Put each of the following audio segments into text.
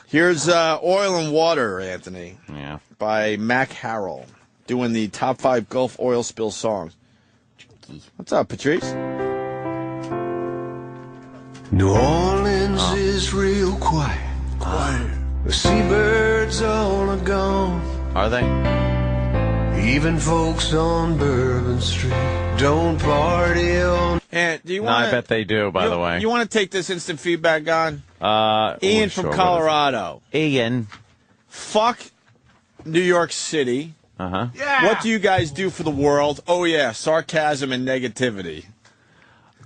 Here's Oil and Water, Anthony. Yeah. By Mac Harrell, doing the top 5 Gulf oil spill songs. What's up, Patrice? New Orleans is real quiet. The seabirds all are gone. Are they? Even folks on Bourbon Street don't party on. And do you No, I bet they do, by the way. You want to take this instant feedback on? Ian from sure, Colorado. Ian. Fuck New York City. Uh-huh. Yeah. What do you guys do for the world? Oh, yeah, sarcasm and negativity.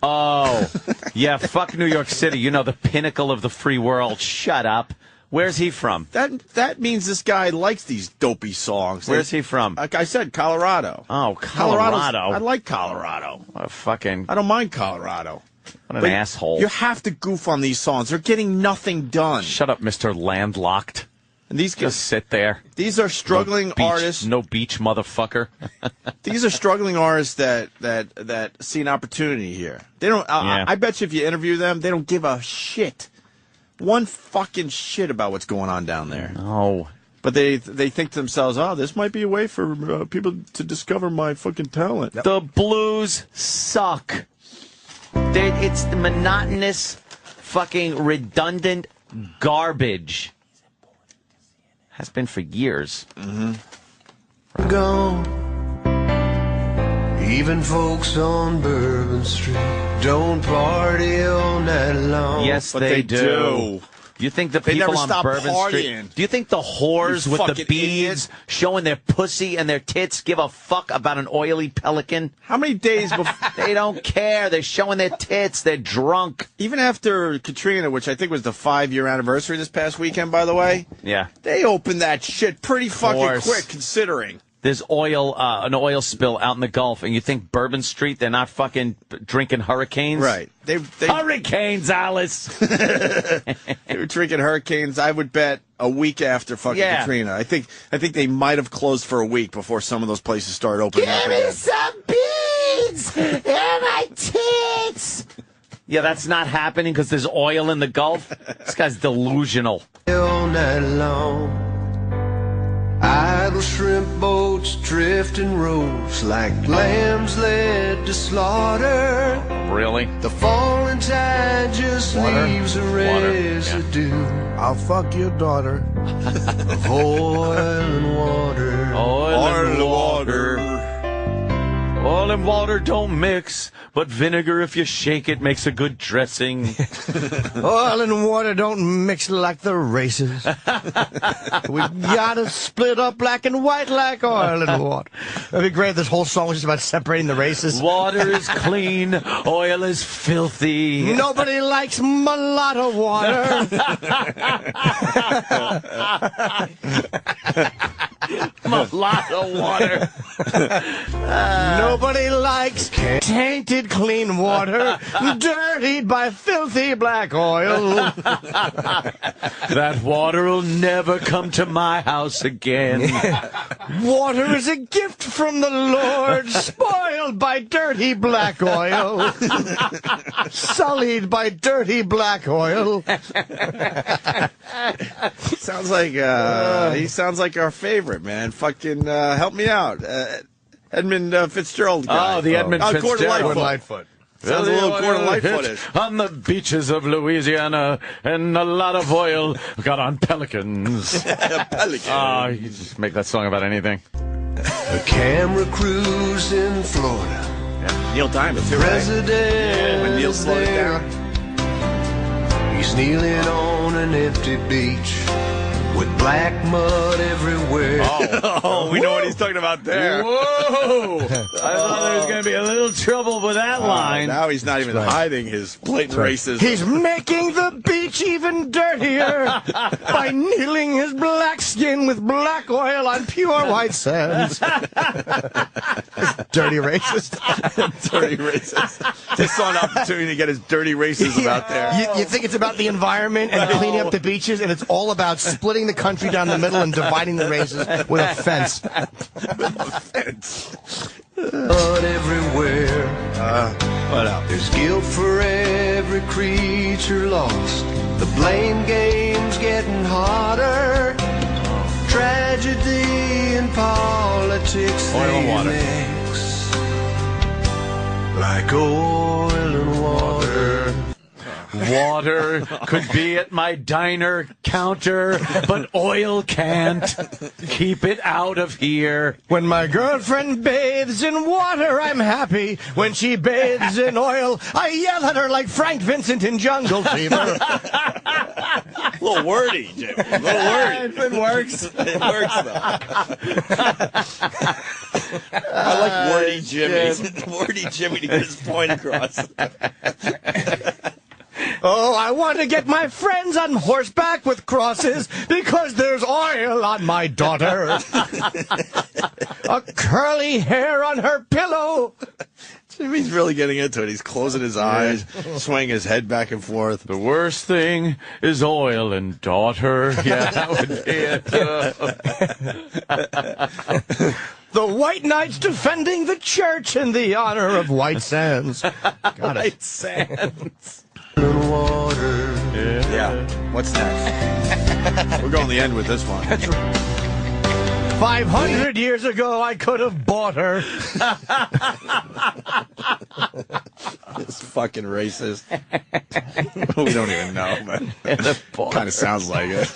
Oh, yeah, fuck New York City. You know, the pinnacle of the free world. Shut up. Where's he from? That means this guy likes these dopey songs. Where's he from? Like I said, Colorado. Oh, Colorado. I like Colorado. What a fucking... I don't mind Colorado. What an asshole. You have to goof on these songs. They're getting nothing done. Shut up, Mr. Landlocked. And these Just sit there. These are struggling artists. No beach, motherfucker. These are struggling artists that see an opportunity here. They don't. I bet you if you interview them, they don't give a shit. One fucking shit about what's going on down there. No. But they think to themselves, oh, this might be a way for people to discover my fucking talent. The blues suck. It's the monotonous, fucking redundant garbage. Has been for years. Mm-hmm. Gone. Even folks on Bourbon Street don't party all night long. Yes, but they do. You think the people on Bourbon Street... Do you think the whores with the beads showing their pussy and their tits give a fuck about an oily pelican? How many days before... They don't care. They're showing their tits. They're drunk. Even after Katrina, which I think was the 5-year anniversary this past weekend, by the way. Yeah. They opened that shit pretty fucking quick, considering. There's an oil spill out in the Gulf, and you think Bourbon Street, they're not fucking drinking hurricanes? Right. They Hurricanes, Alice! They were drinking hurricanes, I would bet, a week after fucking Katrina. I think they might have closed for a week before some of those places started opening up again. Give me some beads and my tits! Yeah, that's not happening because there's oil in the Gulf? This guy's delusional. All night long. Idle shrimp boats drift in rows like lambs led to slaughter. Really? The falling tide just leaves a residue. Yeah. I'll fuck your daughter. Of oil and water. Oil and water. Oil and water don't mix, but vinegar, if you shake it, makes a good dressing. Oil and water don't mix like the races. We gotta split up black and white like oil and water. That'd be great if this whole song was just about separating the races. Water is clean, oil is filthy. Nobody likes mulatto water. Mulatto water. Nobody likes tainted clean water, dirtied by filthy black oil. That water will never come to my house again. Water is a gift from the Lord, spoiled by dirty black oil, sullied by dirty black oil. Sounds like he sounds like our favorite, man. Fucking help me out. Edmund Fitzgerald guy. Oh, the Edmund Fitzgerald. Lightfoot. Sounds a little Gordon Lightfoot-ish. On the beaches of Louisiana, and a lot of oil got on pelicans. Pelicans. Oh, you can just make that song about anything. A camera cruise in Florida. Yeah. Neil Diamond, too, right? President When Neil slowed it there. down. He's kneeling on an empty beach with black mud everywhere. Oh, we know what he's talking about there. Whoa! I thought there was going to be a little trouble with that line. Now he's not even hiding his blatant racism. He's making the beach even dirtier by kneeling his black skin with black oil on pure white sands. Dirty racist. Dirty racist. Just saw an opportunity to get his dirty racism out there. You think it's about the environment and cleaning up the beaches, and it's all about splitting the country down the middle and dividing the races with a fence. Mud everywhere. What else? There's guilt for every creature lost. The blame game's getting hard. politics Oil and water. mix like oil and water. Water could be at my diner counter, but oil can't. Keep it out of here. When my girlfriend bathes in water, I'm happy. When she bathes in oil, I yell at her like Frank Vincent in Jungle Fever. A little wordy, Jim. A little wordy. It works. It works, though. I like wordy Jimmy. Wordy Jimmy to get his point across. Oh, I want to get my friends on horseback with crosses because there's oil on my daughter. A curly hair on her pillow. Jimmy's really getting into it. He's closing his eyes, swaying his head back and forth. The worst thing is oil and daughter. Yeah, that would be it. The White Knights defending the church in the honor of White Sands. White Sands. Water. Yeah. What's next? We're going to the end with this one. 500 years ago, I could have bought her. This fucking racist. We don't even know, but kind of sounds like it.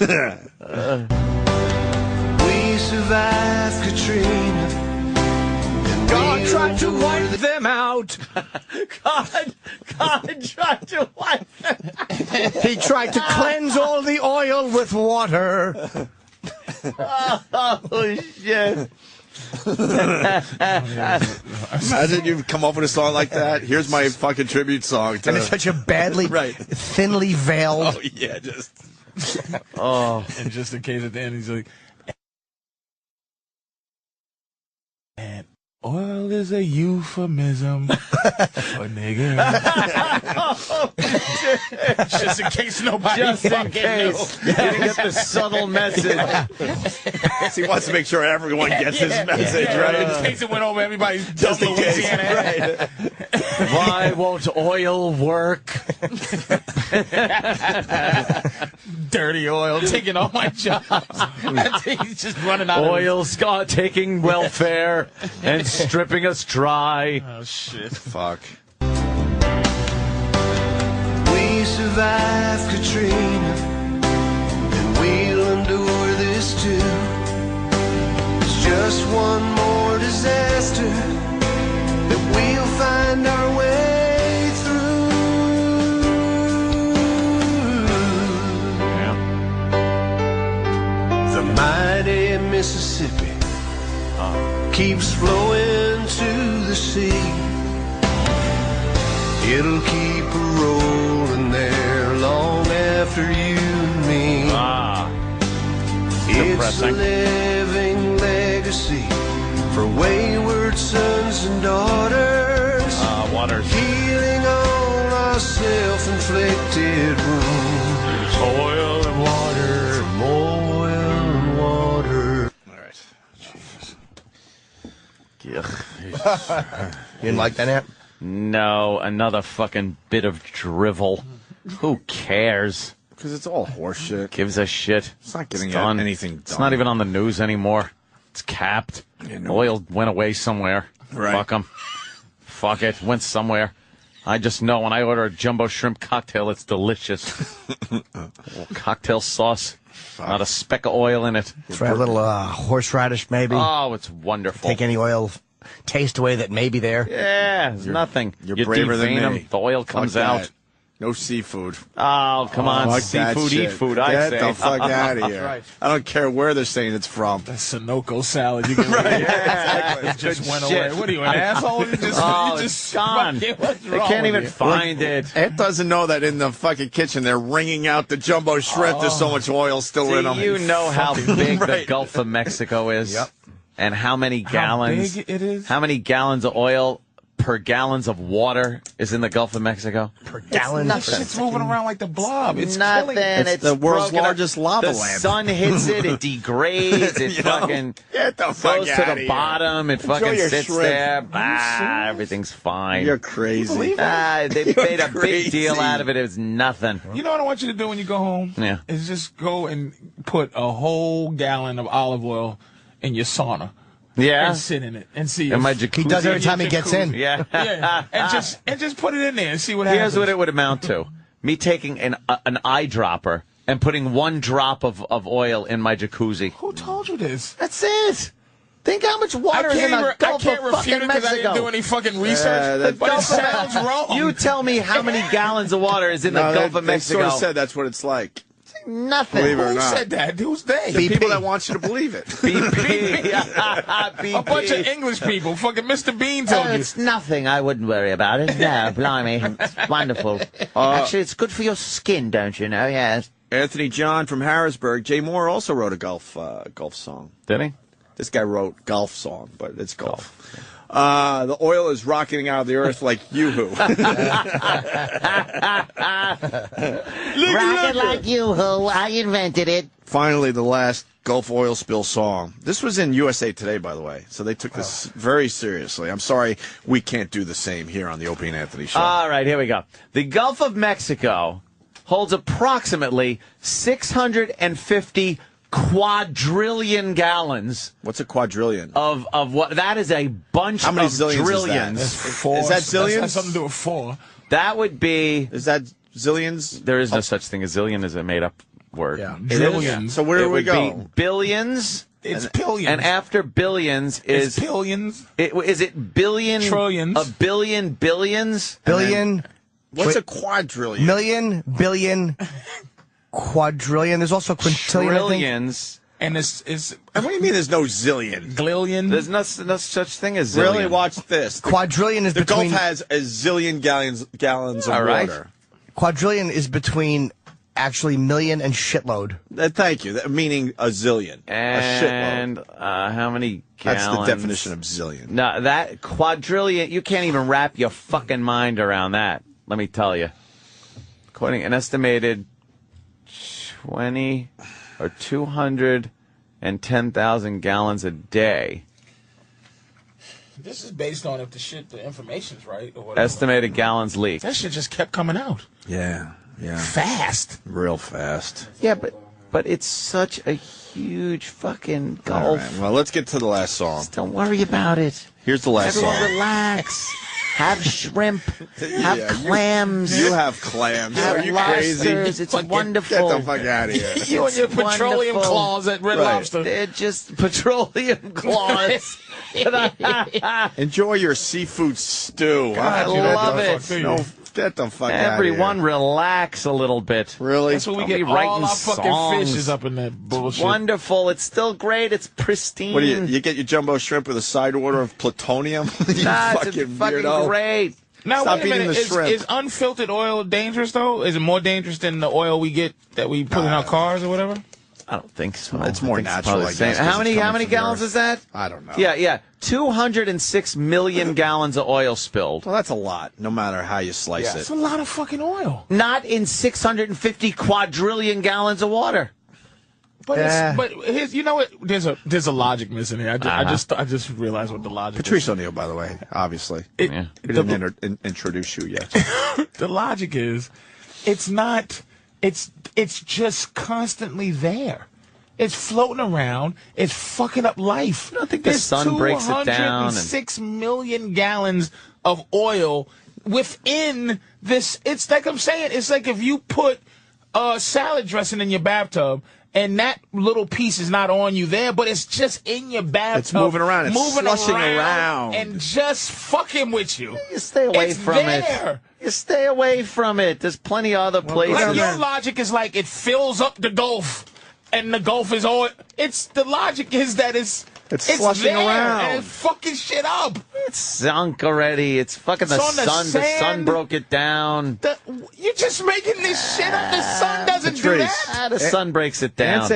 We survived Katrina. God tried to wipe them out. God tried to wipe them. He tried to cleanse all the oil with water. Oh, shit. Imagine you've come up with a song like that. Here's my fucking tribute song. And it's such a badly, thinly veiled. Oh, yeah, just. And just in case at the end, he's like, and oil is a euphemism for nigger. Just in case nobody fucking knows. You didn't get the subtle message. He wants to make sure everyone gets his message, right? In case it went over everybody's dumb Louisiana. Right. Why won't oil work? Dirty oil taking all my jobs. He's just running out Oil's taking welfare and stripping us dry. Oh, shit. Fuck. We survived Katrina, and we'll endure this too. It's just one more disaster that we'll find our way through. The mighty Mississippi keeps flowing to the sea. It'll keep rolling there long after you and me. It's a living legacy for wayward sons and daughters. Water's Healing all our self-inflicted wounds. Oil and water. From oil and water. All right. You didn't like that, Ant? No, another fucking bit of drivel. Who cares? Because it's all horseshit. Gives a shit. It's not getting done. anything done. It's not even on the news anymore. It's capped. Yeah, no. Oil went away somewhere. Right. Fuck them. Fuck it. Went somewhere. I just know when I order a jumbo shrimp cocktail, it's delicious. Cocktail sauce. Not a speck of oil in it. Try a little horseradish, maybe. Oh, it's wonderful. Take any oil taste away that may be there. Yeah, there's nothing. You're You braver than devane me. 'em, the oil comes Fuck out. that. No seafood. Oh, come on. Fuck that Seafood, shit. eat food, I Get say. the fuck out of here. Right. I don't care where they're saying it's from. That's Sunoco salad. You can It just went Shit. away. What are you, an asshole? You just, Oh, you it's just gone. What's They wrong can't with even you? find it. Ed doesn't know that in the fucking kitchen they're wringing out the jumbo shrimp. There's so much oil still in them. You know how big the Right. Gulf of Mexico is? Yep. And how many gallons? How big it is? How many gallons of oil per gallons of water is in the Gulf of Mexico? Per gallon. It's moving around like the blob. It's nothing. killing. It's the world's broken up. largest lava the lamp. The sun hits it. It degrades. It You know? fucking Get the fuck goes to outta the here. bottom. It fucking your sits shrimp. there. Bah, everything's fine. You're crazy. believe They made a crazy. big deal out of it. It was nothing. You know what I want you to do when you go home? Yeah. Is just go and put a whole gallon of olive oil in your sauna. Yeah. and sit in it and see. In my if- jacuzzi. He does every time he gets in. Yeah. Yeah, and just put it in there and see what happens. Here's what it would amount to: me taking an eyedropper and putting 1 drop of oil in my jacuzzi. Who told you this? That's it. Think how much water is in the Gulf I can't of refute fucking it because I Mexico. didn't do any fucking research, that but it Gulf of sounds wrong. You tell me how many gallons of water is in the Gulf of They Mexico. sort of said that's what it's like. Nothing. Believe it or Who not. said that? Who's they? The people that want you to believe it. BP. BP. A bunch of English people. Fucking Mr. Bean told you. It's nothing. I wouldn't worry about it. No, blimey. It's wonderful. Actually, it's good for your skin, don't you know? Yes. Anthony John from Harrisburg. Jay Moore also wrote a golf song. Did he? This guy wrote golf song, but it's golf. The oil is rocketing out of the earth like yoo-hoo. Rocket like you-hoo. I invented it. Finally, the last Gulf oil spill song. This was in USA Today, by the way, so they took this very seriously. I'm sorry we can't do the same here on the Opie and Anthony Show. All right, here we go. The Gulf of Mexico holds approximately 650 quadrillion gallons What's a quadrillion? of what? That is a bunch How many of zillions is trillions. that? Four. Is that zillions? That has something to do with 4. That would be. Is that zillions? There is no such thing as zillion as a made-up word. Yeah, It is? trillions. So where It do we would go? be billions. It's billions. And after billions it's is billions. is it billion? Trillions. A billion billions? Billion, What's Wait. a quadrillion? million, billion, quadrillion. There's also quintillion, I think. Trillions. And it's What do you mean there's no zillion? glillion. There's no such thing as zillion. Really? Watch this. Quadrillion is The Gulf between has a zillion gallons of All right. water. quadrillion is between actually million and shitload. Thank you. Meaning a zillion. a And shitload. how many That's gallons? the definition of zillion. No, that quadrillion, you can't even wrap your fucking mind around that. Let me tell you. According an estimated 20 or 210,000 gallons a day. This is based on if the information's right or whatever. Estimated gallons leaked. That shit just kept coming out Yeah. fast. Real fast. Yeah, but it's such a huge fucking All gulf. right. Well, let's get to the last song. Don't worry about it. Here's the last Everyone song. relax. Have shrimp. Have Yeah, clams. You have clams. have Are you crazy? lobsters. It's Get wonderful. the fuck out of here. You and your petroleum wonderful. claws at Red Right. Lobster. They're just petroleum claws. Enjoy your seafood stew. I You don't love give a it. fuck, do you? No, get the fuck out Everyone of here. relax a little bit. Really? That's what we Don't get be all writing our fucking songs. fishes up in that bullshit. Wonderful. It's still great. It's pristine. What do you get your jumbo shrimp with a side order of plutonium? You Nah, fucking it's fucking weirdo. great. Now, Stop wait a eating minute. the shrimp. Is unfiltered oil dangerous, though? Is it more dangerous than the oil we get that we put in our cars or whatever? I don't think so. It's I more think natural, probably I the same. guess, 'cause How it's many coming from the gallons earth. is that? I don't know. Yeah. 206 million gallons of oil spilled. Well, that's a lot, no matter how you slice That's it. a lot of fucking oil. Not in 650 quadrillion gallons of water. But Yeah. you know what? There's a logic missing here. I just realized what the logic Patrice is. O'Neal, by the way, obviously. Yeah. We didn't introduce you yet. The logic is, it's not. It's just constantly there. It's floating around. It's fucking up life. I don't think the sun breaks it down and- 206 million gallons of oil within this. It's like I'm saying. It's like if you put salad dressing in your bathtub. And that little piece is not on you there, but it's just in your bathtub. It's moving around. It's moving slushing around. and just fucking with you. You stay away It's from there. it. You stay away from it. There's plenty of other places. Like your logic is like it fills up the Gulf, and the Gulf is all. It's the logic is that it's slushing there, around. and it's fucking shit up. It's sunk already. It's fucking the It's on the sun. The sun sand. broke it down. You're just making this shit up. The sun doesn't do Patrice. that. The sun breaks it down.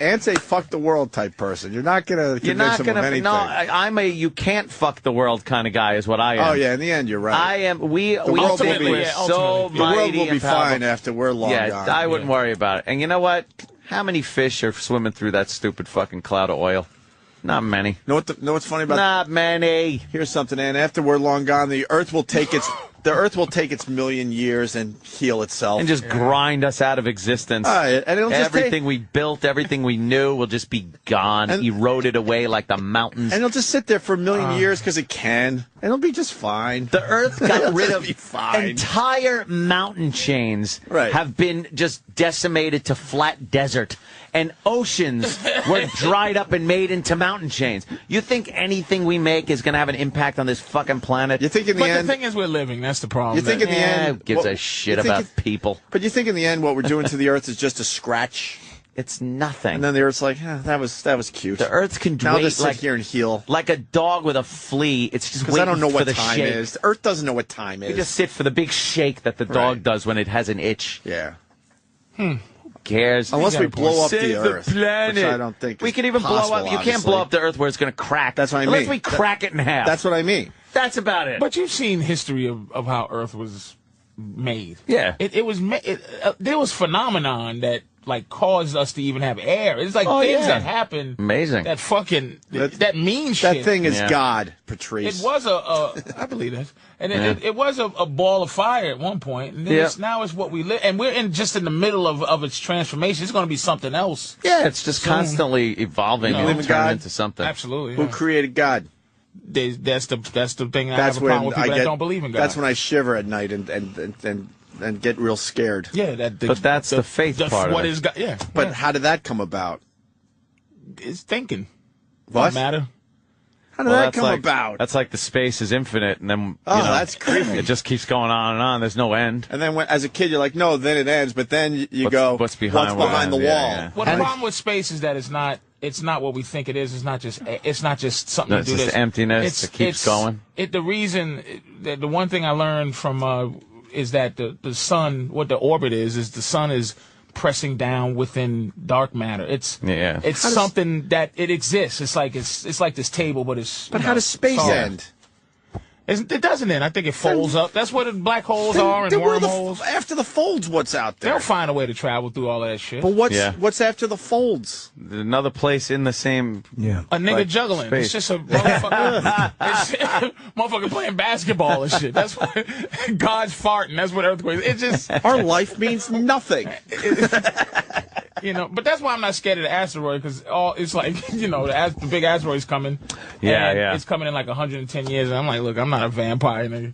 Ant's a fuck the world type person. You're not going to You're convince not him gonna. of anything. No, I'm a you can't fuck the world kind of guy. Is what I am. Oh, yeah, in the end, you're right. I am. We world think will be- we're yeah, so ultimately. the world mighty will be and powerful. fine after we're long Yeah, gone. I wouldn't worry about it. And you know what? How many fish are swimming through that stupid fucking cloud of oil? Not many. Know what's funny about Not many. Here's something, Ann. After we're long gone, the Earth will take its the Earth will take its million years and heal itself. And just grind us out of existence. And it'll just everything we built, everything we knew will just be gone, eroded away like the mountains. And it'll just sit there for a million years because it can. And it'll be just fine. The Earth got rid of fine. entire mountain chains have been just decimated to flat desert. And oceans were dried up and made into mountain chains. You think anything we make is going to have an impact on this fucking planet? You think in the end... the thing is we're living. That's the problem. You think in the end... Who gives a shit about people? But you think in the end what we're doing to the Earth is just a scratch? It's nothing. And then the Earth's like, that was cute. The Earth can now wait just sit here and heal. Like a dog with a flea. It's just waiting I don't know for what the time shake. is. The Earth doesn't know what time is. You just sit for the big shake that the dog does when it has an itch. Yeah. Cares. Unless we blow up the Earth, planet. which I don't think we is can even possible, blow up. You can't blow up the Earth where it's going to crack. That's what I mean. Unless we crack it in half. That's what I mean. That's about it. But you've seen history of how Earth was made. Yeah. It was there was phenomenon that like caused us to even have air. It's like things that happen. Amazing. That fucking that mean shit. That thing is God, Patrice. It was I believe that, and it was a ball of fire at one point, and then now it's what we live, and we're just in the middle of its transformation. It's going to be something else. Yeah, it's just constantly evolving and turning into something. Absolutely. Who created God? That's the thing. I have a problem with people that don't believe in God. That's when I shiver at night and get real scared. Yeah, but that's the faith part what of it. is God? Yeah. But how did that come about? It's thinking. What? Don't matter. How did that come about? That's like the space is infinite, and then that's creepy. It just keeps going on and on. There's no end. And then as a kid, you're like, no, then it ends. But then you go, what's behind the wall? Yeah. Well, the problem with space is that it's not what we think it is. It's not just something to do. It's just emptiness. It keeps going. The one thing I learned from is that the sun, what the orbit is the sun is pressing down within dark matter. It's something that it exists. It's like this table, but it's. But how does space end? It doesn't end. I think it folds up. That's what black holes are and wormholes. After the folds, what's out there? They'll find a way to travel through all of that shit. But what's after the folds? Another place in the same. Yeah. A nigga juggling. Space. It's just a motherfucker. Motherfucker playing basketball and shit. That's what God's farting. That's what earthquakes. It's just our life means nothing. But that's why I'm not scared of the asteroid, because it's like, the big asteroid's coming. Yeah. It's coming in like 110 years, and I'm like, look, I'm not a vampire, nigga.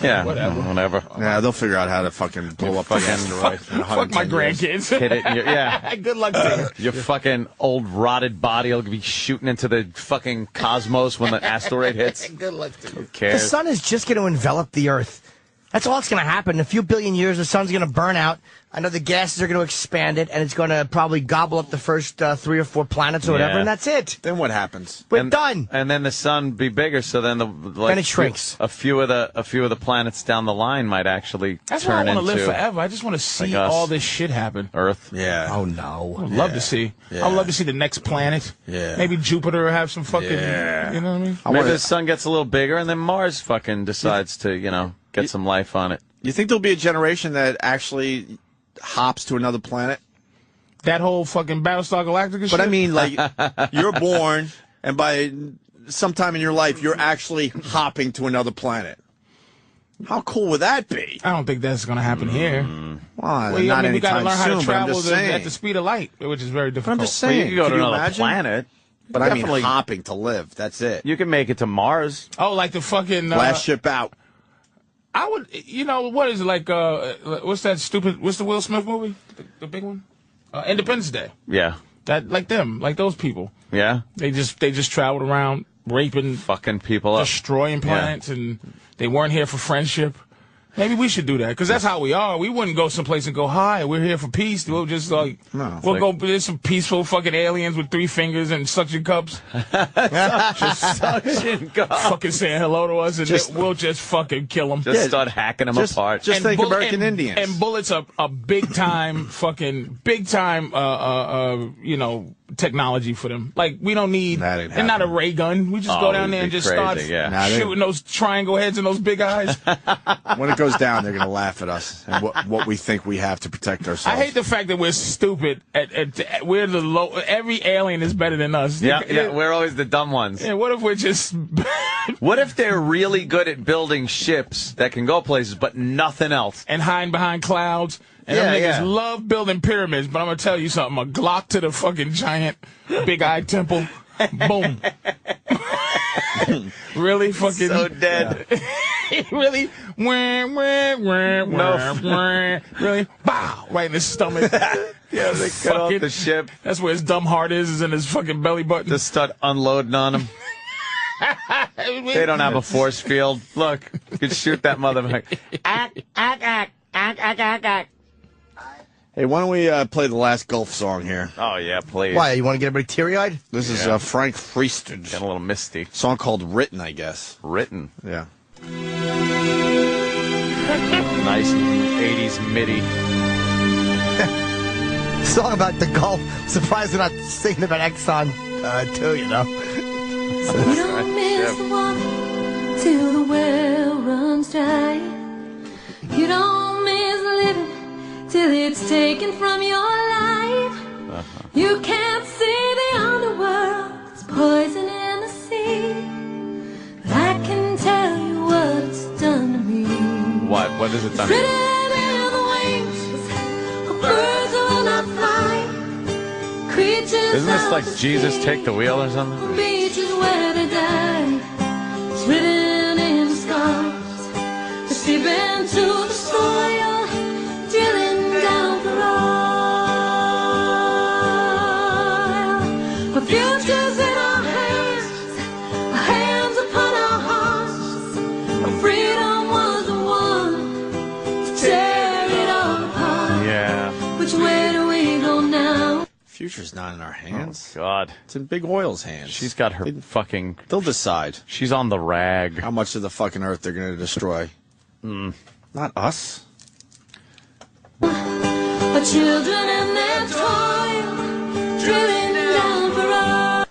Yeah, whatever. Yeah, they'll figure out how to fucking blow up the asteroid. Fuck my grandkids. Hit it. Good luck to you. Your fucking old rotted body will be shooting into the fucking cosmos when the asteroid hits. Good luck to you. Who cares? The sun is just going to envelop the Earth. That's all that's going to happen. In a few billion years, the sun's going to burn out. I know the gases are going to expand it, and it's going to probably gobble up the first 3 or 4 planets or whatever, and that's it. Then what happens? We're done. And then the sun be bigger, so then then it shrinks. A few of the planets down the line might actually That's turn why I want into to live forever. I just want to see all this shit happen. Earth. Yeah. Oh no. I'd love to see. Yeah. I'd love to see the next planet. Yeah. Maybe Jupiter will have some fucking. Yeah. You know what I mean? Maybe the sun gets a little bigger, and then Mars fucking decides to get some life on it. You think there'll be a generation that actually hops to another planet? That whole fucking Battlestar Galactica shit? But I mean, like, you're born, and by sometime in your life, you're actually hopping to another planet. How cool would that be? I don't think that's going to happen here. Well, not we got to anytime learn how soon, to but I'm travel just saying. at the speed of light, which is very difficult. But I'm just saying. You can go to another imagine? planet. But I mean hopping to live. That's it. You can make it to Mars. Oh, like the fucking... Last ship out. I would, what is it, like, what's the Will Smith movie? The big one? Independence Day. Yeah. Like those people. Yeah. They just traveled around raping, fucking people up, destroying planets, and they weren't here for friendship. Maybe we should do that, because that's how we are. We wouldn't go someplace and go, hi, we're here for peace. We'll just there's some peaceful fucking aliens with 3 fingers and suction cups. Just suction cups. Fucking saying hello to us, and we'll just fucking kill them. Just start hacking them apart. Just think American Indians. And bullets are a big time, fucking, technology for them. Like, we don't need, That and not a ray gun. We just go down there and just start shooting those triangle heads and those big eyes. When it goes down, they're going to laugh at us and what we think we have to protect ourselves. I hate the fact that we're stupid. We're the low. Every alien is better than us. Yeah, we're always the dumb ones. Yeah, what if we're just... What if they're really good at building ships that can go places, but nothing else? And hiding behind clouds. And them niggas love building pyramids, but I'm going to tell you something. A Glock to the fucking giant big-eyed temple. Boom. Really fucking... So dead. Really? Really? Bow! Right in his stomach. Yeah, they cut off the ship. That's where his dumb heart is in his fucking belly button. Just start unloading on him. They don't have a force field. Look, you could shoot that motherfucker. Hey, why don't we play the last Gulf song here? Oh, yeah, please. Why, you want to get everybody teary-eyed? This is Frank Freestage. Getting a little misty. Song called Written, I guess. Written. Yeah. Nice 80s MIDI. Song about the Gulf. Surprised they're not singing about Exxon, too, you know? You don't miss the water till the well runs dry. You don't miss living till it's taken from your life. You can't see the underworld, it's poison in the sea. But I can tell you what it's done to me. What? What is it done to Written you? in the wings of birds will not fly. Creatures Isn't this like Jesus Take the Wheel or something? beaches where they die. It's written in the scars. They're deep into the soil, drilling down for oil. Our future's in our hands upon our hearts. Our freedom was the one to tear it all apart. Yeah. Which way do we go now? Future's not in our hands. Oh, God. It's in Big Oil's hands. She's got her fucking... They'll decide She's on the rag. how much of the fucking earth they're going to destroy. Not us. Our children and their toil, drilling down for us.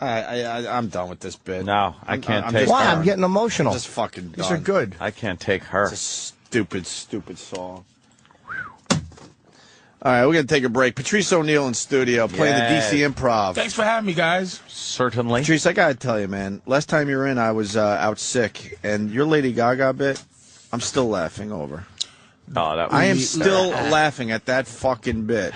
I'm done with this bit. No, I can't take just Why? her. I'm getting emotional. I'm just fucking done. These are good. I can't take her. It's a stupid, stupid song. All right, we're going to take a break. Patrice O'Neal in studio playing the DC Improv. Thanks for having me, guys. Certainly. Patrice, I got to tell you, man, last time you were in, I was out sick, and your Lady Gaga bit, I'm still laughing over. Oh, that was I am still laughing at that fucking bit.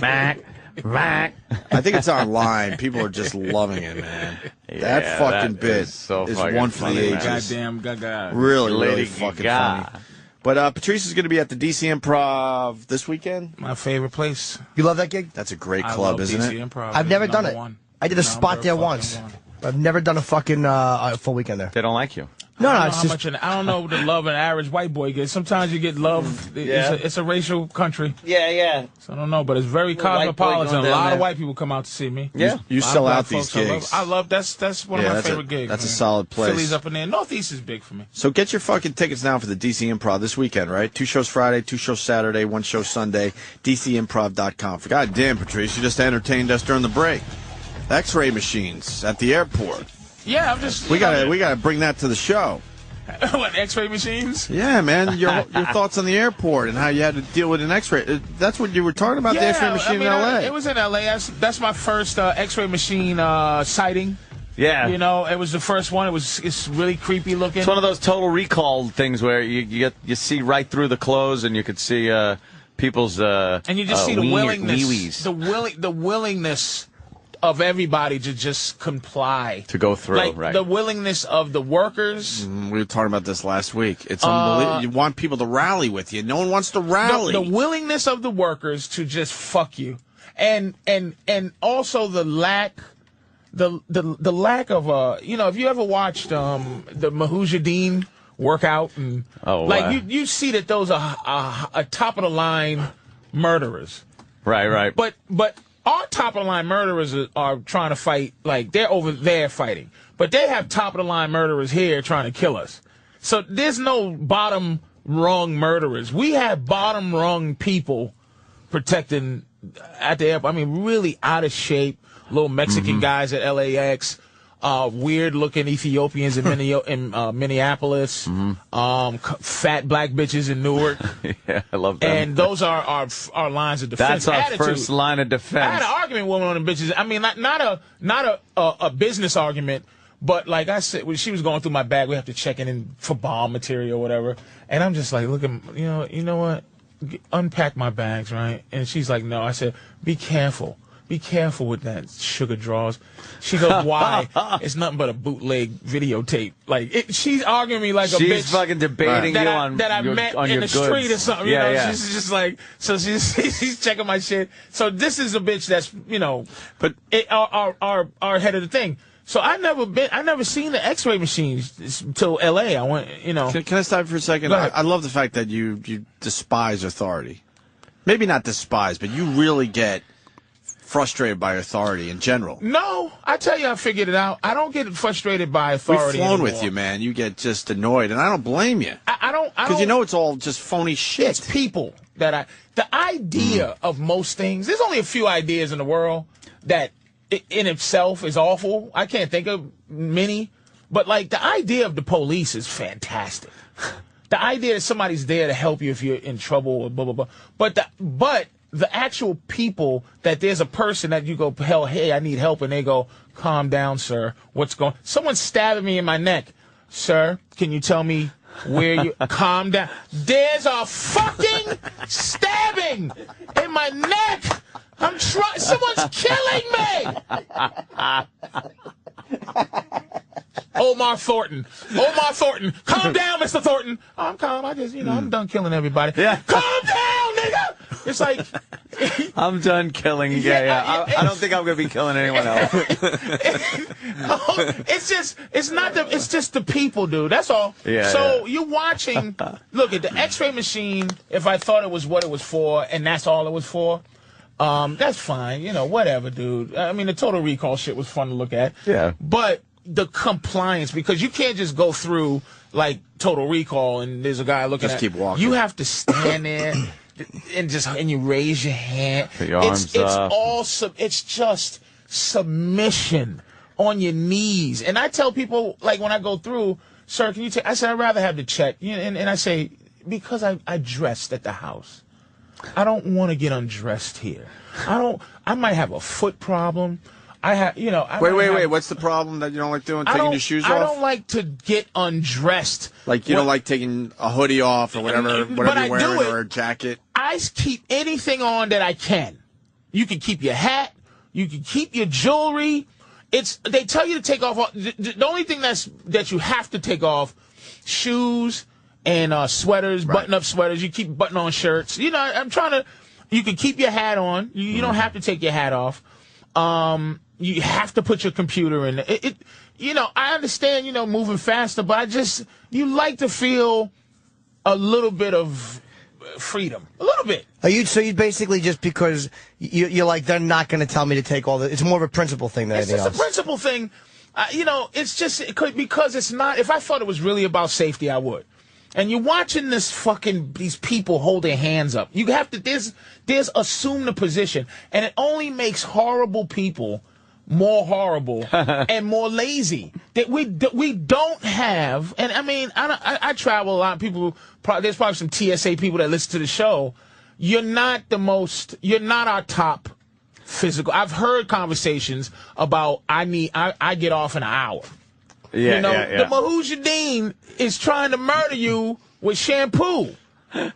Mac. I think it's online. People are just loving it, man. Yeah, that fucking that bit is so is fucking one for funny, the man. ages. Goddamn Gaga. Really, Lady really fucking Gaga. funny. But Patrice is going to be at the DC Improv this weekend. My favorite place. You love that gig? That's a great I club, love isn't DC it? Improv. I've It's never done number it. one. I did a spot Number there fucking once. one. I've never done a fucking full weekend there. They don't like you. No, I no, don't know it's how just much I don't know the love an average white boy gets. Sometimes you get love. It's a racial country. Yeah. So I don't know, but it's very Little white boy cosmopolitan. going A down lot there. of white people come out to see me. Yeah. You A lot of sell black out these folks gigs. I love that's one of my favorite gigs. That's a man. solid place. Philly's up in there. Northeast is big for me. So get your fucking tickets now for the DC Improv this weekend, right? 2 shows Friday, 2 shows Saturday, 1 show Sunday. DCimprov.com. For goddamn, Patrice, you just entertained us during the break. X-ray machines at the airport. Yeah, I'm just. We gotta bring that to the show. What, X-ray machines? Yeah, man. Your thoughts on the airport and how you had to deal with an X-ray. That's what you were talking about, the X-ray machine in L.A. It was in L.A. That's my first X-ray machine sighting. Yeah. You know, it was the first one. It's really creepy looking. It's one of those Total Recall things where you see right through the clothes and you could see people's and you just see the willingness, wee-wees. the willingness of everybody to just comply, to go through, like right? The willingness of the workers. We were talking about this last week. It's unbelievable. You want people to rally with you. No one wants to rally. The willingness of the workers to just fuck you, and also the lack. The lack of if you ever watched the Mujahideen workout and you see that those are top of the line murderers, right. But our top of the line murderers are trying to fight, like they're over there fighting, but they have top of the line murderers here trying to kill us. So there's no bottom rung murderers. We have bottom rung people protecting at the airport. I mean, really out of shape, little Mexican guys at LAX. Weird-looking Ethiopians in Minneapolis, fat black bitches in Newark. Yeah, I love that. And those are our lines of defense. That's our first line of defense. I had an argument with one of them bitches. I mean, not a business argument, but like I said, when she was going through my bag, we have to check in for bomb material or whatever. And I'm just like, look, you know what? Unpack my bags, right? And she's like, no. I said, be careful. Be careful with that sugar draws. She goes, why? It's nothing but a bootleg videotape. Like, she's arguing me like a bitch. She's fucking debating you on that I your, met on in your the goods. street or something. Yeah, you know? yeah. She's just like, so she's checking my shit. So this is a bitch that's, but our head of the thing. So I never seen the X-ray machines until L.A. I went, Can I stop you for a second? I love the fact that you despise authority. Maybe not despise, but you really get frustrated by authority in general. No, I tell you, I figured it out. I don't get frustrated by authority. We've flown anymore. with you, man. You get just annoyed, and I don't blame you. I don't because it's all just phony shit. It's people the idea of most things. There's only a few ideas in the world that in itself is awful. I can't think of many, but like the idea of the police is fantastic. The idea that somebody's there to help you if you're in trouble or blah blah blah. But the actual people, that there's a person that you go, hell, hey, I need help, and they go, calm down, sir. What's going? Someone's stabbing me in my neck, sir. Can you tell me where you? Calm down. There's a fucking stabbing in my neck. I'm trying. Someone's killing me. Omar Thornton. Calm down, Mr. Thornton. Oh, I'm calm. I just, I'm done killing everybody. Yeah. Calm down, nigga. It's like I'm done killing. Yeah. I don't think I'm gonna be killing anyone else. It's just the people, dude. That's all. Yeah. So you're watching. Look at the X-ray machine. If I thought it was what it was for, and that's all it was for, that's fine. Whatever, dude. I mean, the Total Recall shit was fun to look at. Yeah. But the compliance, because you can't just go through like Total Recall and there's a guy looking just keep walking. You have to stand there and you raise your hand. Put your arms up. It's just submission on your knees. And I tell people, like, when I go through, sir, can you take? I said, I'd rather have the check. And I say, because I dressed at the house. I don't want to get undressed here. I might have a foot problem. Wait. What's the problem that you don't like doing? Taking your shoes off? I don't like to get undressed. Like you don't like taking a hoodie off or whatever you're wearing, or a jacket? I keep anything on that I can. You can keep your hat. You can keep your jewelry. They tell you to take off. The only thing that you have to take off, shoes and sweaters, button-up sweaters. You keep button-on shirts. I'm trying to. You can keep your hat on. You don't have to take your hat off. You have to put your computer in it. I understand, moving faster, but you like to feel a little bit of freedom. A little bit. So you basically, just because you're like, they're not going to tell me to take all the, it's more of a principle thing than anything else. It's a principle thing. It's just because it's not, if I thought it was really about safety, I would. And you're watching these people hold their hands up. You have to, there's assume the position. And it only makes horrible people more horrible and more lazy. That we don't have, and I mean, I travel a lot. There's probably some TSA people that listen to the show. You're not our top physical. I've heard conversations about, I get off in an hour. Yeah, The Mujahideen is trying to murder you with shampoo.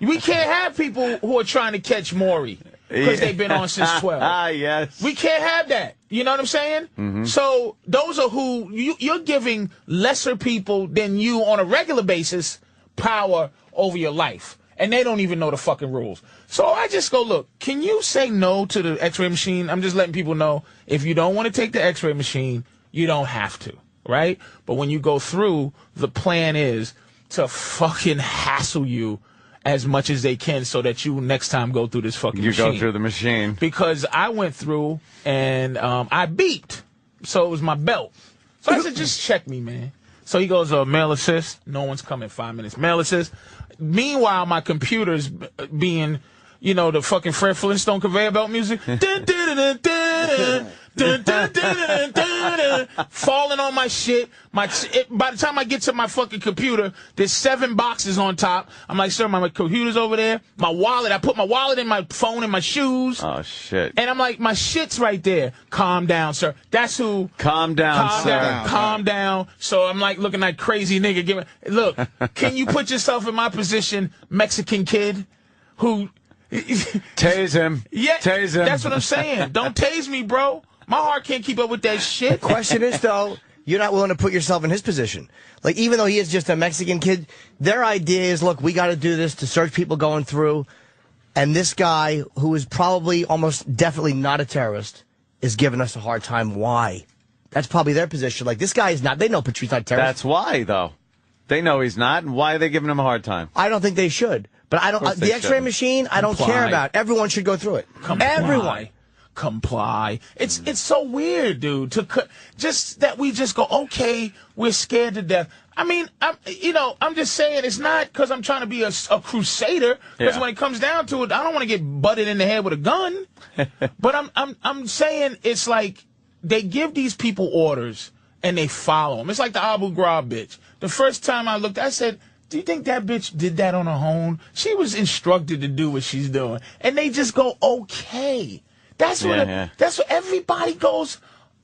We can't have people who are trying to catch Maury because they've been on since 12. Yes. We can't have that. You know what I'm saying? Mm-hmm. So those are who you're giving lesser people than you on a regular basis power over your life. And they don't even know the fucking rules. So I just go, look, can you say no to the X-ray machine? I'm just letting people know, if you don't want to take the X-ray machine, you don't have to. Right? But when you go through, the plan is to fucking hassle you as much as they can so that you next time go through this fucking machine. You go through the machine. Because I went through and I beeped. So it was my belt. So I said, just check me, man. So he goes, mail assist. No one's coming 5 minutes. Mail assist. Meanwhile, my computer's being, you know, the fucking Fred Flintstone conveyor belt music. Dun, dun, dun, dun, dun. Dun, dun, dun, dun, dun, dun, falling on my shit. By the time I get to my fucking computer, there's 7 boxes on top. I'm like, sir, my computer's over there. My wallet, I put my wallet in my phone and my shoes. Oh, shit. And I'm like, my shit's right there. Calm down, sir. That's who. Calm down, sir. Calm down. So I'm like looking like crazy nigga. Look, can you put yourself in my position, Mexican kid, who... Tase him. Yeah, tase him. That's what I'm saying. Don't tase me, bro. My heart can't keep up with that shit. The question is, though, you're not willing to put yourself in his position. Like, even though he is just a Mexican kid, their idea is, look, we got to do this to search people going through. And this guy, who is probably almost definitely not a terrorist, is giving us a hard time. Why? That's probably their position. Like, this guy is not. They know Patrice not a terrorist. That's why, though. They know he's not. And why are they giving him a hard time? I don't think they should. But I don't. The X-ray machine, I don't care about. Everyone should go through it. Everyone. Comply. It's so weird, dude. Just that we just go, okay, we're scared to death. I mean, I'm just saying it's not because I'm trying to be a crusader. Because when it comes down to it, I don't want to get butted in the head with a gun. But I'm saying it's like they give these people orders and they follow them. It's like the Abu Ghraib bitch. The first time I looked, I said, do you think that bitch did that on her own? She was instructed to do what she's doing. And they just go, okay. That's what everybody goes,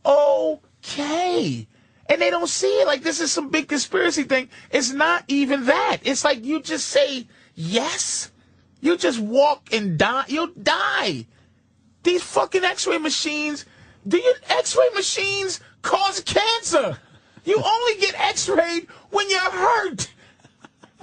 okay. And they don't see it like this is some big conspiracy thing. It's not even that. It's like you just say yes. You just walk and die. You'll die. These fucking X-ray machines, X-ray machines cause cancer. You only get X-rayed when you're hurt.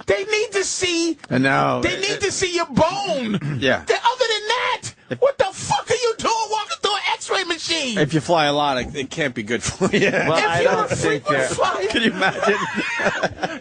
They need to see. And now they need to see your bone. Yeah. Other than that, what the fuck are you doing walking through an X-ray machine? If you fly a lot, it can't be good for you. Well, I don't think they're. Can you imagine?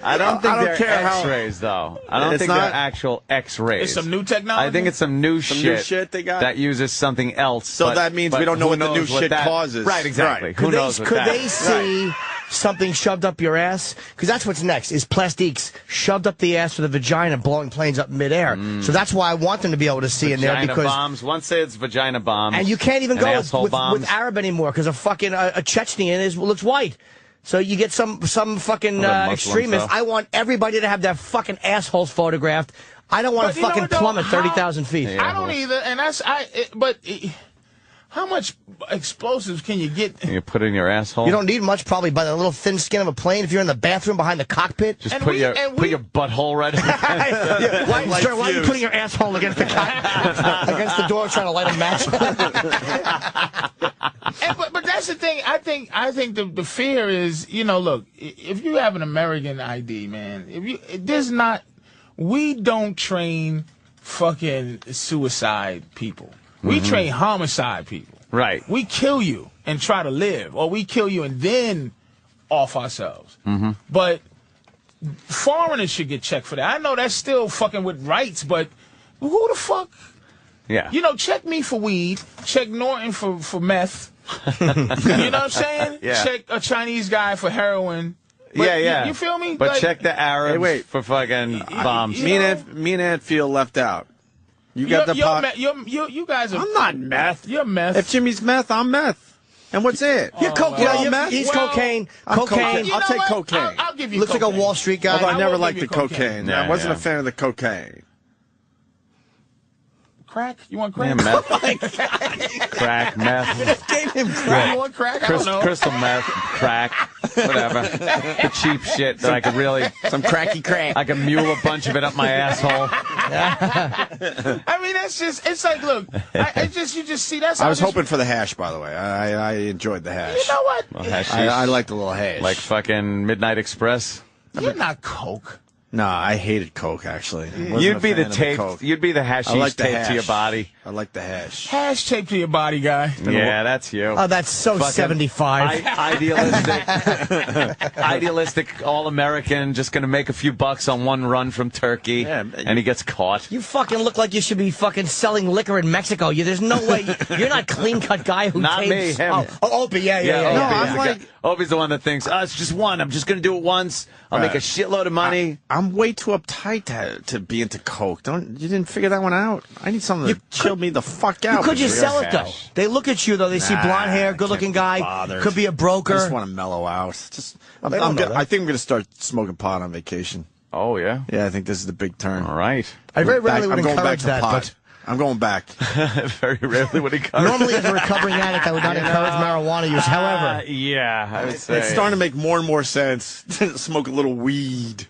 I don't think they're X-rays, though. I don't think they're actual X-rays. It's some new technology. I think it's some new shit they got that uses something else. So that means we don't know what the new shit causes. Right, exactly. Right. Who knows what that? Could they see something shoved up your ass? Because that's what's next, is plastiques shoved up the ass with a vagina blowing planes up midair. So that's why I want them to be able to see in there. Because bombs. Once say it's vagina bombs. And you can't even go with Arab anymore because a fucking a Chechnyan looks white. So you get some fucking extremist. I want everybody to have their fucking assholes photographed. I don't want to fucking plummet 30,000 feet. I don't either, and but how much explosives can you get? You put it in your asshole? You don't need much, probably, by the little thin skin of a plane. If you're in the bathroom behind the cockpit. Just put your butthole right in Why are you putting your asshole against the against the door trying to light a match? But that's the thing. I think the fear is, look, if you have an American ID, man, we don't train fucking suicide people. We train homicide people. Right. We kill you and try to live, or we kill you and then off ourselves. But foreigners should get checked for that. I know that's still fucking with rights, but who the fuck? Yeah. Check me for weed. Check Norton for meth. You know what I'm saying? Yeah. Check a Chinese guy for heroin. But You feel me? But check the Arabs for fucking bombs. Me and Ed feel left out. You got the pot. You guys are. I'm not meth. You're meth. If Jimmy's meth, I'm meth. And what's it? You're cocaine. He's cocaine. Cocaine. I'll take cocaine. I'll give you. Looks cocaine. like a Wall Street guy. Although I never liked the cocaine. I wasn't a fan of the cocaine. Crack? You want crack? Yeah, meth. Crack, meth. Gave him crack. You want crack? I don't know. Crystal meth, crack, whatever. The cheap shit that I could really... Some cracky crack. I can mule a bunch of it up my asshole. I mean, that's just... It's like, look, you just see... That's. I was hoping for the hash, by the way. I enjoyed the hash. You know what? Well, I like the little hash. Like fucking Midnight Express. You're not coke. No, I hated coke, actually. You'd be the tape. You'd be the hashish like the tape hash. to your body. I like the hash. Hash taped to your body, guy. Yeah, that's you. Oh, that's so Fucking 75. Idealistic all-American, just going to make a few bucks on one run from Turkey, and he gets caught. You fucking look like you should be fucking selling liquor in Mexico. There's no way. You're not clean-cut guy who Not tapes. me, him. Oh, Opie, yeah. No, I'm like... Opie's the one that thinks, it's just one. I'm just going to do it once. I'll make a shitload of money. I'm way too uptight to be into coke. You didn't figure that one out? I need something to chill me the fuck out. Could you sell it, though? They look at you, though. They see blonde hair, good-looking guy. Could be a broker. I just want to mellow out. I think I'm going to start smoking pot on vacation. Oh, yeah? Yeah, I think this is the big turn. All right. I very rarely would I'm going back encourage to that, pot. but... I'm going back. Very rarely would encourage. Normally, as a recovering addict, I would not encourage marijuana use. However, yeah, I would say it's starting to make more and more sense to smoke a little weed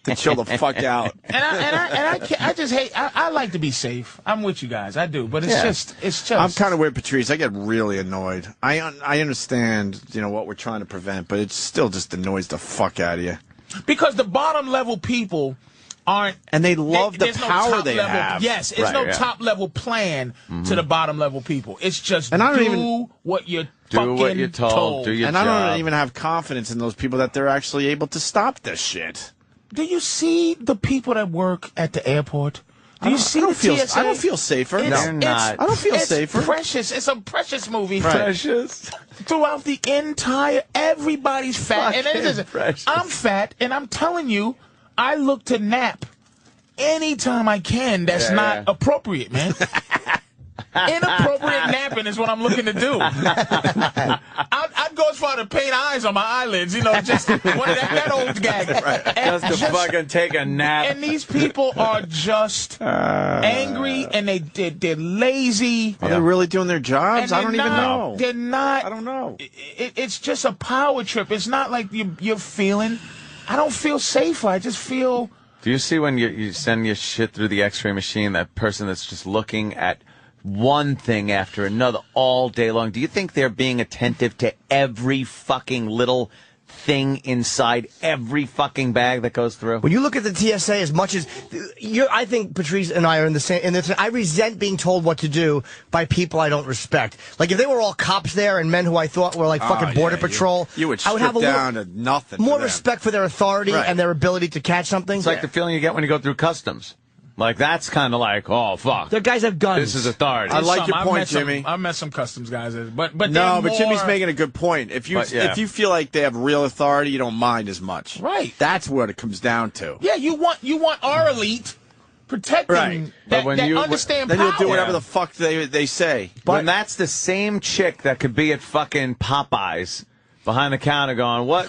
to chill the fuck out. I just hate. I like to be safe. I'm with you guys. I do, but it's just. I'm kind of with Patrice. I get really annoyed. I understand, what we're trying to prevent, but it still just annoys the fuck out of you. Because the bottom level people aren't, and they love the power they have. Yes, it's top level plan to the bottom level people. It's just and I don't do what you're told. Do your and job. I don't even have confidence in those people that they're actually able to stop this shit. Do you see the people that work at the airport? Do you see the TSA? I don't feel safer. They're not. I don't feel safer. It's precious. It's a precious movie. Right. Precious. Throughout the entire, everybody's fat. Precious. I'm fat, and I'm telling you, I look to nap anytime I can. That's not appropriate, man. Inappropriate napping is what I'm looking to do. I'd go as far to paint eyes on my eyelids, just one of that old gag. Right. Just to fucking take a nap. And these people are just angry, and they're lazy. Are they really doing their jobs? I don't even know. They're not. I don't know. It's just a power trip. It's not like you're feeling. I don't feel safer. I just feel. Do you see when you send your shit through the X-ray machine, that person that's just looking at one thing after another all day long? Do you think they're being attentive to every fucking little thing inside every fucking bag that goes through? when you look at the TSA, as much as I think Patrice and I are in the same. I resent being told what to do by people I don't respect. Like if they were all cops there and men who I thought were like fucking border patrol, you would I would have a down to nothing. more respect for their authority and their ability to catch something. It's like the feeling you get when you go through customs. Like, that's kind of like, oh, fuck. Their guys have guns. This is authority. I like your point, Jimmy. I've met some customs guys, but Jimmy's making a good point. If you feel like they have real authority, you don't mind as much. Right. That's what it comes down to. Yeah, you want our elite protecting that understand then power. you'll do whatever the fuck they say. But when that's the same chick that could be at fucking Popeyes behind the counter going, what?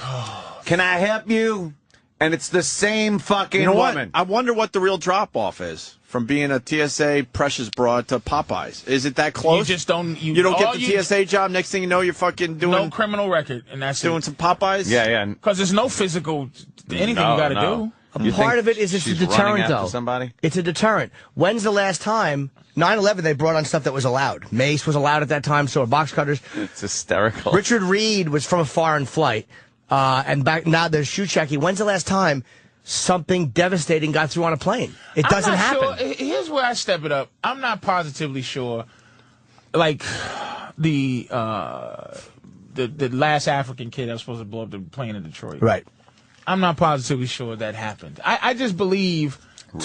Can I help you? And it's the same fucking woman. I wonder what the real drop-off is from being a TSA precious broad to Popeyes. Is it that close? You just don't. You don't get the TSA job. Next thing you know, you're fucking doing no criminal record, and that's doing some Popeyes. Yeah. Because there's no physical anything you got to do. Part of it is it's a deterrent, though. Somebody? It's a deterrent. When's the last time? 9/11, they brought on stuff that was allowed. Mace was allowed at that time, so were box cutters. It's hysterical. Richard Reed was from a foreign flight. And back now there's shoe checking. When's the last time something devastating got through on a plane? It doesn't happen. Sure. Here's where I step it up. I'm not positively sure. Like the last African kid that was supposed to blow up the plane in Detroit. Right. I'm not positively sure that happened. I just believe. I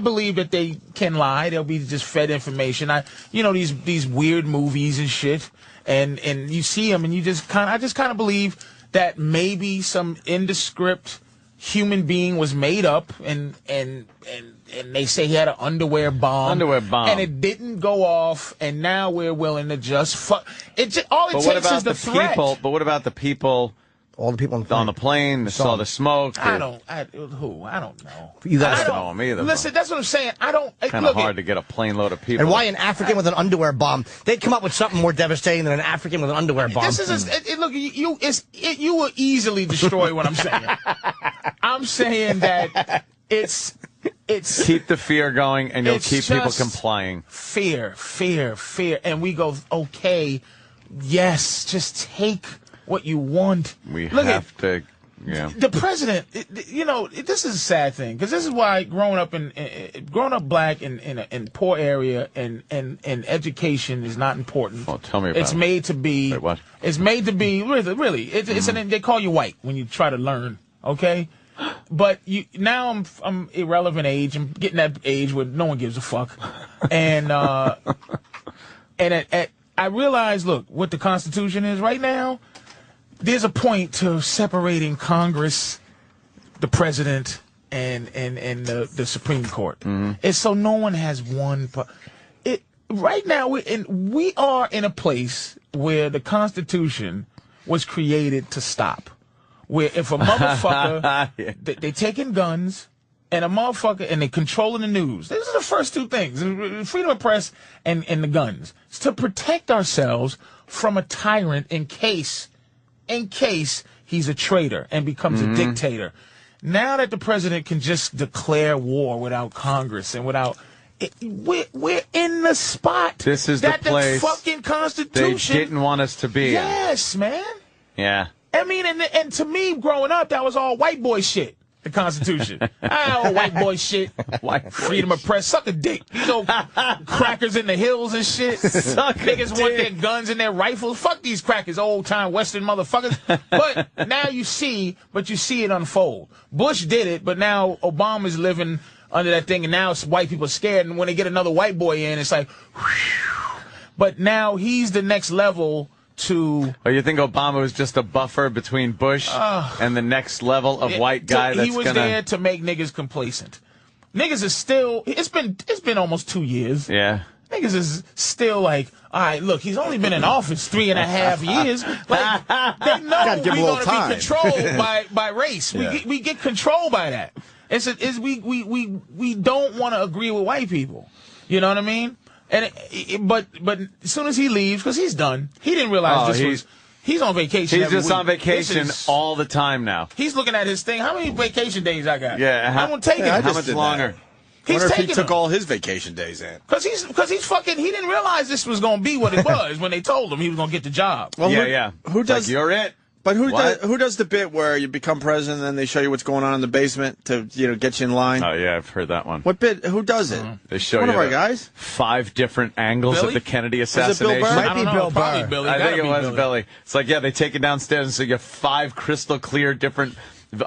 believe that they can lie. They'll be just fed information. These weird movies and shit. And you see them, and I just kind of believe that maybe some indescript human being was made up, and they say he had an underwear bomb, and it didn't go off, and now we're willing to just fuck. All it takes is the threat. But what about the people? All the people on the plane that saw the smoke. I don't know. You guys don't know them either. Listen, that's what I'm saying. Kind of hard to get a plane load of people. And why an African with an underwear bomb? They'd come up with something more devastating than an African with an underwear bomb. This is look. You will easily destroy what I'm saying. I'm saying that it's keep the fear going, and you'll keep people complying. Fear, and we go, okay, yes, just take what you want. We have to Yeah. The president, this is a sad thing because this is why growing up black in poor area and education is not important. Well, tell me about it's it. made to be. Wait, what? It's made to be really. They call you white when you try to learn. Okay, but now I'm irrelevant age. I'm getting that age where no one gives a fuck, and I realize, look, what the Constitution is right now. There's a point to separating Congress, the president, and the Supreme Court. Mm-hmm. It's so no one has one. Right now, we are in a place where the Constitution was created to stop. Where if a motherfucker, they taking guns, and a motherfucker, and they controlling the news. These are the first two things: freedom of press and the guns. It's to protect ourselves from a tyrant in case he's a traitor and becomes a dictator. Now that the president can just declare war without Congress and without we're in the spot. This is the place the fucking Constitution they didn't want us to be. Yes, man. Yeah. I mean, and to me, growing up, that was all white boy shit. The Constitution. White boy shit. Freedom of press. Suck a dick. These old crackers in the hills and shit. Niggas want their guns and their rifles. Fuck these crackers, old time Western motherfuckers. But now you see it unfold. Bush did it, but now Obama's living under that thing, and now it's white people scared. And when they get another white boy in, it's like, whew. But now he's the next level. Oh, you think Obama was just a buffer between Bush and the next level of white guy that's he was there to make niggas complacent. Niggas is still. It's been almost 2 years. Yeah. Niggas is still like, all right, look, he's only been in office 3.5 years. Like, they know we're gonna be controlled by race. Yeah. We get controlled by that. We don't want to agree with white people. You know what I mean? And but as soon as he leaves, because he's done, he didn't realize he's on vacation. He's just on vacation all the time now. He's looking at his thing. How many vacation days I got? Yeah, I'm gonna take it. How much longer? I wonder if he took all his vacation days in. Because he's fucking. He didn't realize this was gonna be what it was when they told him he was gonna get the job. Well, Who does? Like, you're it. But who does the bit where you become president and then they show you what's going on in the basement to get you in line? Oh yeah, I've heard that one. What bit? Who does it? They show one you of our guys. 5 different angles of the Kennedy assassination. Is it Bill Burr? Might be Bill Burr. Billy. I think it was Billy. It's like, yeah, they take it downstairs and so you get 5 crystal clear different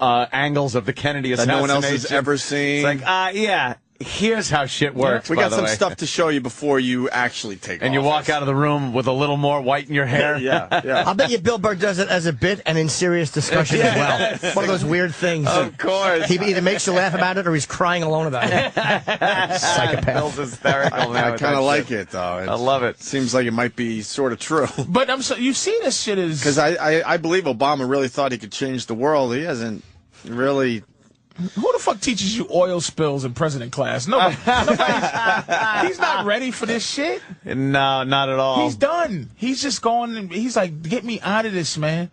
angles of the Kennedy assassination. That no one else has ever seen. It's like, yeah. Here's how shit works. We got some stuff to show you before you actually take off. And you walk out of the room with a little more white in your hair. Yeah. I'll bet you Bill Burr does it as a bit and in serious discussion as well. One of those weird things. Of course. He either makes you laugh about it or he's crying alone about it. Psychopath. Bill's hysterical now. I kind of like it, though. I love it. Seems like it might be sort of true. But you see this shit is... Because I believe Obama really thought he could change the world. He hasn't really... Who the fuck teaches you oil spills in president class? Nobody. He's not ready for this shit. No, not at all. He's done. He's just going. He's like, get me out of this, man.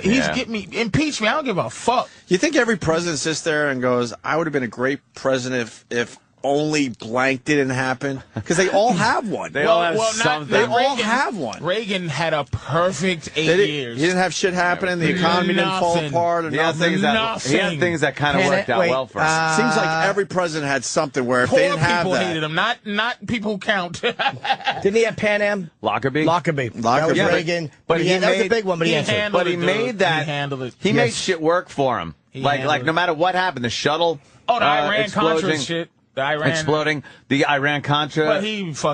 Impeach me. I don't give a fuck. You think every president sits there and goes, I would have been a great president if only blank didn't happen? Because they all have one. They all have something. They all have one. Reagan had a perfect 8 years. He didn't have shit happening. The economy didn't fall apart. He had things that kind of worked out well for him. Seems like every president had something where if they didn't have that. Poor people hated him, not people who count. Didn't he have Pan Am? Lockerbie. That was Reagan. But that was a big one, but he answered. But he made that. He handled it. He made shit work for him. Like no matter what happened, the shuttle. Oh, the Iran-Contra shit. Exploding, the Iran-Contra.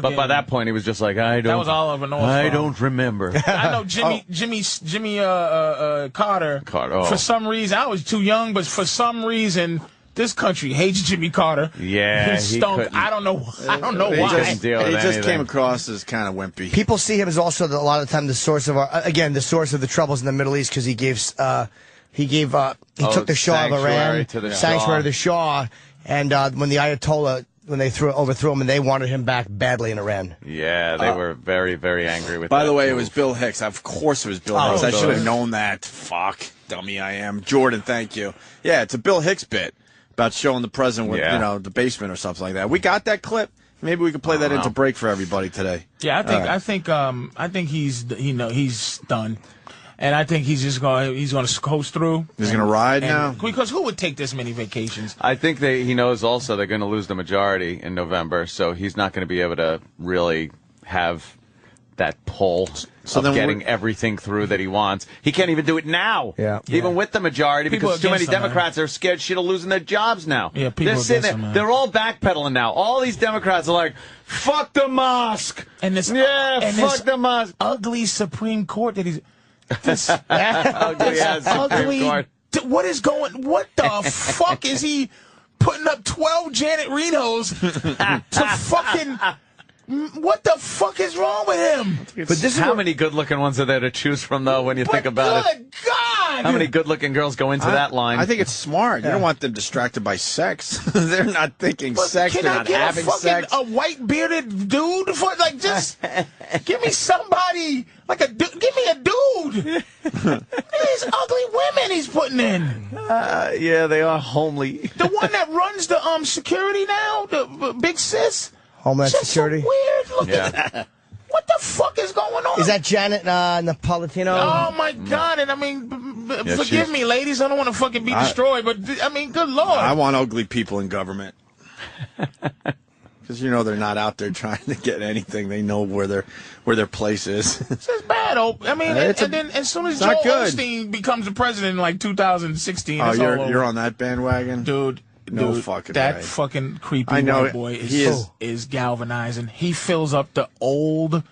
But by that point, he was just like, that was all of an I don't remember. I know Jimmy Carter. For some reason, I was too young, but for some reason, this country hates Jimmy Carter. Yeah, he stunk. I don't know why. He just came across as kind of wimpy. People see him as also a lot of the time the source of the source of the troubles in the Middle East because he took the Shah of Iran, sanctuary to the Shah. And when the Ayatollah, when they overthrew him, and they wanted him back badly in Iran. Yeah, they were very, very angry with that. By the way, it was Bill Hicks. Of course it was Bill Hicks. I should have known that. Fuck. Dummy I am. Jordan, thank you. Yeah, it's a Bill Hicks bit about showing the president with, the basement or something like that. We got that clip. Maybe we could play that into break for everybody today. Yeah, I think he's done. And I think he's going to coast through. He's going to ride now? Because who would take this many vacations? I think he knows also they're going to lose the majority in November, so he's not going to be able to really have that pull of getting everything through that he wants. He can't even do it now, even with the majority, because too many Democrats are scared shit of losing their jobs now. Yeah, people they're all backpedaling now. All these Democrats are like, fuck the mosque. And this, fuck the mosque. Ugly Supreme Court that he's... This ugly. What the fuck is he putting up 12 Janet Renos to fucking... What the fuck is wrong with him? But this how many good-looking ones are there to choose from, though, when you think about it? Good God! How many good-looking girls go into that line? I think it's smart. You don't want them distracted by sex. They're not thinking sex. They're not having sex. A white bearded dude for just give me somebody give me a dude. These ugly women he's putting in. Yeah, they are homely. The one that runs the security now, the big sis. Homeland Security. Weird looking. Yeah. What the fuck is going on? Is that Janet Napolitano? Oh my God! And I mean, forgive me, ladies. I don't want to fucking be destroyed, but I mean, good Lord. I want ugly people in government because they're not out there trying to get anything. They know where their place is. This is bad. I mean, and then as soon as Joel Osteen becomes the president in like 2016, you're on that bandwagon, dude. No fucking that way. fucking creepy white boy is galvanizing. He fills up the old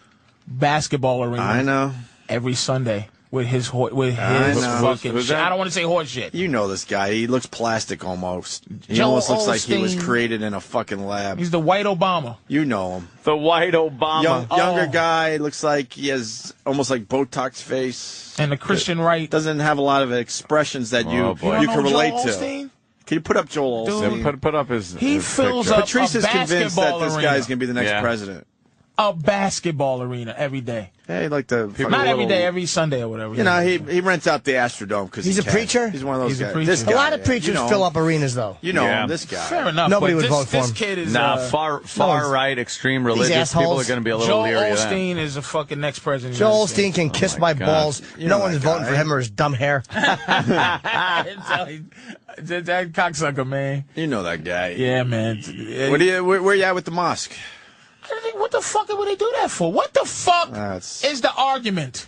basketball arena. I know. Every Sunday with his fucking shit. I don't want to say horse shit. You know this guy. He looks plastic almost. He Joel almost looks like he Osteen. was created in a fucking lab. He's the white Obama. You know him. The white Obama. Younger guy. Looks like he has almost like Botox face. And the Christian right. Doesn't have a lot of expressions that you can relate Joel to. Osteen? Can you put up Joel Osteen? Yeah, put up his fills picture. up Patrice is convinced that this arena. guy's going to be the next president. A basketball arena every day. Yeah, like not every day, every Sunday or whatever. He rents out the Astrodome because he's a preacher. He's one of those guys. This guy, a lot of preachers fill up arenas, though. This guy. Fair enough. Nobody would vote for him. This kid is far right, extreme religious people are going to be a little leery of that. Joel Osteen is the fucking next president. Joel Osteen can kiss my balls. No one's voting for him or his dumb hair. That cocksucker, man. You know that guy. Yeah, man. Where you at with the mosque? What the fuck would they do that for? What the fuck is the argument?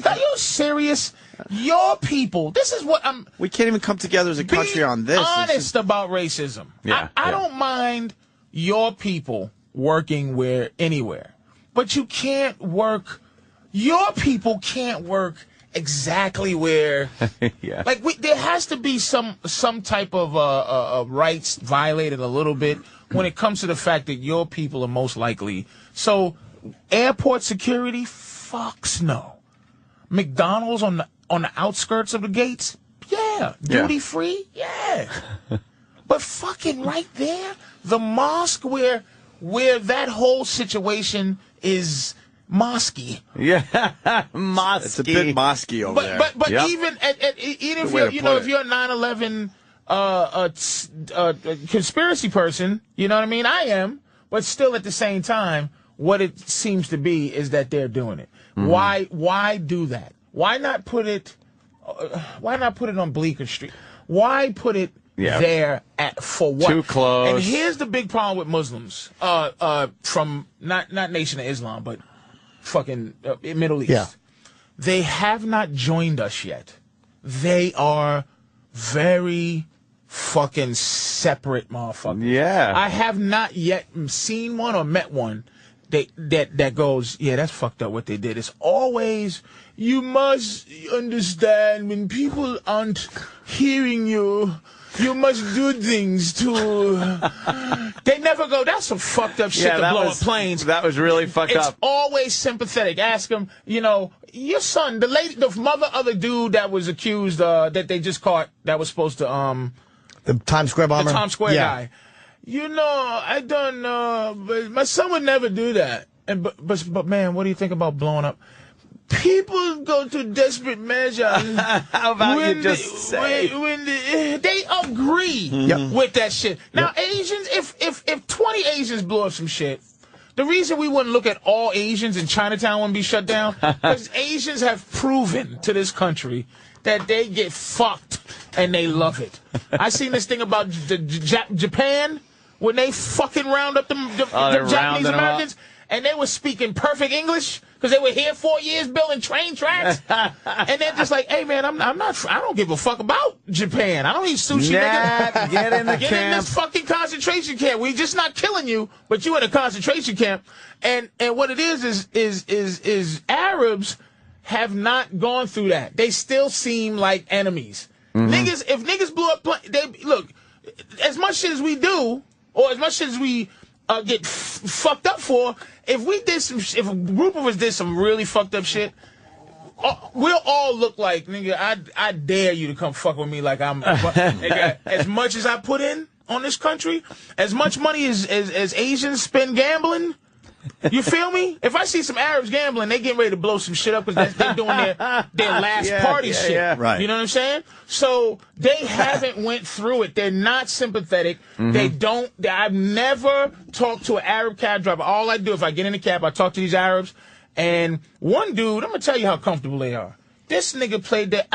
Are you serious? Your people. This is what I'm... We can't even come together as a country on this. Be honest about racism. I don't mind your people working anywhere. But you can't work... Your people can't work exactly where... Like, there has to be some type of rights violated a little bit when it comes to the fact that your people are most likely. So, airport security? Fucks no. McDonald's on the outskirts of the gates? Yeah. Duty free? Yeah. But fucking right there, the mosque where that whole situation is mosquey. Yeah, mosque. It's a bit mosquey over there. But even if you're a 9/11 conspiracy person, you know what I mean? I am, but still at the same time, what it seems to be is that they're doing it. Mm-hmm. Why do that? Why not put it on Bleecker Street? Why put it there for what? Too close. And here's the big problem with Muslims, from not Nation of Islam, but fucking Middle East. Yeah. They have not joined us yet. They are very fucking separate motherfuckers. Yeah. I have not yet seen one or met one that goes, yeah, that's fucked up what they did. It's always, you must understand when people aren't hearing you, you must do things to... They never go, that's some fucked up shit to blow up planes. That was really fucked up. It's always sympathetic. Ask them, your son, the mother of the dude that was accused, that they just caught, that was supposed to, the Times Square bomber? The Times Square guy. I don't know, but my son would never do that. But man, what do you think about blowing up? People go to desperate measures. How about you just say? When they agree with that shit. Now, Asians, if 20 Asians blow up some shit, The reason we wouldn't look at all Asians in Chinatown wouldn't be shut down, because Asians have proven to this country that they get fucked and they love it. I seen this thing about Japan when they fucking round up the Japanese Americans, and they were speaking perfect English because they were here 4 years building train tracks, and they're just like, "Hey man, I don't give a fuck about Japan. I don't eat sushi, nigga. Get in the Get camp. in this fucking concentration camp. We just not killing you, but you in a concentration camp." And what it is Arabs have not gone through that. They still seem like enemies. If niggas blew up, look, as much shit as we do, or as much shit as we get fucked up for, if a group of us did some really fucked up shit, we'll all look like, nigga, I dare you to come fuck with me like I'm, nigga, as much as I put in on this country, as much money as Asians spend gambling, you feel me? If I see some Arabs gambling, they getting ready to blow some shit up because they're doing their last party shit. Yeah. Right. You know what I'm saying? So they haven't went through it. They're not sympathetic. They don't. I've never talked to an Arab cab driver. All I do, if I get in a cab, I talk to these Arabs. And one dude, I'm going to tell you how comfortable they are. This nigga played the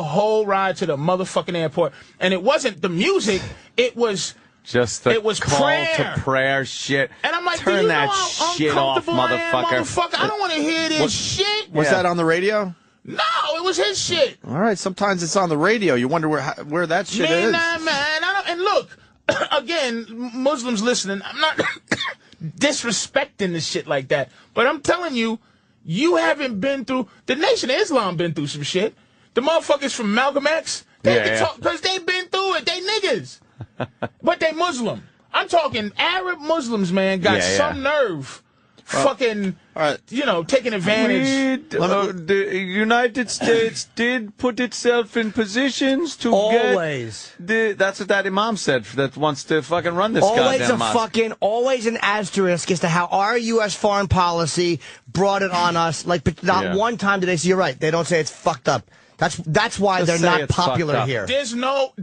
whole ride to the motherfucking airport. And it wasn't the music. It was... Just the call prayer. to prayer shit. And I'm like, turn do you that know how shit off, motherfucker. I don't want to hear this shit. Was that on the radio? No, it was his shit. All right, sometimes it's on the radio. You wonder where that shit is. Man. And look, again, Muslims listening, I'm not disrespecting this shit like that. But I'm telling you, you haven't been through, the Nation of Islam been through some shit. The motherfuckers from Malcolm X, they can talk, because they've been through it. They niggas. But they Muslim. I'm talking Arab Muslims, man, got some nerve. Fucking, taking advantage. The United States did put itself in positions to that's what that imam said that wants to fucking run this goddamn mosque. Always an asterisk as to how our U.S. foreign policy brought it on us. Like, not one time did they say, you're right, they don't say it's fucked up. That's why they're not popular here. There's no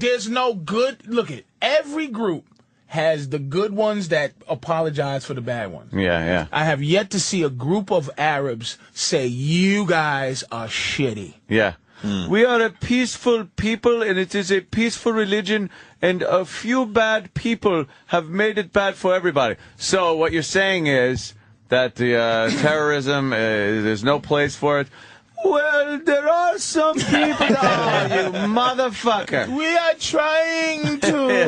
good. Look at every group has the good ones that apologize for the bad ones. Yeah. I have yet to see a group of Arabs say you guys are shitty. Yeah. We are a peaceful people, and it is a peaceful religion, and a few bad people have made it bad for everybody. So what you're saying is that the terrorism, there's no place for it. Well, there are some people. Oh, you motherfucker! We are trying to.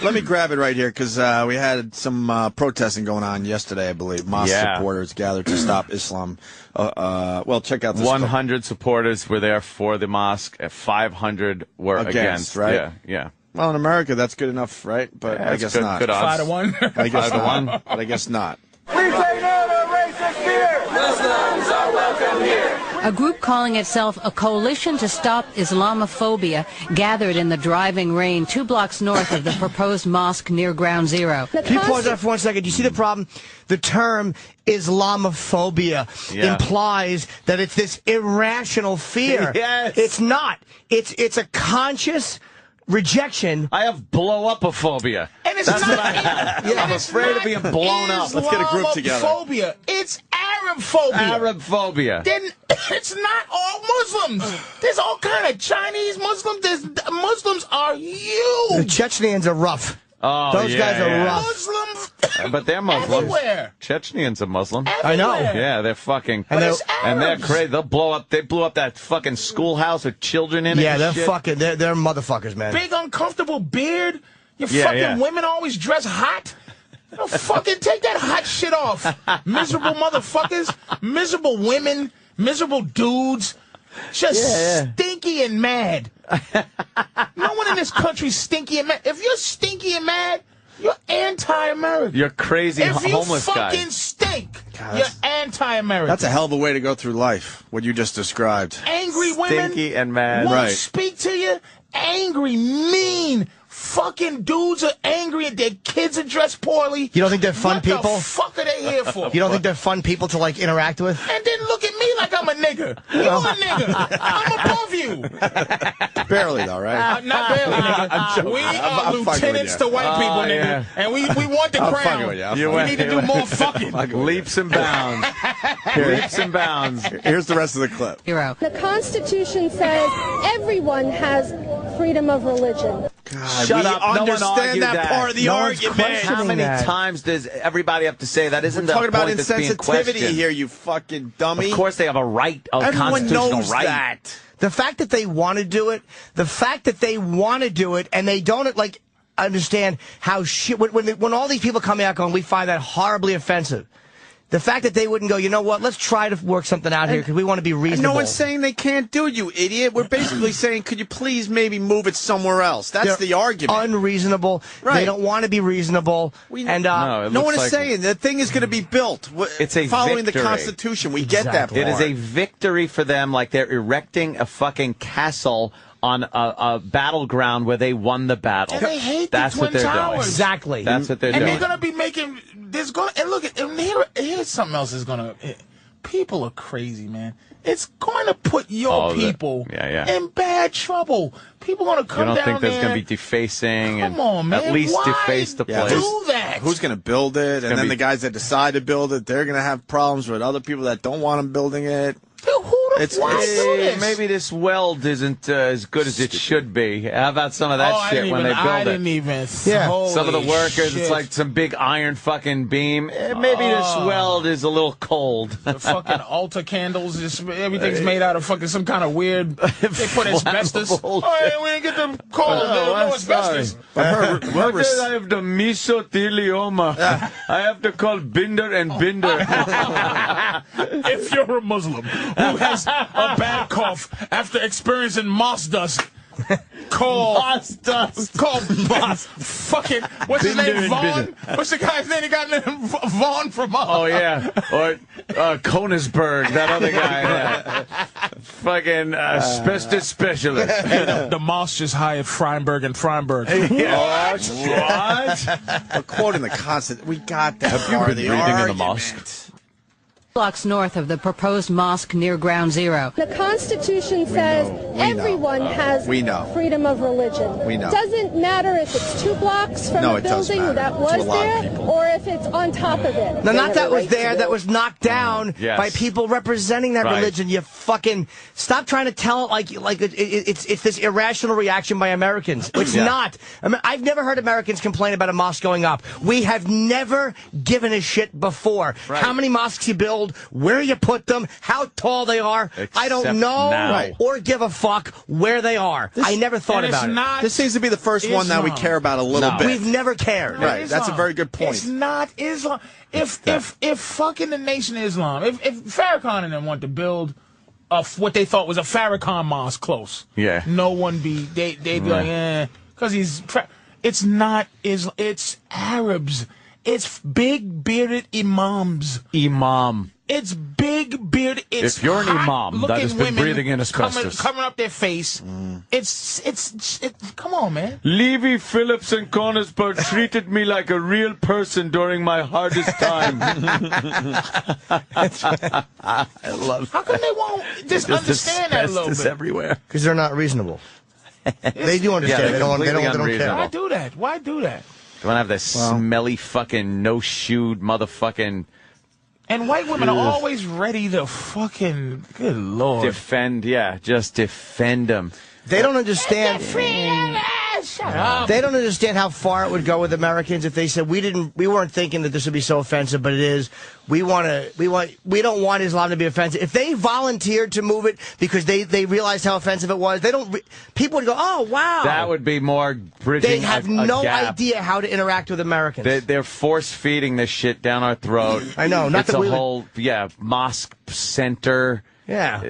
let me grab it right here because we had some protesting going on yesterday. I believe mosque supporters gathered to stop Islam. Well, check out this. 100 supporters were there for the mosque. 500 were against. Right? Yeah. Well, in America, that's good enough, right? But I guess not. Good odds. 5-1. I guess 5-1. But I guess not. We say no to racist fear. Muslims are welcome here. A group calling itself a Coalition to Stop Islamophobia gathered in the driving rain 2 blocks north of the proposed mosque near Ground Zero. Can you pause that for 1 second? Do you see the problem? The term Islamophobia implies that it's this irrational fear. Yes. It's not. It's a conscious rejection. I have blow-up-ophobia. And it's That's not. what I have. I'm afraid of being blown up. Let's get a group together. Islamophobia. It's Arab phobia. Arab phobia. Then it's not all Muslims. There's all kind of Chinese Muslims. Muslims are huge. The Chechens are rough. Oh, those guys are rough. Muslims. But they're Muslims. Everywhere. Chechens are Muslim. I know. Yeah, they're fucking. And they're crazy. They blew up that fucking schoolhouse with children in it. Yeah, they're shit. fucking. They're motherfuckers, man. Big uncomfortable beard. You fucking women always dress hot. You fucking take that hot shit off. Miserable motherfuckers. Miserable women. Miserable dudes. Just stinky and mad. No one in this country's stinky and mad. If you're stinky and mad, you're anti-American. You're crazy homeless guy. If you fucking stink, you're anti-American. That's a hell of a way to go through life, what you just described. Angry women Stinky and mad. won't speak to you. Angry, mean, fucking dudes are angry and their kids are dressed poorly. You don't think they're fun people? What the fuck are they here for? You don't think they're fun people to, like, interact with? And then look at me like I'm a nigger. You're a nigger. I'm above you. Barely, though, right? Not barely, nigga. We are lieutenants to white people, nigga. Yeah. And we want the crown. We need to do more fucking. Leaps and bounds. Leaps and bounds. Here's the rest of the clip. Hero. The Constitution says everyone has freedom of religion. God, Shut we up. No one understand argued that part of the No one's argument. questioning How many that. times does everybody have to say that? Isn't We're the talking about point that's being insensitivity questioned? here, you fucking dummy. Of course they have a right, a Everyone constitutional knows right. that. The fact that they want to do it, and they don't like understand how shit. When all these people come out going, we find that horribly offensive. The fact that they wouldn't go, you know what, let's try to work something out here because we want to be reasonable. No one's saying they can't do it, you idiot. We're basically saying, could you please maybe move it somewhere else? That's the argument. Unreasonable. Right. They don't want to be reasonable. No one is saying the thing is going to be built. It's a following victory. the Constitution. We get that part. It is a victory for them, like they're erecting a fucking castle on a battleground where they won the battle. And they hate That's the what Twin they're Towers. doing. Exactly. That's what they're And doing. they're going to be making, there's going to, and look, here's something else is going to, people are crazy, man. It's going to put your people in bad trouble. People are going to come down there. You don't think there's going to be defacing Come on, man. at least Why deface the place? do that? Who's going to build it? And then the guys that decide to build it, they're going to have problems with other people that don't want them building it. Why do this? Maybe this weld isn't as good as it should be. How about some of that shit when they build I it? didn't even. Some of the workers, shit. it's like some big iron fucking beam. Maybe this weld is a little cold. The fucking altar candles, everything's made out of fucking some kind of weird. They put asbestos. Oh, we didn't get the call. No asbestos. I have the mesothelioma. I have to call Binder and Binder. If you're a Muslim who has a bad cough after experiencing moss dust, call moss. Fucking what's his name? Vaughn. What's the guy's name? He got Vaughn from. Oh yeah, or Konisberg, that other guy. Fucking asbestos specialist. The moss just hired Freinberg and Freinberg. What? We're quoting the constant. We got that. Have you been breathing in the mosque? Blocks north of the proposed mosque near Ground Zero. The Constitution says everyone has freedom of religion. We know. Doesn't matter if it's 2 blocks from the building that was there or if it's on top of it. No, not that was there. That was knocked down by people representing that religion. You fucking stop trying to tell it like it's this irrational reaction by Americans. It's not. I mean, I've never heard Americans complain about a mosque going up. We have never given a shit before. How many mosques you build, where you put them, how tall they are. I don't know or give a fuck where they are. I never thought about it. This seems to be the first one that we care about a little bit. We've never cared. Right. That's a very good point. It's not Islam. If fucking the Nation of Islam, if Farrakhan and them want to build what they thought was a Farrakhan mosque close, no one they'd be like, because it's not Islam. It's Arabs. It's big bearded imams. It's big bearded. It's if you're an imam that has been breathing in asbestos, covering up their face. It's come on, man. Levy, Phillips, and Konisberg treated me like a real person during my hardest time. I love. How come they won't just understand that a little bit? Everywhere because they're not reasonable. They do understand. They don't care. Why do that? Why do that? They want to have that smelly fucking no-shoed motherfucking... And white women are always ready to fucking... Good Lord. Defend, just defend them. They don't understand... Shut up. They don't understand how far it would go with Americans if they said we weren't thinking that this would be so offensive, but it is. We don't want Islam to be offensive. If they volunteered to move it because they realized how offensive it was, people would go, oh wow. That would be more bridging. They have no idea how to interact with Americans. They're force feeding this shit down our throat. I know. Not it's that a whole mosque center. Yeah,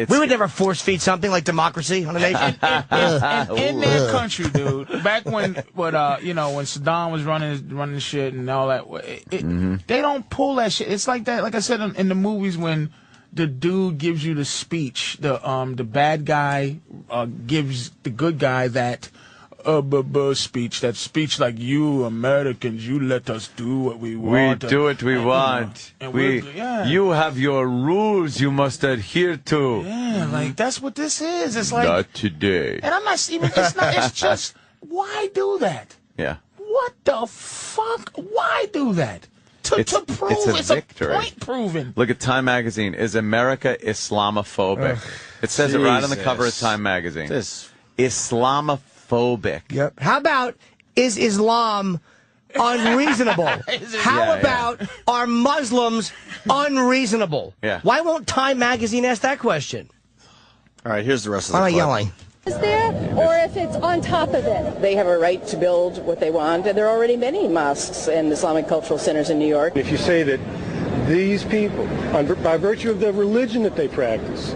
we would never force feed something like democracy on a nation. In their country, dude. Back when Saddam was running shit and all that, they don't pull that shit. It's like that. Like I said in the movies, when the dude gives you the speech, the bad guy gives the good guy that speech. That speech like, you Americans, you let us do what we want. We do what we want. You have your rules you must adhere to. Yeah, like, that's what this is. It's like... Not today. And I'm not even... it's just... Why do that? Yeah. What the fuck? Why do that? To prove it's a point proven. Look at Time Magazine. Is America Islamophobic? It says it right on the cover of Time Magazine. Islamophobic. Yep. How about, is Islam unreasonable? How about, are Muslims unreasonable? Yeah. Why won't Time Magazine ask that question? All right, here's the rest of the clip. clip. Yelling. Is there, or if it's on top of it? They have a right to build what they want, and there are already many mosques and Islamic cultural centers in New York. If you say that these people, by virtue of the religion that they practice,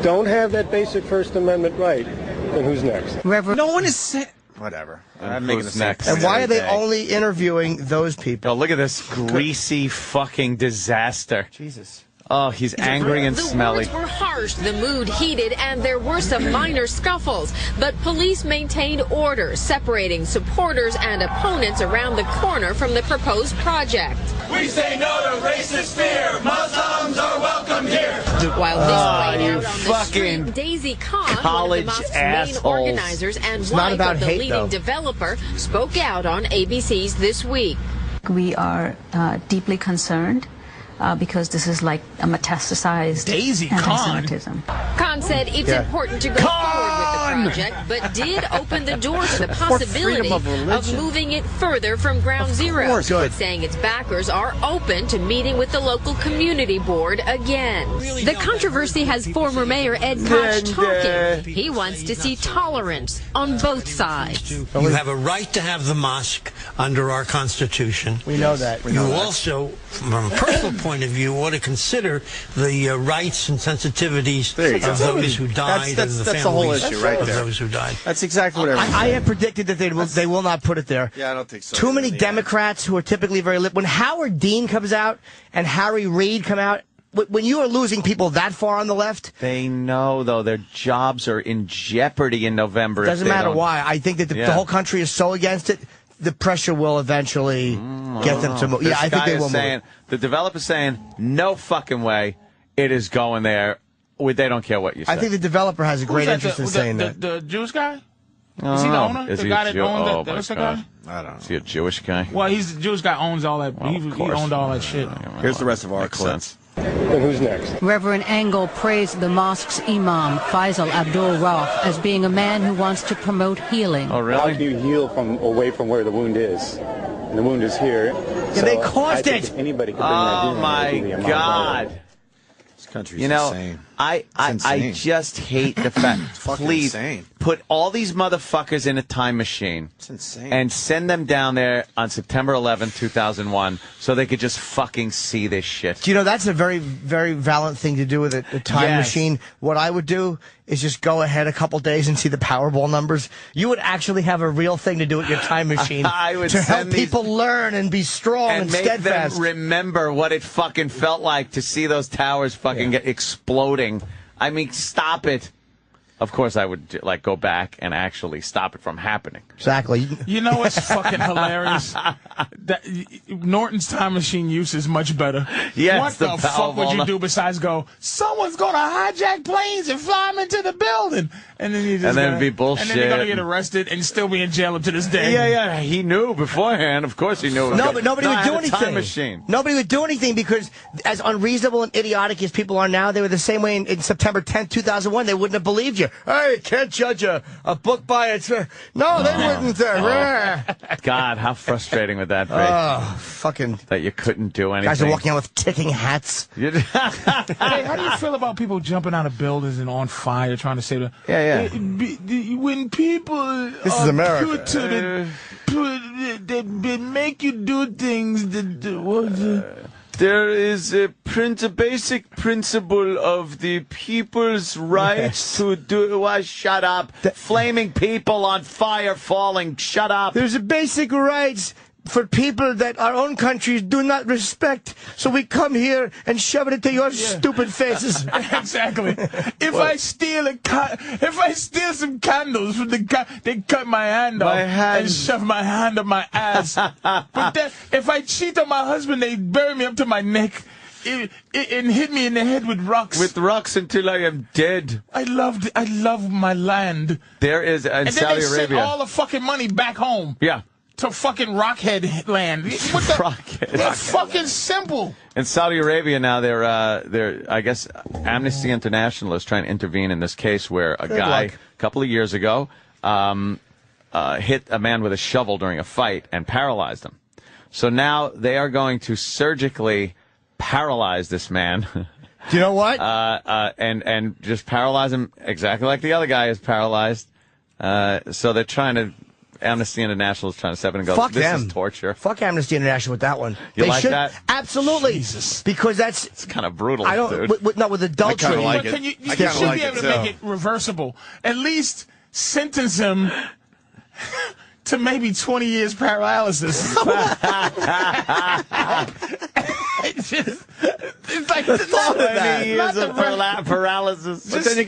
don't have that basic First Amendment right, then who's next? No one is saying... Whatever. I'm making the next. And why are they only interviewing those people? Oh, look at this greasy fucking disaster. Jesus. Oh, he's angry and smelly. The words were harsh, the mood heated, and there were some minor scuffles. But police maintained order, separating supporters and opponents around the corner from the proposed project. We say no to racist fear. Muslims are welcome here. While this played out on the fucking street, Daisy Khan, college one of the mosque's assholes. main organizers and It's not wife about of the hate, leading though. developer, spoke out on ABC's This Week. We are deeply concerned because this is like a metastasized anti-Semitism. Khan said it's important to go forward with the project, but did open the door to the possibility of moving it further from ground zero, saying its backers are open to meeting with the local community board again. The controversy has former Mayor Ed Koch talking. He wants to see tolerance on both sides. You have a right to have the mosque under our Constitution. We know that. You also, from a personal point of view, ought to consider the rights and sensitivities of those who died and the that's the whole families issue right of there. those who died. That's exactly what I have predicted that they will not put it there. Yeah, I don't think so. Too many Democrats who are typically very when Howard Dean comes out and Harry Reid come out, when you are losing people that far on the left, they know though their jobs are in jeopardy in November. Doesn't matter why. I think that the whole country is so against it. The pressure will eventually get them to move. Yeah, I think they will move. The developer's saying, no fucking way, it is going there. They don't care what you say. I think the developer has a great interest in saying that. The Jewish guy? Oh, is he the owner? Is The he guy a that owned my the God. guy? I don't know. Is he a Jewish guy? Well, he's the Jewish guy owns all that. He owned all that shit. Here's the rest of our clips. Then who's next? Reverend Engel praised the mosque's imam, Faisal Abdul Rauf, as being a man who wants to promote healing. Oh, really? How can you heal from away from where the wound is? And the wound is here. Yeah, they caused I think it. Anybody can bring that Oh, my God. This country's You know, insane. I just hate the fact. Please insane. put all these motherfuckers in a time machine. It's insane. And send them down there on September 11th, 2001, so they could just fucking see this shit. Do you know, that's a very, very valiant thing to do with a time machine. What I would do is just go ahead a couple days and see the Powerball numbers. You would actually have a real thing to do with your time machine I would to help send people learn and be strong and make steadfast. them remember what it fucking felt like to see those towers fucking get exploding. I mean, stop it. Of course, I would go back and actually stop it from happening. Exactly. You know what's fucking hilarious? That Norton's time machine use is much better. Yes, what the fuck would you do besides go, someone's going to hijack planes and fly them into the building? And then you just be bullshit. And then you're going to get arrested and still be in jail up to this day. Yeah. He knew beforehand. Of course he knew. No, but nobody would do anything. Time machine. Nobody would do anything because as unreasonable and idiotic as people are now, they were the same way in September 10th, 2001. They wouldn't have believed you. Hey, can't judge a book by its... No, they wouldn't. God, how frustrating would that be? Oh, fucking... That you couldn't do anything. Guys are walking out with ticking hats. Hey, how do you feel about people jumping out of buildings and on fire trying to say that? Yeah. When people This is America. they make you do things that... There is a basic principle of the people's rights to do... shut up. Flaming people on fire falling. Shut up. There's a basic rights for people that our own countries do not respect. So we come here and shove it into your stupid faces. Exactly. If I steal some candles from they cut my hand off and shove my hand up my ass. But then, if I cheat on my husband, they bury me up to my neck and hit me in the head with rocks. With rocks until I am dead. I love my land. There is in Saudi Arabia. Send all the fucking money back home. Yeah. To fucking Rockhead land. Rockhead. It's fucking simple. In Saudi Arabia now, they're I guess Amnesty International is trying to intervene in this case where a guy a couple of years ago hit a man with a shovel during a fight and paralyzed him. So now they are going to surgically paralyze this man. Do you know what? And just paralyze him exactly like the other guy is paralyzed. So they're trying to. Amnesty International is trying to step in and go, this is torture. Fuck Amnesty International with that one. You like that? Absolutely. Jesus. Because it's kind of brutal, dude. With adultery. I kind of like but it. You should be able to make it reversible. At least sentence him to maybe 20 years paralysis. It's like the thought of that. Years of paralysis. But then you're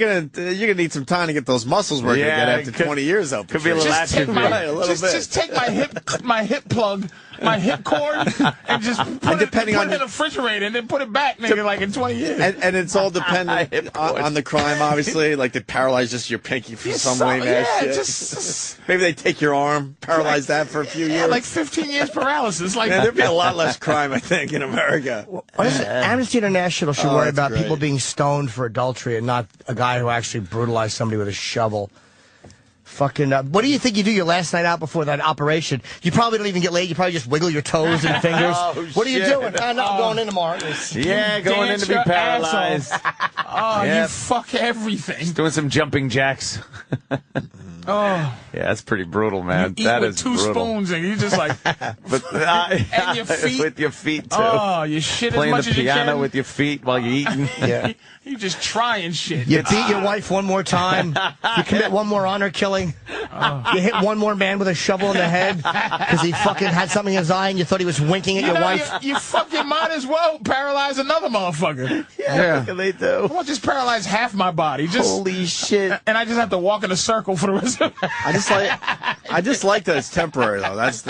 gonna need some time to get those muscles working again after 20 years. Out could be a little just take my hip plug, my hip cord, and just put it in the refrigerator, and then put it back, nigga, like in 20 years. And it's all dependent on the crime, obviously. Like they paralyze just your pinky for some way, man. Maybe they take your arm, paralyze that for a few years. Like 15 years paralysis. Like there'd be a lot less crime, I think, in America. Amnesty International should worry about people being stoned for adultery and not a guy who actually brutalized somebody with a shovel. Fucking, what do you think you do your last night out before that operation? You probably don't even get laid. You probably just wiggle your toes and fingers. What are you doing? I'm going in tomorrow. Going in to be paralyzed. You fuck everything. Just doing some jumping jacks. Yeah, that's pretty brutal, man. You eat with two spoons and you just like, and your feet with your feet too. Oh, you shit playing as much the piano as you can. with your feet while you're eating. Yeah, you just trying shit. You beat your wife one more time. You commit one more honor killing. You hit one more man with a shovel in the head because he fucking had something in his eye and you thought he was winking at your wife. You fucking might as well paralyze another motherfucker. Yeah. They do. I want to just paralyze half my body. Holy shit! And I just have to walk in a circle for the rest of it. I just like that it's temporary though. That's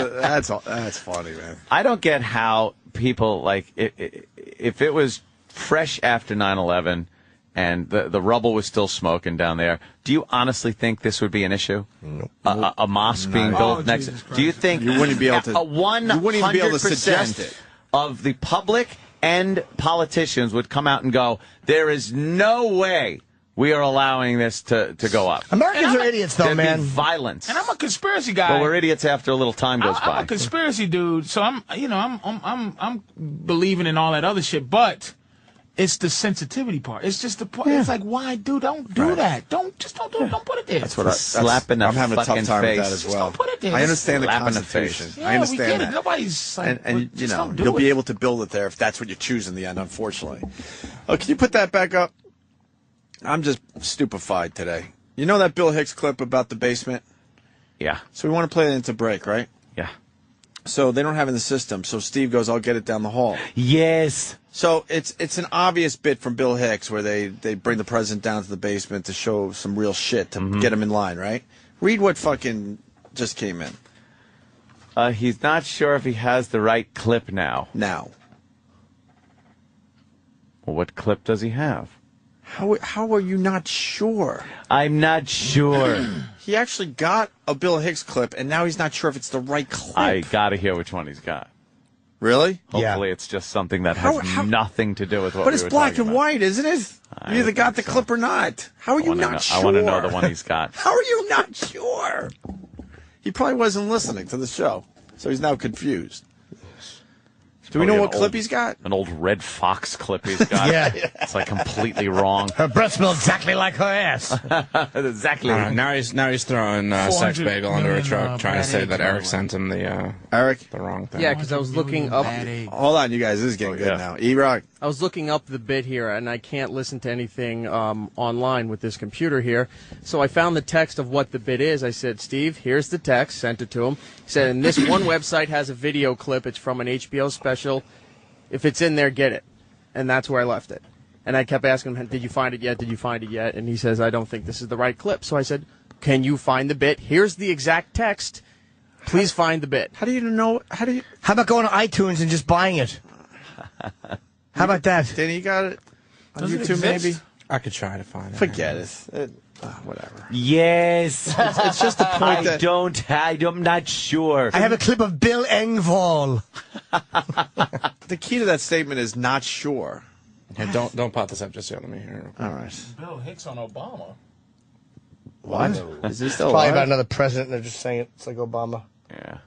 funny, man. I don't get how people like if it was fresh after 9/11 and the rubble was still smoking down there. Do you honestly think this would be an issue? Nope. A mosque being built next? Do you think you wouldn't be able to? 100% of the public and politicians would come out and go, "There is no way we are allowing this to go up." Americans are idiots, though, There'd man. be violence. And I'm a conspiracy guy. But we're idiots after a little time goes by. I'm a conspiracy dude, so I'm believing in all that other shit, but it's the sensitivity part. It's just the part. It's like, why, dude? Don't do that. Don't do it. Don't put it there. That's what I'm having a tough time with that as well. Don't put it there. I understand the Slap in the Constitution. Yeah, I understand we get that. it. Nobody's like, and you know, you'll be able to build it there if that's what you choose in the end. Unfortunately. Oh, can you put that back up? I'm just stupefied today. You know that Bill Hicks clip about the basement? Yeah. So we want to play it into break, right? Yeah. So they don't have it in the system. So Steve goes, "I'll get it down the hall." Yes. So it's an obvious bit from Bill Hicks where they bring the president down to the basement to show some real shit to get him in line, right? Read what fucking just came in. He's not sure if he has the right clip now. Now. Well, what clip does he have? How are you not sure? I'm not sure. He actually got a Bill Hicks clip, and now he's not sure if it's the right clip. I gotta hear which one he's got. Really? Hopefully it's just something that has nothing to do with what But we it's were black talking and about. white, isn't it? You either got the clip or not. How are you not sure? I want to know the one he's got. How are you not sure? He probably wasn't listening to the show, so he's now confused. Do we know what clip he's got? An old Red Fox clip he's got. Yeah. It's like completely wrong. Her breath smells exactly like her ass. Exactly. Now he's throwing Sex Bagel under a truck, trying to say that Eric sent him the wrong thing. Yeah, because I was looking up. Hold on, you guys. This is getting good now. E-Rock. I was looking up the bit here, and I can't listen to anything online with this computer here. So I found the text of what the bit is. I said, Steve, here's the text. Sent it to him. He said, and this one website has a video clip. It's from an HBO special. If it's in there, get it. And that's where I left it. And I kept asking him, did you find it yet? Did you find it yet? And he says, I don't think this is the right clip. So I said, can you find the bit? Here's the exact text. Please find the bit. How do you know? How about going to iTunes and just buying it? How about that? Danny, you got it on Does it YouTube, exist? maybe? I could try to find it. Forget it. Whatever. Yes. It's just the point that I'm not sure. I have a clip of Bill Engvall. the key to that statement is not sure. Yeah, don't pop this up just yet. Let me hear it. All right. Bill Hicks on Obama. What? Is he still Probably alive? about another president. They're just saying it's like Obama. Yeah.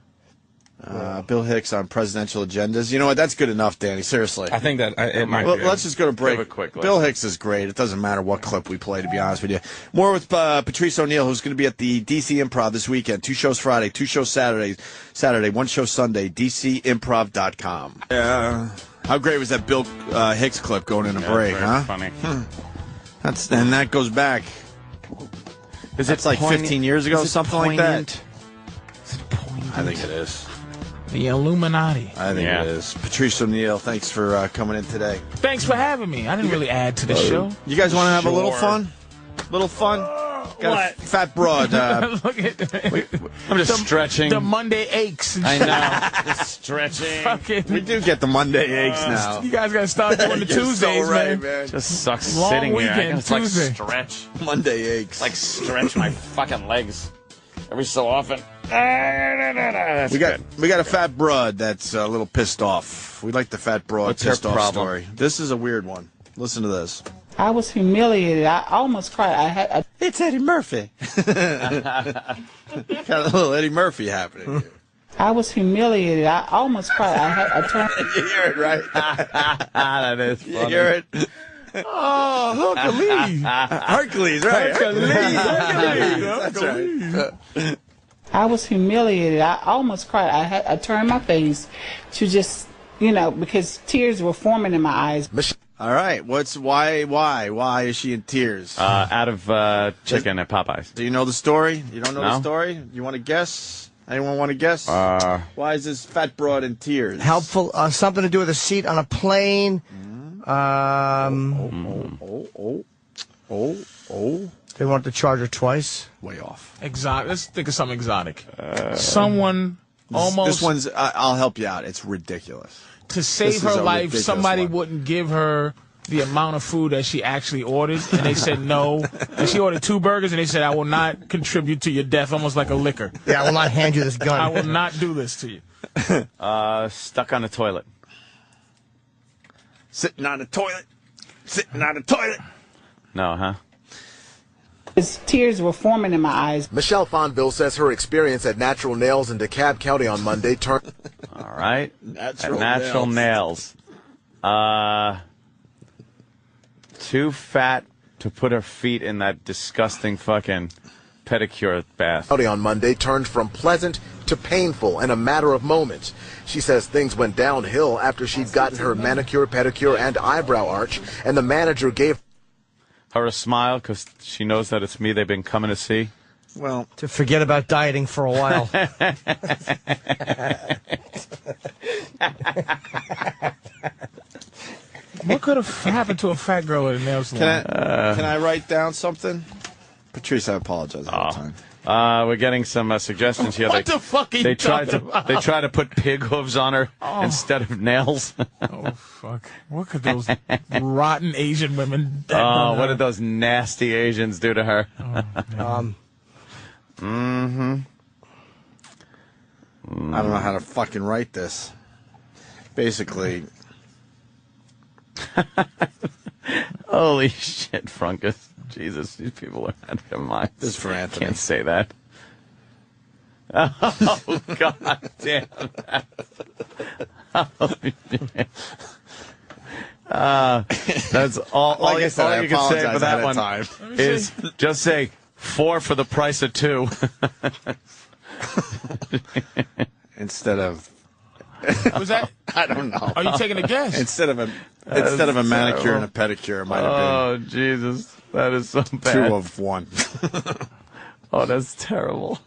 Bill Hicks on presidential agendas. You know what? That's good enough, Danny. Seriously. I think that it might be. Let's just go to break. Give a quick Bill Hicks is great. It doesn't matter what clip we play, to be honest with you. More with Patrice O'Neal, who's going to be at the DC Improv this weekend. 2 shows Friday, 2 shows Saturday, 1 show Sunday. DCimprov.com. Yeah. How great was that Bill Hicks clip going in a break, very huh? funny. And that goes back. It's like 15 years ago, something like that. I think it is. The Illuminati. I think it is. Patrice O'Neal, thanks for coming in today. Thanks for having me. I didn't really add to the show. You guys want to have a little fun? Little fun? Got a fat broad. Look at I'm just stretching. The Monday aches. I know. Just stretching. We do get the Monday aches now. You guys got to start doing the You're Tuesdays, so right, man. Just sucks Long sitting weekend, here. I gotta, Tuesday. like stretch. Monday aches. Like stretch my fucking legs every so often. We got a fat broad that's a little pissed off. We like the fat broad What's her pissed off problem? story. This is a weird one. Listen to this. I was humiliated. I almost cried. It's Eddie Murphy. Got a little Eddie Murphy happening here. I was humiliated. I almost cried. I turned. You hear it, right? That is funny. You hear it? Oh, Hercules. Hercules, right? Hercules. That's right. I was humiliated. I almost cried. I turned my face to just, because tears were forming in my eyes. All right. Why is she in tears? Out of chicken at Popeyes. Do you know the story? You don't know No. the story? You want to guess? Anyone want to guess? Why is this fat broad in tears? Helpful. Something to do with a seat on a plane. They want to charge her twice. Way off. Exotic. Let's think of something exotic. Someone almost. This one's. I'll help you out. It's ridiculous. To save This her is a life, ridiculous somebody one. wouldn't give her the amount of food that she actually ordered, and they said no. And she ordered 2 burgers, and they said, I will not contribute to your death, almost like a liquor. Yeah, I will not hand you this gun. I will not do this to you. Stuck on the toilet. Sitting on the toilet. Sitting on the toilet. No, huh? His tears were forming in my eyes. Michelle Fonville says her experience at Natural Nails in DeKalb County on Monday turned. All right. Natural Nails. Too fat to put her feet in that disgusting fucking pedicure bath. On Monday turned from pleasant to painful in a matter of moments. She says things went downhill after she'd gotten her manicure, pedicure, and eyebrow arch, and the manager gave her a smile because she knows that it's me they've been coming to see. Well, to forget about dieting for a while. What could have happened to a fat girl at a nail salon? Can I write down something? Patrice, I apologize all the time. We're getting some suggestions here. What the fuck are you talking about? They tried to put pig hooves on her instead of nails. Oh, fuck. What could those rotten Asian women do? What did those nasty Asians do to her? I don't know how to fucking write this. Basically. Holy shit, Frunkus. Jesus, these people are out of their minds. This is for Anthony. Can't say that. Oh, God damn that. That's all you can say for that one is just say 4 for the price of 2. Instead of... Was that? I don't know. Are you taking a guess? Instead of a manicure and a pedicure, it might have been. Oh, Jesus. That is so bad. 2 of 1. Oh, that's terrible.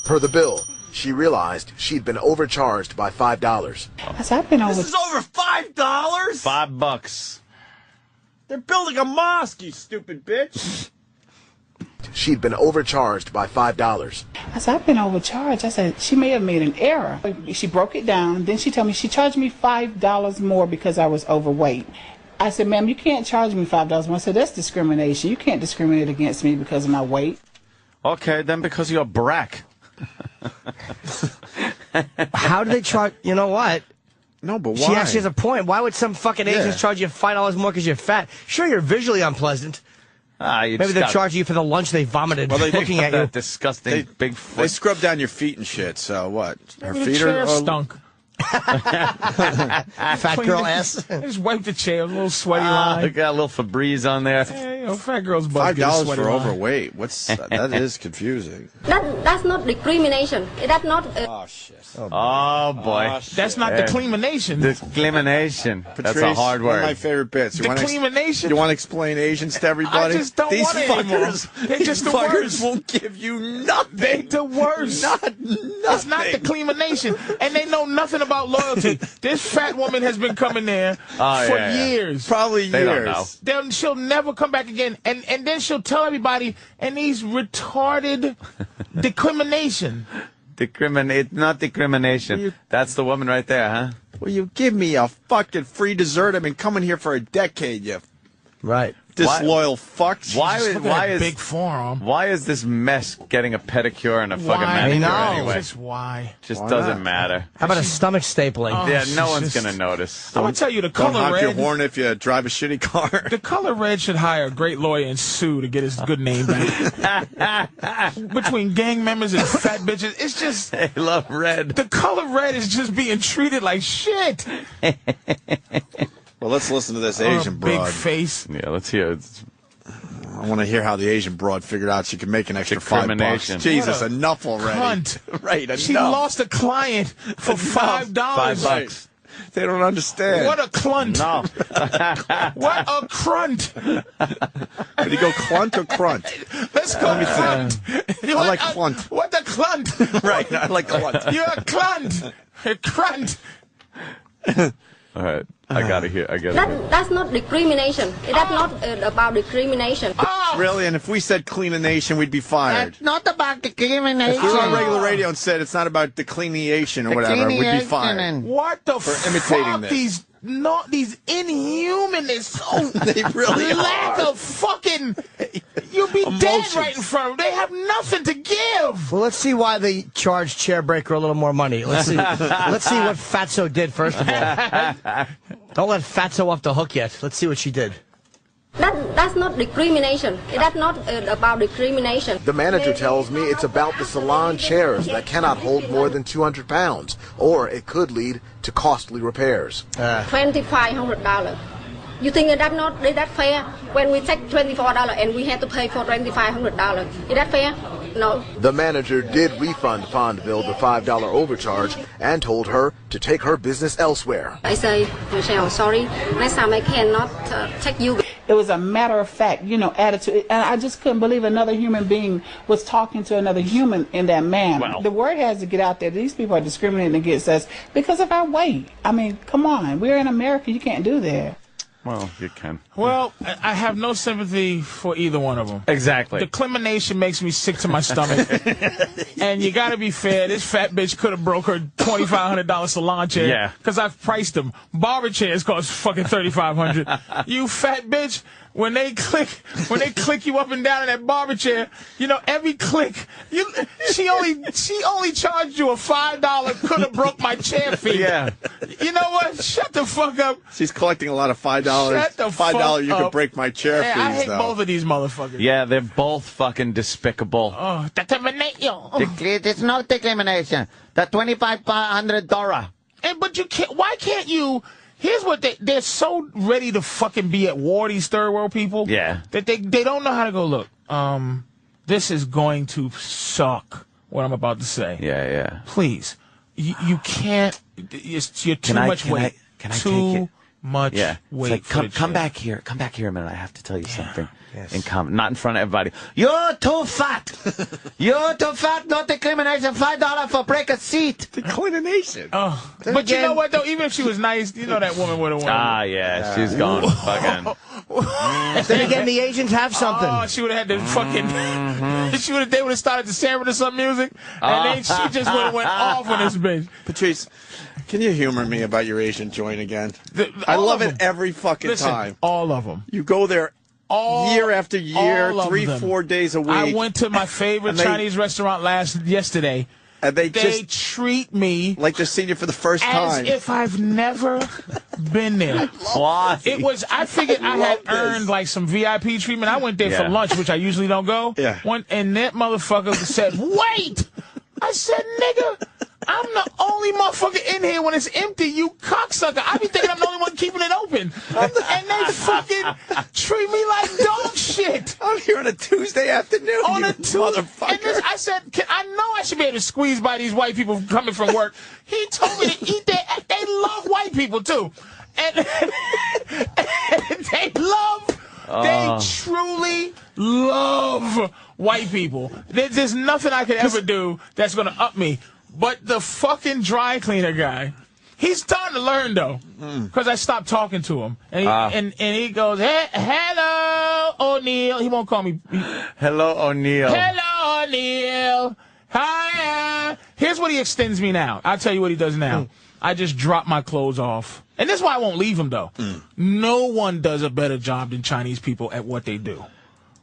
Per the bill, she realized she'd been overcharged by $5. This is over $5? $5. They're building a mosque, you stupid bitch. She'd been overcharged by $5. I said, I've been overcharged. I said, she may have made an error. She broke it down. Then she told me she charged me $5 more because I was overweight. I said, ma'am, you can't charge me $5 more. I said, that's discrimination. You can't discriminate against me because of my weight. Okay, then because you're black. How do they charge? You know what? No, but why? She actually has a point. Why would some fucking Asians charge you $5 more because you're fat? Sure, you're visually unpleasant. Maybe they're charging you for the lunch they vomited looking at you. That disgusting big foot. They scrub down your feet and shit, so what? Her Maybe feet the chair are stunk. Fat girl ass. Just wipe the chair, a little sweaty line. They got a little Febreze on there. Yeah, fat girl's butt $5 for overweight. That is confusing. That's not discrimination. That's not. Oh shit. Oh boy. That's not discrimination. Discrimination. That's Patrice, a hard word. One of my favorite bits. Discrimination. You want to explain Asians to everybody? I just don't want it anymore. They're just the worst. Won't give you nothing. They're the worst. Nothing. It's not discrimination, and they know nothing about loyalty. This fat woman has been coming there for years. Probably years. They don't know. Then she'll never come back again, and then she'll tell everybody, and these retarded discrimination. Not discrimination. That's the woman right there, huh? Will you give me a fucking free dessert? I've been coming here for a decade, you disloyal fucks. Why is big forearm? Why is this mess getting a pedicure and a fucking manicure anyway? Just why? Just doesn't matter. How about a stomach stapling? Yeah, no one's gonna notice. I'm gonna tell you, the color Don't honk red. your horn if you drive a shitty car. The color red should hire a great lawyer and sue to get his good name back. Between gang members and fat bitches, it's just. They love red. The color red is just being treated like shit. Well, let's listen to this Asian broad. Big face. Yeah, let's hear it. I want to hear how the Asian broad figured out she could make an extra $5. Jesus, enough already. Cunt. Right, enough. She lost a client for $5. $5. They don't understand. What a clunt. No. What a crunt. Did he go clunt or crunt? Let's go crunt. I like clunt. What a clunt. Right, I like clunt. You're a clunt. A crunt. All right. I gotta hear. That's not discrimination. That's not about discrimination. Really? And if we said clean a nation, we'd be fired. That's not about discrimination. If we were on regular radio and said it's not about declination or whatever, we'd be fired. What the for imitating fuck? this. These inhuman is so they really lack are. of fucking. You'll be dead right in front of them. They have nothing to give. Well, let's see why they charged Chairbreaker a little more money. Let's see. Let's see what Fatso did first of all. Don't let Fatso off the hook yet. Let's see what she did. That's not discrimination. That's not about discrimination. The manager tells me it's about the salon chairs that cannot hold more than 200 pounds, or it could lead to costly repairs. $2,500. You think that's not that fair? When we take $24 and we have to pay for $2,500, is that fair? No. The manager did refund Fondville the $5 overcharge and told her to take her business elsewhere. I say, Michelle, sorry, next time I cannot take you. It was a matter of fact, attitude. And I just couldn't believe another human being was talking to another human in that manner. Wow. The word has to get out there. These people are discriminating against us because of our weight. I mean, come on. We're in America. You can't do that. Well, you can. Well, I have no sympathy for either one of them. Exactly. Discrimination makes me sick to my stomach. And you got to be fair. This fat bitch could have broke her $2,500 salon chair. Yeah. Because I've priced them. Barber chairs cost fucking $3,500. You fat bitch. When they click you up and down in that barber chair, every click, she only charged you a $5 could have broke my chair fee. Yeah. You know what? Shut the fuck up. She's collecting a lot of $5. Shut the fuck $5 you up. could break my chair fees, I hate though. both of these motherfuckers. Yeah, they're both fucking despicable. Oh, discrimination. It's not discrimination. The $2,500. but you can't. Why can't you? Here's what they're so ready to fucking be at war. These third world people. Yeah. That they don't know how to go. Look. This is going to suck. What I'm about to say. Yeah. Please, you can't. You're too much weight. Can I take it? Much weight. It's like, come back here. Come back here a minute. I have to tell you something. Yes. Not in front of everybody. You're too fat. You're too fat. No discrimination. $5 for break a seat. Declination. Oh, but you know what though? Even if she was nice, you know that woman would have won. Ah, yeah, she's gone. Fucking. Then again, the Asians have something. Oh, she would have had the fucking. They would have started the San some music, and then she just would have went off on this bitch. Patrice, can you humor me about your Asian joint again? I love it every fucking time. All of them. You go there. Year after year, 3-4 days a week. I went to my favorite Chinese restaurant yesterday. And they treat me like they're seeing you for the first time. As if I've never been there. Why? I figured I had earned like some VIP treatment. I went there for lunch, which I usually don't go. Yeah. And that motherfucker said, wait! I said, nigga, I'm the only motherfucker in here when it's empty, you cocksucker. I be thinking I'm the only one keeping it open. And they fucking treat me like dog shit. I'm here on a Tuesday afternoon, motherfucker. And I said, I know I should be able to squeeze by these white people coming from work. He told me to eat that. They love white people, too. And they truly love white people. There's nothing I could ever do that's going to up me. But the fucking dry cleaner guy, he's starting to learn, though, because I stopped talking to him. And he goes, hello, O'Neal. He won't call me. Hello, O'Neal. Hello, O'Neal. Hi. Here's what he extends me now. I'll tell you what he does now. I just drop my clothes off. And this is why I won't leave him, though. No one does a better job than Chinese people at what they do.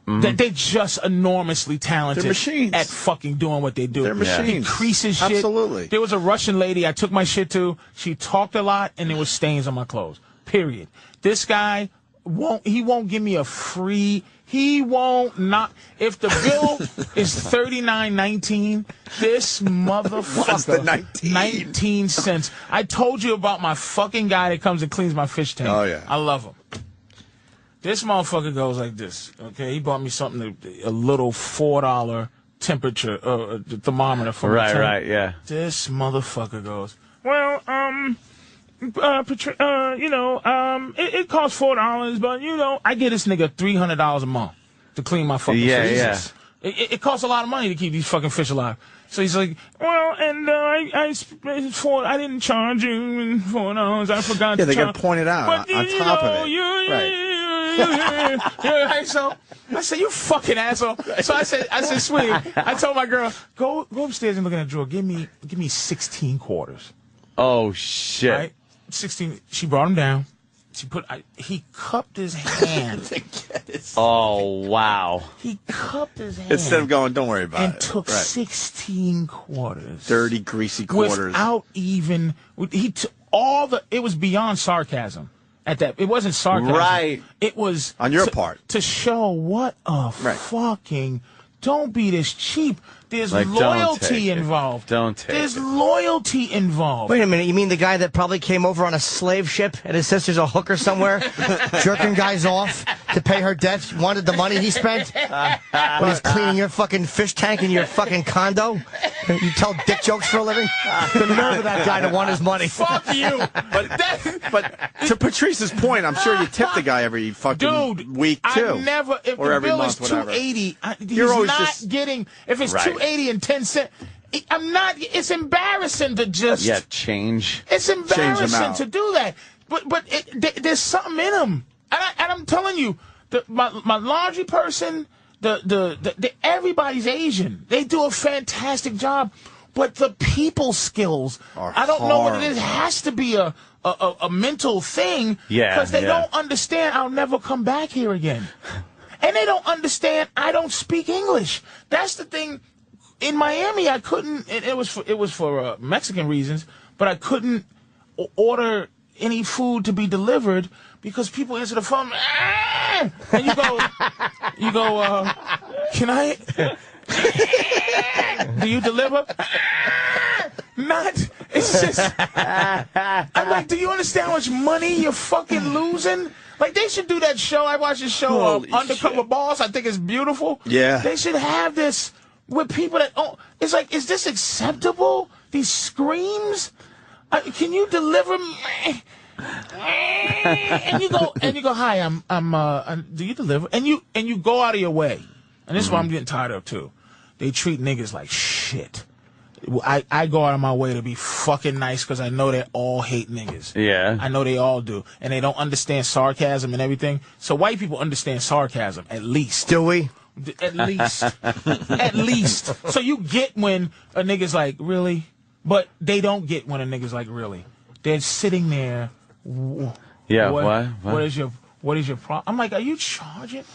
That they're just enormously talented at fucking doing what they do. They're machines. He creases shit. Absolutely. There was a Russian lady I took my shit to. She talked a lot, and there was stains on my clothes. Period. This guy won't give me a free. He won't not. If the bill is $39.19, this motherfucker. What's the 19? 19 cents. I told you about my fucking guy that comes and cleans my fish tank. Oh yeah. I love him. This motherfucker goes like this, okay? He bought me something, a little $4 temperature thermometer for me. Right, yeah. This motherfucker goes, well, it costs $4, but, I get this nigga $300 a month to clean my fucking fish. Yeah. It costs a lot of money to keep these fucking fish alive. So he's like, well, and I didn't charge you $4. I forgot to charge. Yeah, they got to point it out on top of it. Right. So I said, you fucking asshole. So I said, sweetie, I told my girl, go upstairs and look in that drawer. Give me 16 quarters. Oh shit. Right? 16. She brought him down. He cupped his hand. Oh wow. He cupped his hand. Instead of going, don't worry about it. And took 16 quarters. Dirty, greasy quarters. Without even, it was beyond sarcasm. At that, it wasn't sarcasm. Right. It was on your part to show what a fucking. Don't be this cheap. There's loyalty involved. There's loyalty involved. Wait a minute. You mean the guy that probably came over on a slave ship and his sister's a hooker somewhere, jerking guys off to pay her debts, wanted the money he spent when he's cleaning your fucking fish tank in your fucking condo? You tell dick jokes for a living? The nerve of that guy to want his money. Fuck you. But to Patrice's point, I'm sure you tip the guy every fucking week too. I never. If or the every bill month, is whatever. $280, he's You're always not just getting. If it's $280 and 10 cents, I'm not. It's embarrassing to just. Yeah, change. It's embarrassing to do that. But there's something in them, and I'm telling you, my laundry person, everybody's Asian. They do a fantastic job, but the people skills, I don't know what it is. It has to be a mental thing. Yeah, because they don't understand. I'll never come back here again. And they don't understand I don't speak English. That's the thing. In Miami, I couldn't. It was for Mexican reasons, but I couldn't order any food to be delivered because people answer the phone, and you go, can I? Do you deliver? Not. It's just, I'm like, do you understand how much money you're fucking losing? Like, they should do that show. I watched this show, Undercover Boss. I think it's beautiful. Yeah. They should have this with people that, it's like, is this acceptable? These screams? Can you deliver me? And you go, hi, I'm do you deliver? And you go out of your way. And this is what I'm getting tired of, too. They treat niggas like shit. I go out of my way to be fucking nice because I know they all hate niggas. Yeah. I know they all do. And they don't understand sarcasm and everything. So white people understand sarcasm, at least. Do we? At least. At least. So you get when a nigga's like, really? But they don't get when a nigga's like, really. They're sitting there. Yeah, what? What What is your problem? I'm like, are you charging?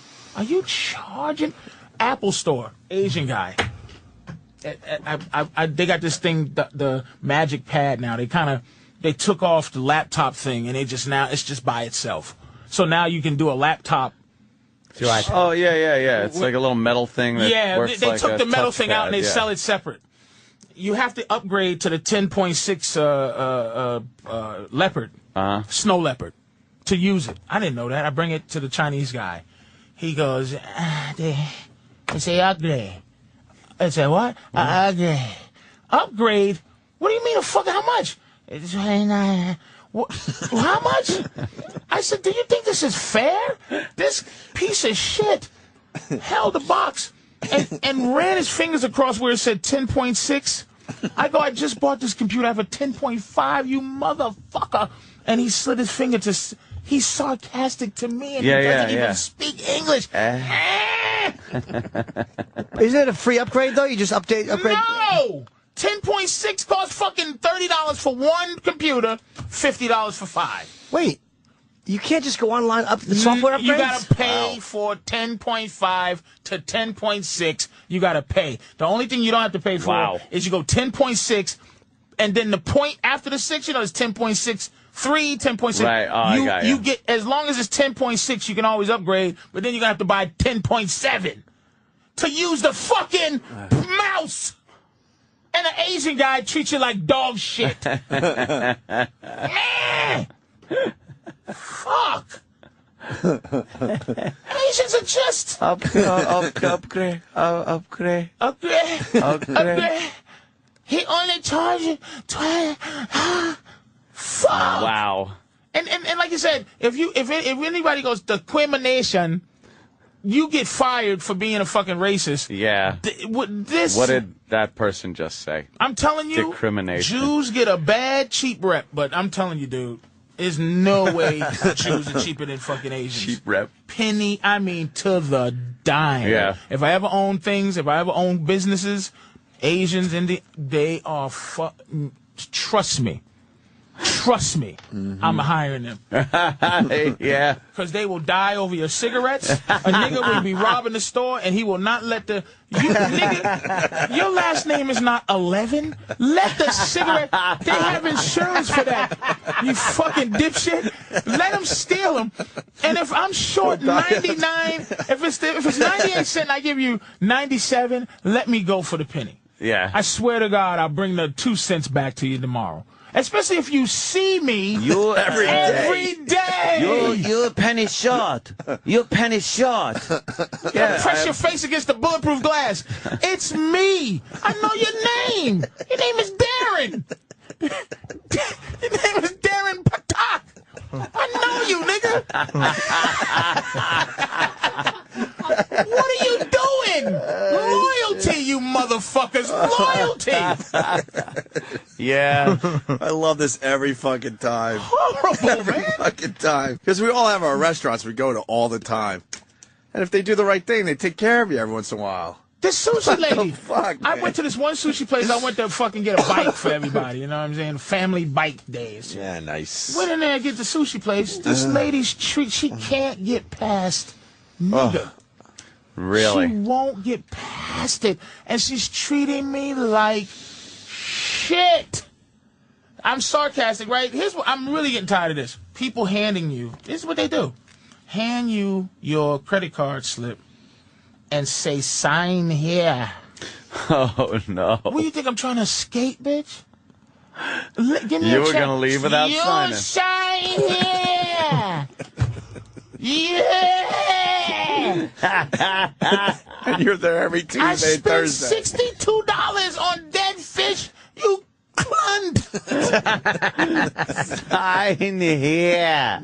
Apple Store, Asian guy. They got this thing, the Magic Pad now. They took off the laptop thing, and it's just by itself. So now you can do a laptop. Oh, yeah. It's like a little metal thing that works they like took a the metal thing out and they touchpad, sell it separate. You have to upgrade to the 10.6 Leopard, Snow Leopard, to use it. I didn't know that. I bring it to the Chinese guy. He goes, they say upgrade. I said, what? Upgrade. Upgrade? What do you mean how much? It's $29. How much? I said, do you think this is fair? This piece of shit held the box and ran his fingers across where it said 10.6. I just bought this computer. I have a 10.5, you motherfucker. And he slid his finger to... He's sarcastic to me, and he doesn't even speak English. Isn't it a free upgrade, though? You just upgrade? No! 10.6 costs fucking $30 for one computer, $50 for 5. Wait. You can't just go online up the software upgrades? You gotta pay for 10.5 to 10.6. You gotta pay. The only thing you don't have to pay for is you go 10.6, and then the point after the 6, is 10.6. 10.6. Right. Oh, you get, as long as it's 10.6, you can always upgrade, but then you're going to have to buy 10.7 to use the fucking mouse. And an Asian guy treats you like dog shit. Man! Fuck. Asians are just... Upgrade. He only charges $20. Fuck. Wow. And like you said, if anybody goes to discrimination, you get fired for being a fucking racist. Yeah. What did that person just say? I'm telling you, discrimination. Jews get a bad cheap rep, but I'm telling you, dude, there's no way Jews are cheaper than fucking Asians. Cheap rep. Penny, I mean to the dime. Yeah. If I ever own things, if I ever own businesses, Asians, they are trust me. I'm hiring them. Yeah. Because they will die over your cigarettes. A nigga will be robbing the store, and he will not let nigga, your last name is not 11. Let the cigarette, they have insurance for that. You fucking dipshit. Let them steal them. And if I'm short 99, if it's 98 cents, I give you 97, let me go for the penny. Yeah. I swear to God, I'll bring the 2 cents back to you tomorrow. Especially if you see me every day. You're a penny short. You're a penny short. Press your face against the bulletproof glass. It's me. I know your name. Your name is Darren. Your name is Darren Patak. I know you, nigga. What are you doing? Loyalty, you motherfuckers. Loyalty. Yeah. I love this every fucking time. Horrible, every fucking time. Because we all have our restaurants we go to all the time. And if they do the right thing, they take care of you every once in a while. This sushi lady. Fuck, I went to this one sushi place. I went to fucking get a bike for everybody. You know what I'm saying? Family bike days. Yeah, nice. Went in there and get the sushi place. This lady's she can't get past nigga. Oh, really? She won't get past it. And she's treating me like shit. I'm sarcastic, right? Here's what I'm really getting tired of this. People handing you, this is what they do. Hand you your credit card slip and say, sign here. Oh, no. What do you think, I'm trying to escape, bitch? Give me You a were check. gonna leave without signing. You sign here. Yeah. You're there every Tuesday and Thursday. I spent $62 on dead fish. You cunt. Sign here.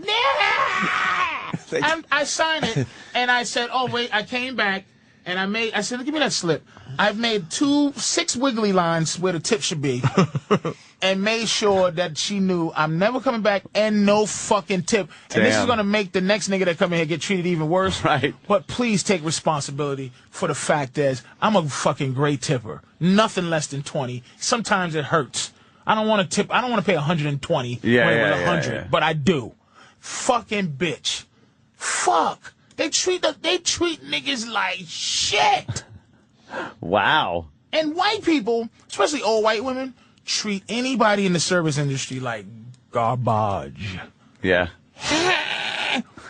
I signed it, and I said, "Oh wait!" I came back, and I said, "Give me that slip." I've made 6 wiggly lines where the tip should be, and made sure that she knew I'm never coming back, and no fucking tip. Damn. And this is gonna make the next nigga that come in here get treated even worse. Right. But please take responsibility for the fact that I'm a fucking great tipper. Nothing less than 20. Sometimes it hurts. I don't want to tip. I don't want to pay 120. Yeah, when it yeah, was 100, yeah. but I do. Fucking bitch. Fuck. They treat niggas like shit. Wow. And white people, especially old white women, treat anybody in the service industry like garbage. Yeah.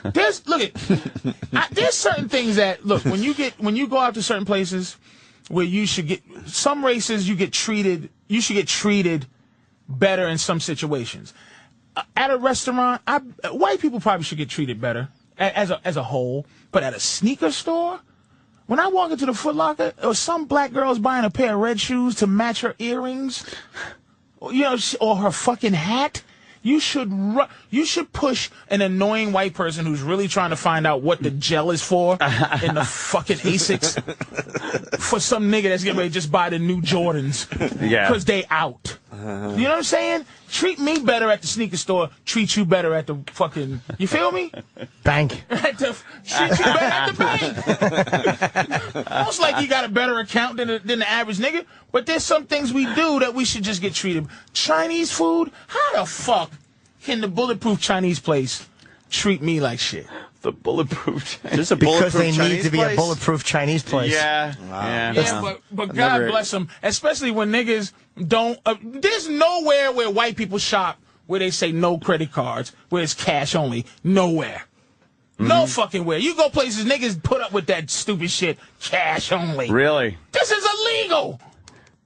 There's certain things that look when you go out to certain places where you should get some races you should get treated better in some situations. At a restaurant, white people probably should get treated better as a whole, but at a sneaker store. When I walk into the Foot Locker, or some black girl's buying a pair of red shoes to match her earrings, or her fucking hat, you should push an annoying white person who's really trying to find out what the gel is for in the fucking Asics for some nigga that's getting ready to just buy the new Jordans because they out. You know what I'm saying? Treat me better at the sneaker store. Treat you better at the fucking. You feel me? Bank. Treat you better at the bank. Almost like you got a better account than the average nigga. But there's some things we do that we should just get treated. Chinese food? How the fuck can the bulletproof Chinese place treat me like shit? The bulletproof Chinese. There's a because bulletproof they need Chinese to be place? a bulletproof Chinese place. Yeah. Wow. Yeah, but God bless them. Especially when niggas don't. There's nowhere where white people shop where they say no credit cards, where it's cash only. Nowhere. No fucking where. You go places, niggas put up with that stupid shit, cash only. Really? This is illegal.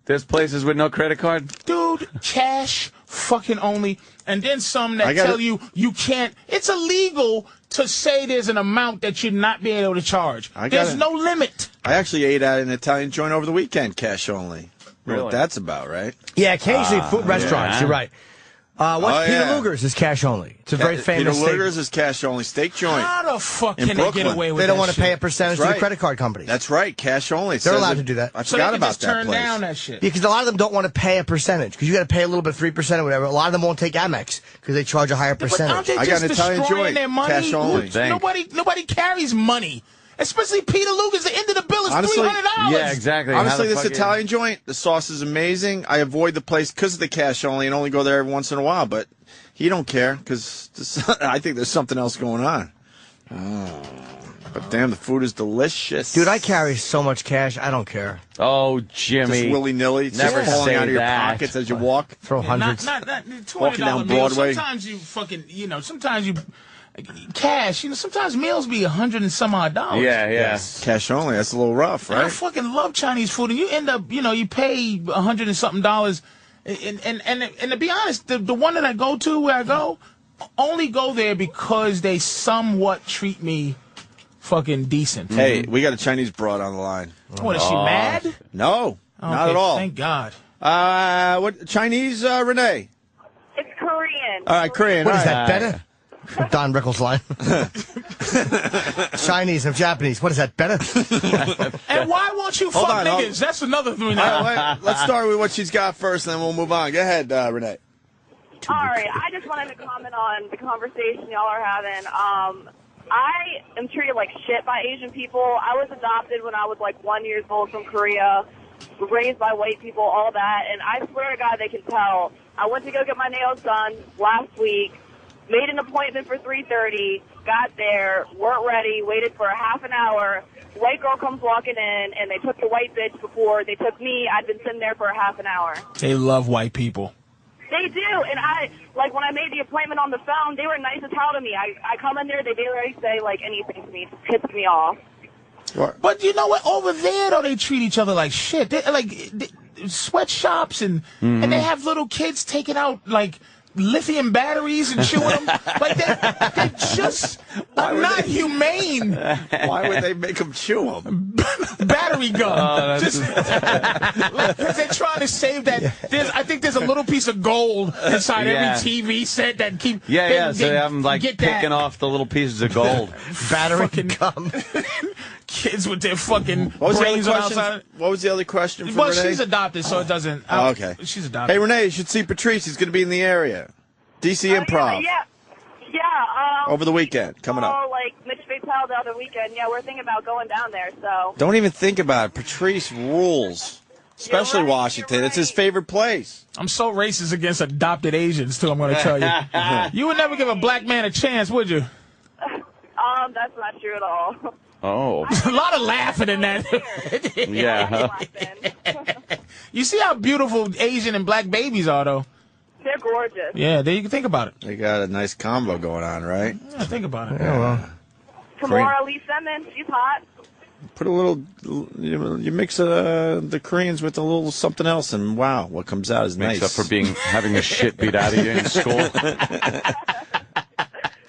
There's places with no credit card? Dude, cash fucking only. And then some that tell you can't. It's illegal to say there's an amount that you're not being able to charge. There's no limit. I actually ate at an Italian joint over the weekend, cash only. You know what that's about, right? Yeah, occasionally food restaurants. Yeah. You're right. Peter Luger's is cash only. It's a very famous Peter Luger's is cash only steak joint. How the fuck in can they Brooklyn. get away with that? They don't want to shit? pay a percentage to the credit card companies. That's right, cash only. They're allowed to do that. I So forgot they can about just that turn place. down that shit. Because a lot of them don't want to pay a percentage. Because you got to pay a little bit, 3% or whatever. A lot of them won't take Amex because they charge a higher But aren't percentage. they I got just an Italian destroying joint, their money? cash only. Nobody carries money. Especially Peter Luger's. The end of the bill is $300. Yeah, exactly. Honestly, this Italian joint, the sauce is amazing. I avoid the place because of the cash only and only go there every once in a while. But he don't care because I think there's something else going on. Oh. But damn, the food is delicious. Dude, I carry so much cash, I don't care. Oh, Jimmy. Just willy-nilly. Never just falling say out of your that. pockets as you walk. Throw hundreds. Not $200 Walking down meals. Broadway. Sometimes you fucking, sometimes you cash. Sometimes meals be $100 and some odd dollars. Yeah. Yes. Cash only. That's a little rough, right? I fucking love Chinese food, and you end up, you pay $100 and something dollars, and to be honest, the one that I go to where I go, only go there because they somewhat treat me fucking decent. Hey, we got a Chinese broad on the line. What, is she mad? No, not Okay, at all. Thank God. What Chinese, Renee? It's Korean. All right, Korean. What is all that, right. better? Don Rickles' line. Chinese and Japanese. What is that, better? And why won't you Hold fuck on, niggas? That's another thing. Let's start with what she's got first, and then we'll move on. Go ahead, Renee. All right, I just wanted to comment on the conversation y'all are having. I am treated like shit by Asian people. I was adopted when I was like 1 year old from Korea, raised by white people, all that, and I swear to God they can tell. I went to go get my nails done last week, made an appointment for 3:30, got there, weren't ready, waited for a half an hour. White girl comes walking in, and they took the white bitch before they took me. I'd been sitting there for a half an hour. They love white people. They do, and when I made the appointment on the phone, they were nice as hell to me. I come in there, they barely say, anything to me. It pisses me off. But you know what? Over there, though, they treat each other like shit. sweatshops and they have little kids taking out like lithium batteries and chewing them. Like they're just not humane. Why would they make them chew them? Battery gun. Because they're trying to save that. I think there's a little piece of gold inside every TV set that keep. So I'm like picking off the little pieces of gold. Battery gum. Kids with their fucking brains outside. What was the other question for Well, Renee? she's adopted, so it doesn't. Oh, okay. She's adopted. Hey, Renee, you should see Patrice. He's going to be in the area. DC Improv. Yeah. Over the weekend, coming up. Oh, like Mitch Batel the other weekend. Yeah, we're thinking about going down there, so. Don't even think about it. Patrice rules. Especially Washington. It's his favorite place. I'm so racist against adopted Asians, too, I'm going to tell you. You would never give a black man a chance, would you? That's not true at all. Oh. A lot of laughing in that. Yeah. You see how beautiful Asian and black babies are, though? They're gorgeous. Yeah, there you can think about it. They got a nice combo going on, right? Yeah, think about it. Yeah, well. Kamora Lee Simmons, she's hot. Put a little, you mix the Koreans with a little something else, and wow, what comes out is nice. Makes up for having a shit beat out of you in school.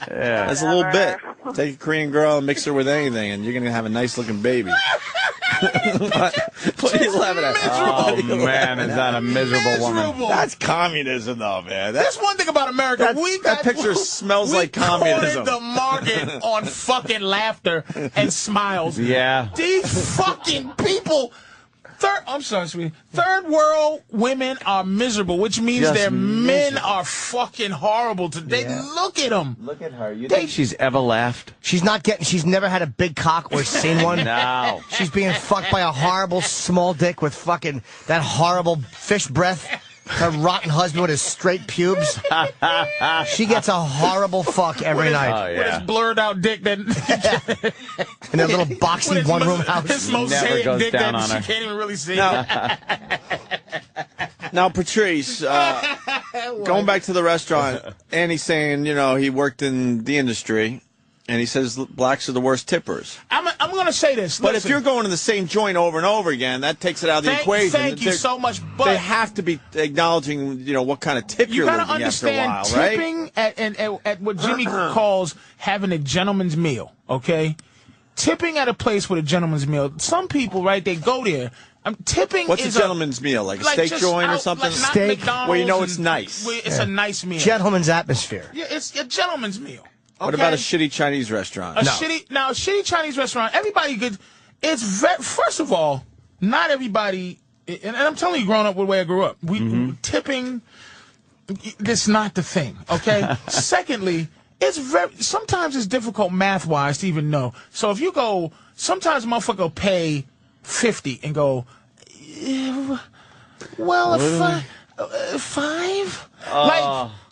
Yeah, that's a little bit. Take a Korean girl and mix her with anything, and you're gonna have a nice looking baby. What are you laughing at? Oh man, is that a miserable woman? That's communism, though, man. That's one thing about America. That picture smells like communism. We cornered the market on fucking laughter and smiles. Yeah. These fucking people. I'm sorry, sweetie. Third world women are miserable, which means Just their men miserable. are fucking horrible today. Look at them. Look at her. You think she's ever laughed? She's never had a big cock or seen one. No. She's being fucked by a horrible small dick with fucking that horrible fish breath. Her rotten husband with his straight pubes. She gets a horrible fuck every night. With his blurred out dick that in a little boxy one room house. His Never mosaic goes dick down that on she her. can't even really see. Now, Patrice, going back to the restaurant, and he's saying, he worked in the industry, and he says blacks are the worst tippers. I'm going to say this. But Listen. if you're going to the same joint over and over again, that takes it out of the equation. Thank you so much. But they have to be acknowledging, what kind of tip you're gotta looking after a while, understand right? tipping at what Jimmy calls having a gentleman's meal, okay? Tipping at a place with a gentleman's meal. Some people, right, they go there. Tipping What's is a gentleman's meal? Like a steak joint or something? Like not Steak. McDonald's Well, you know it's nice. It's a nice meal. Gentleman's atmosphere. Yeah, it's a gentleman's meal. Okay? What about a shitty Chinese restaurant? A shitty Chinese restaurant, everybody could. First of all, not everybody, and I'm telling you, growing up with the way I grew up, tipping, that's not the thing, okay? Secondly, sometimes it's difficult math-wise to even know. So if you go, sometimes a motherfucker will pay $50 and go, well, five?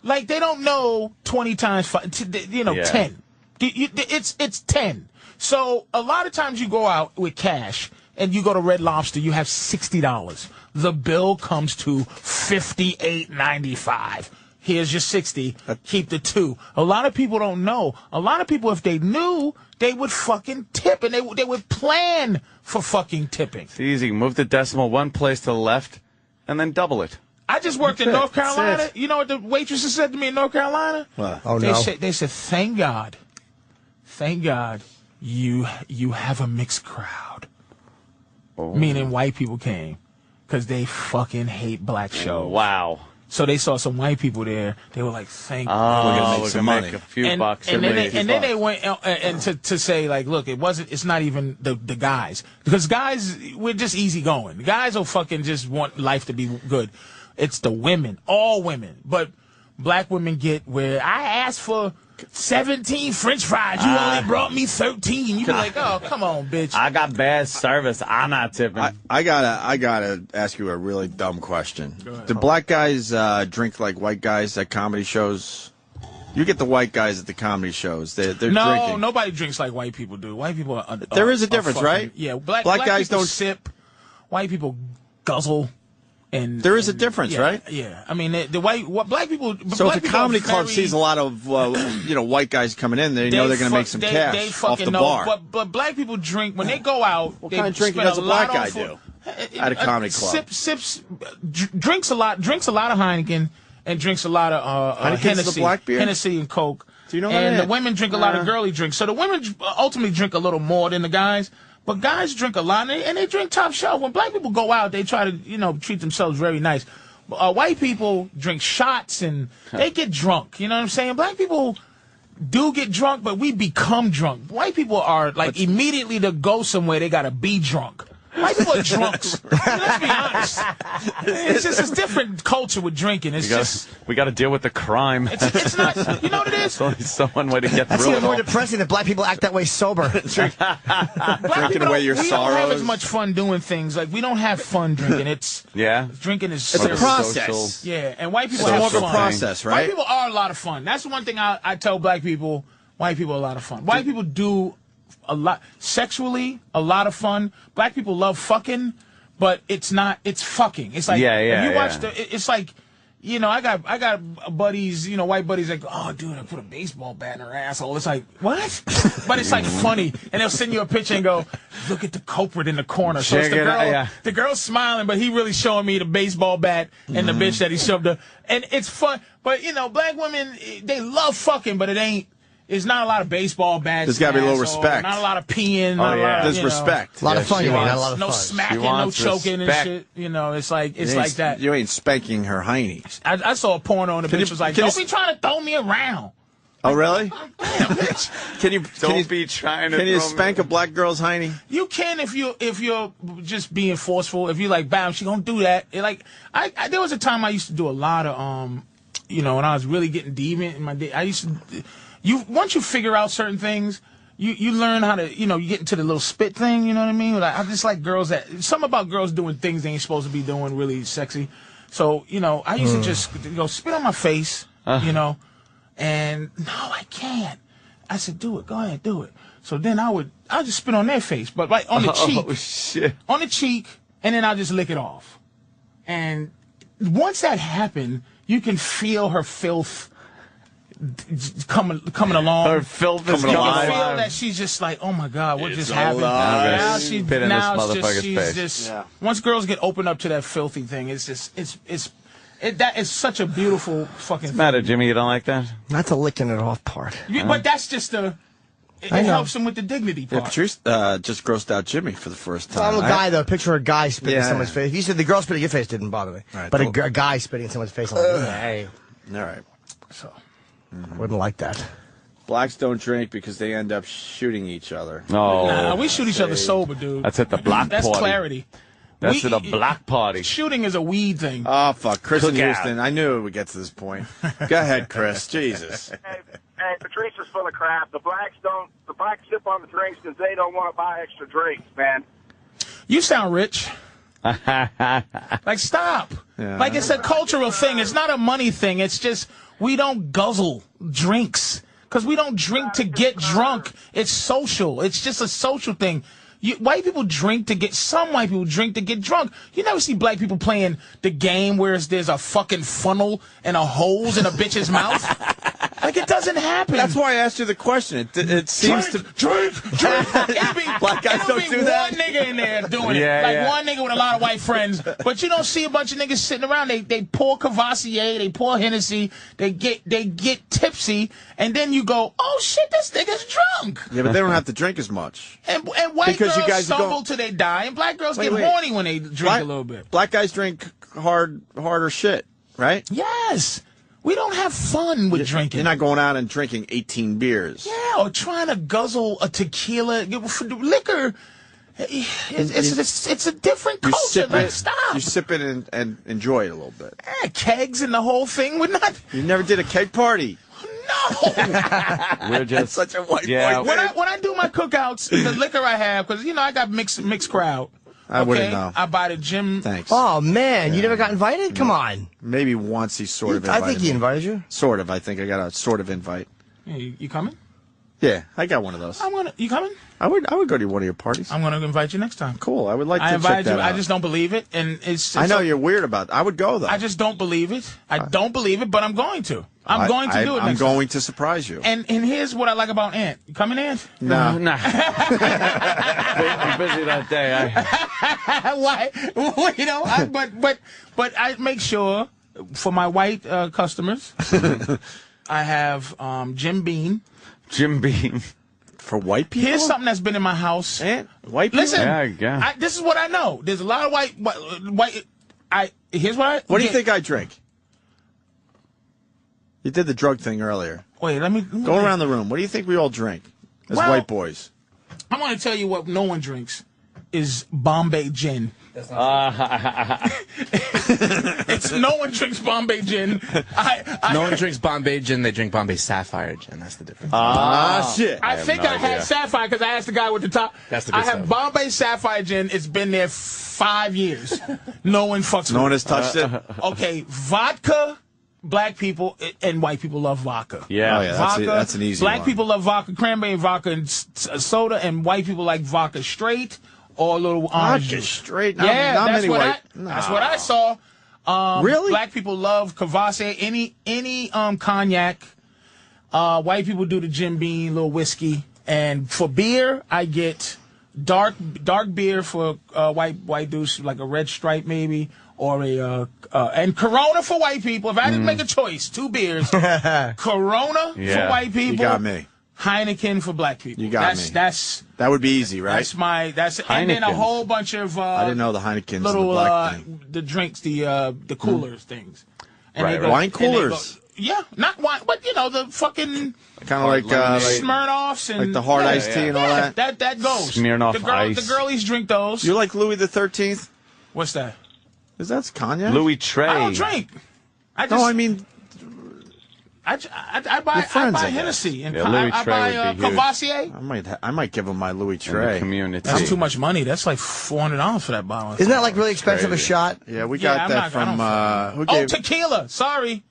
Like they don't know 20 times 5, 10. It's 10. So a lot of times you go out with cash and you go to Red Lobster, you have $60. The bill comes to $58.95. Here's your 60. Keep the 2. A lot of people don't know. A lot of people, if they knew, they would fucking tip and they would plan for fucking tipping. It's easy. Move the decimal one place to the left and then double it. I just worked in North Carolina. You know what the waitresses said to me in North Carolina? What? Oh, no. They said, thank God, you have a mixed crowd. Oh. Meaning white people came because they fucking hate black shows. Wow. So they saw some white people there. They were like, thank God. We're going to make some money. Make a few bucks. And then they went and to say, like, look, it's not even the guys. Because guys, we're just easy going. The guys will fucking just want life to be good. It's the women, all women. But black women get where I asked for 17 French fries. You only brought me 13. You be like, oh, come on, bitch. I got bad service. I'm not tipping. I gotta ask you a really dumb question. Do black guys drink like white guys at comedy shows? You get the white guys at the comedy shows. They're drinking. No, nobody drinks like white people do. White people are there is a difference, right? Yeah, black guys people don't sip. White people guzzle. And there is a difference, right? Yeah, I mean black people. So if a comedy club sees a lot of white guys coming in, they know they're going to make some cash they fucking off the know, bar. But black people drink when they go out. What kind of drinking does a black guy do? at a comedy club. Drinks a lot of Heineken and drinks a lot of Hennessy and Coke. Do you know and the women drink a lot of girly drinks. So the women ultimately drink a little more than the guys. But guys drink a lot, and they drink top shelf. When black people go out, they try to, treat themselves very nice. White people drink shots, and they get drunk. You know what I'm saying? Black people do get drunk, but we become drunk. White people are, immediately to go somewhere, they got to be drunk. White people are drunks. Let's be honest. It's just a different culture with drinking. We got to deal with the crime. It's not. You know what it is? It's only someone way to get That's through even it more all. depressing that black people act that way sober. Drinking away your sorrows. We don't have as much fun doing things. Like, we don't have fun drinking. Drinking is it's a process. Yeah, and white people have more fun. Of a process, right? White people are a lot of fun. That's the one thing I tell black people. White people are a lot of fun. White people do a lot sexually, a lot of fun. Black people love fucking, but it's fucking. It's like if you watch it's like, I got buddies, white buddies like, oh dude, I put a baseball bat in her asshole. It's like, what? But it's like funny. And they'll send you a picture and go, look at the culprit in the corner. So it's the girl's smiling, but he really showing me the baseball bat and the bitch that he shoved her. And it's fun. But black women, they love fucking, but it's not a lot of baseball bats. There's got to be a little respect. Not a lot of peeing. There's respect. A lot of fun. Not a lot of no fun. smacking, no choking and shit. It's like that. You ain't spanking her hiney. I saw a porno and the bitch was like, "Don't be trying to throw me around." Oh really? Damn, bitch. Can you spank a black girl's hiney? You can if you're just being forceful. If you're like, bam, she gonna do that. There was a time I used to do a lot of when I was really getting deviant in my day. I used to. Once you figure out certain things, you learn how to, you get into the little spit thing, you know what I mean? I just like girls something about girls doing things they ain't supposed to be doing really sexy. So, I used to just go spit on my face, and no, I can't. I said, do it, go ahead, do it. So then I'll just spit on their face, but like on the cheek. Oh, shit. On the cheek, and then I'll just lick it off. And once that happened, you can feel her filth coming along. Her filth is coming alive. You feel that she's just like, oh my God, what just happened? Once girls get opened up to that filthy thing, that is such a beautiful fucking thing. Matter, Jimmy, you don't like that? Not the licking it off part. But that's just it helps him with the dignity part. Patrice just grossed out Jimmy for the first time. I'm a guy, though. Picture a guy spitting in someone's face. You said the girl spitting in your face didn't bother me. Right, but a guy spitting in someone's face, I'm like, hey. All right. So, wouldn't like that. Blacks don't drink because they end up shooting each other. Oh. Nah, we shoot each other sober, dude. That's at the black party. That's clarity. That's at a black party. Shooting is a weed thing. Oh, fuck. Chris in Houston. I knew it would get to this point. Go ahead, Chris. Jesus. Hey, Patrice is full of crap. The blacks sip on the drinks because they don't want to buy extra drinks, man. You sound rich. Like, stop. Yeah. Like, it's a cultural thing. It's not a money thing. It's just we don't guzzle drinks because we don't drink to get drunk. It's social. It's just a social thing. White people drink to get, some white people drink to get drunk. You never see black people playing the game where there's a fucking funnel and a hose in a bitch's mouth. Like, it doesn't happen. That's why I asked you the question. It seems drink. Black guys don't do that. One nigga in there doing it. One nigga with a lot of white friends. But you don't see a bunch of niggas sitting around. They pour Cavassier, they pour Hennessy, they get tipsy, and then you go, oh shit, this nigga's drunk. Yeah, but they don't have to drink as much. And white girls stumble till they die, and black girls get horny when they drink a little bit. Black guys drink harder shit, right? Yes. We don't have fun with drinking. You're not going out and drinking 18 beers. Yeah, or trying to guzzle a tequila. Liquor, it's a different culture. Stop. You sip it and enjoy it a little bit. Yeah, kegs and the whole thing. We're not. You never did a keg party. No. We're just such a white boy. When I do my cookouts, the liquor I have, because I got mixed crowd. I wouldn't know. I buy the gym. Thanks. Oh, man. You never got invited? Come on. Maybe once he sort of invited I think he invited you. Sort of. I think I got a sort of invite. Yeah, you coming? Yeah, I got one of those. You coming? I would go to one of your parties. I'm going to invite you next time. Cool. I would like to check that out. I just don't believe it. And it's I know you're weird about it. I would go, though. I just don't believe it. I don't believe it, but I'm going to. I'm going to do it. I'm going to surprise you. And here's what I like about Ant. You coming, Ant? No. I'm busy that day. Why? Well, you know, but I make sure for my white customers, I have Jim Beam. Jim Beam. For white people? Here's something that's been in my house. White people? Listen, Yeah. this is what I know. There's a lot of white. Here's what I. What do you think I drink? You did the drug thing earlier. Wait, let me go around the room. What do you think we all drink as white boys? I want to tell you what no one drinks is Bombay gin. It's no one drinks Bombay gin. No one drinks Bombay gin. They drink Bombay Sapphire gin. That's the difference. Shit. I think I had Sapphire because I asked the guy with the top. That's the good I have stuff. Bombay Sapphire gin. It's been there 5 years. No one fucks with it. No one has touched it? Okay, vodka. Black people and white people love vodka. Yeah, vodka, that's an easy Black one. people love vodka, cranberry vodka, and soda, and white people like vodka straight or a little orange Vodka juice. straight? Yeah, Not that's many what white. that's what I saw. Really? Black people love Kvasse, any cognac. White people do the Jim Beam, little whiskey, and for beer, I get dark beer for white dudes, like a Red Stripe maybe. Or and Corona for white people. If I didn't make a choice, 2 beers. Corona for white people. You got me. Heineken for black people. You got me. That would be easy, right? And then a whole bunch of I didn't know the Heineken's little the black thing. the drinks, the coolers things. And Right, they go- wine and they go- coolers. Yeah, not wine, but you know the fucking Kind of like Smirnoffs and like the hard iced tea and all that. That goes. Smirnoff the Ice. The girlies drink those. You like Louis the 13th? What's that? Is that cognac? Louis Trey. I don't drink. I buy Hennessy and Louis I Trey buy would be huge. Cavassier. I might give him my Louis In the Trey. community. That's too much money. That's like $400 for that bottle. Isn't that like really expensive a shot? Yeah, we got that from who gave? Tequila. Sorry.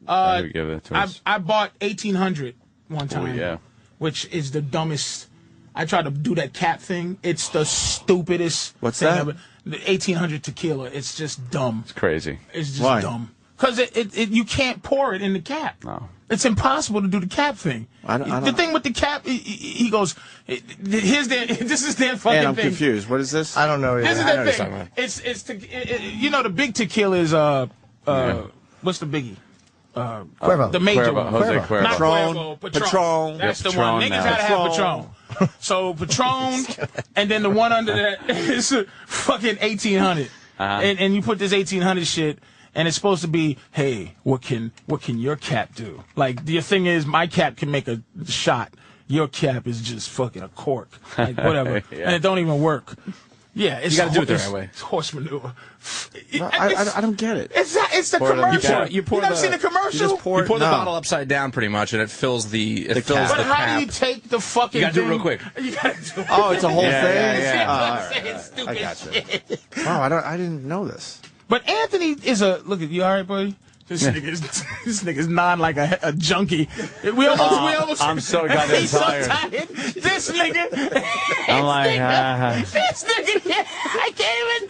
I would give it to us. I bought 1800 one time. Oh, yeah. Which is the dumbest. I tried to do that cap thing. It's the stupidest. What's thing that? ever. The 1800 tequila. It's just dumb. It's crazy. It's just Why? dumb. Because you can't pour it in the cap. No. It's impossible to do the cap thing. The thing with the cap, he goes, this is their fucking And I'm thing. confused. What is this? I don't know. This is I know their what you're talking thing. It's you know, the big tequila is, what's the biggie? Cuervo. The major Cuervo, one. Jose Cuervo. Not Patron. Cuervo, Patron. That's Yeah, the one. Patron Niggas now. gotta have Patron. So Patron, and then the one under that is fucking 1800. And you put this 1800 shit, and it's supposed to be, hey, what can your cap do? Like, the thing is, my cap can make a shot. Your cap is just fucking a cork. Like, whatever. Yeah. And it don't even work. Yeah, it's You gotta do it the right way. It's horse manure. I don't get it. It's the Pour it on the commercial. cap. You never seen the commercial? You pour You pour the no. bottle upside down pretty much, and it fills the cap. But how cap. do you take the fucking You gotta do it thing- real quick. You gotta do it. Oh, it's a whole Yeah, thing. yeah, Saying stupid I gotcha. shit. Wow, I didn't know this. But Anthony is look at you, all right, buddy? This nigga's nodding like a junkie. We almost. I'm so goddamn He's so tired. tired. This nigga. I'm like, This nigga. I can't even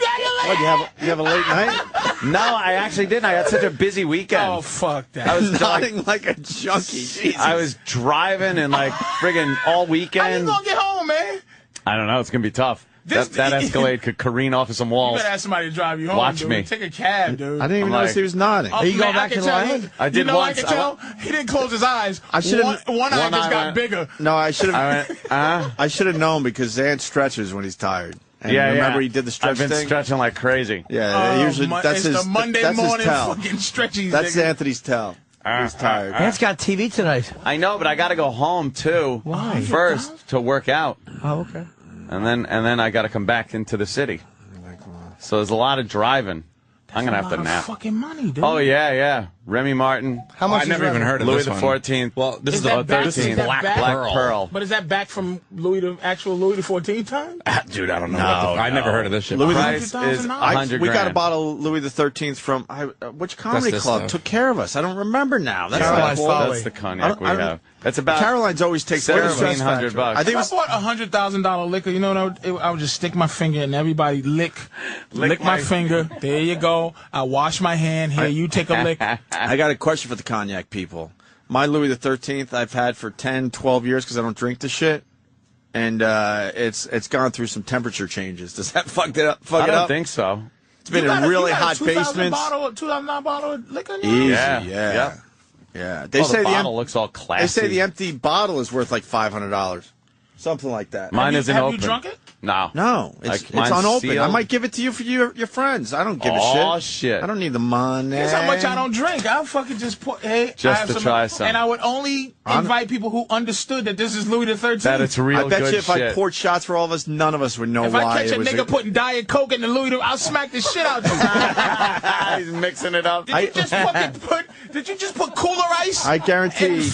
What, you have a late night? No, I actually didn't. I had such a busy weekend. Oh, fuck that. I was Nodding like a junkie. Jesus. I was driving and like friggin' all How you weekend. gonna get home, man? I don't know. It's gonna be tough. That Escalade could careen off of some You walls. better ask somebody to drive you home, Watch dude. me. Take a cab, dude. I didn't even I'm notice like- he was nodding. Oh, you going man, back I to can the tell island? you- I did you know once. I can tell? He didn't close his eyes. I should've- One eye one just eye got went- bigger. No, I should I have. went, I should have known because Ant stretches when he's tired. And yeah, remember yeah. he did the stretch I've been thing. stretching like crazy. Yeah, usually that's it's his. the Monday that's morning his tell. fucking stretchies. That's nigga. Anthony's tell. He's tired. Ant's got TV tonight. I know, but I got to go home too. Why? First to work out, Oh, okay. and then I got to come back into the city. So there's a lot of driving. I'm gonna have to nap. Fucking money, dude. Oh yeah. Remy Martin. How much? I never even heard of Louis this the one. 14th. Well, this is that the back- 13th. is that Black back? Pearl. But is that back from Louis the XIV time? Dude, I don't know. I never heard of this shit. Louis the- Price is $100,000. 100 We got a grand. bottle of Louis the 13th from which comedy this club stuff. took care of us? I don't remember now. That's Caroline's not cool. Folly. That's the cognac we I don't- have. That's about Caroline's always takes care of us. $1,700. I think it If I was bought $100,000 liquor, you know what I would just stick my finger and everybody lick my finger. There you go. I wash my hand. Here, you take a lick. I got a question for the cognac people. My Louis the 13th I've had for 10, 12 years because I don't drink the shit. And it's gone through some temperature changes. Does that fuck it up? I don't think so. It's been in really hot basements. 2009 bottle of liquor? Easy, Yeah. Yeah. They say the bottle looks all classy. They say the empty bottle is worth like $500. Something like that. Mine isn't open. Have you drunk it? No. No, it's unopened. Sealed. I might give it to you for your friends. I don't give a shit. Oh, shit. I don't need the money. Guess how much I don't drink. I'll fucking just put, try some. And I would only invite people who understood that this is Louis the 13th. That it's real good I bet you if shit. I poured shots for all of us, none of us would know if why. If I catch a nigga putting Diet Coke in the Louis, I'll smack the shit out you. He's mixing it up. Did you just put Cooler Ice? I guarantee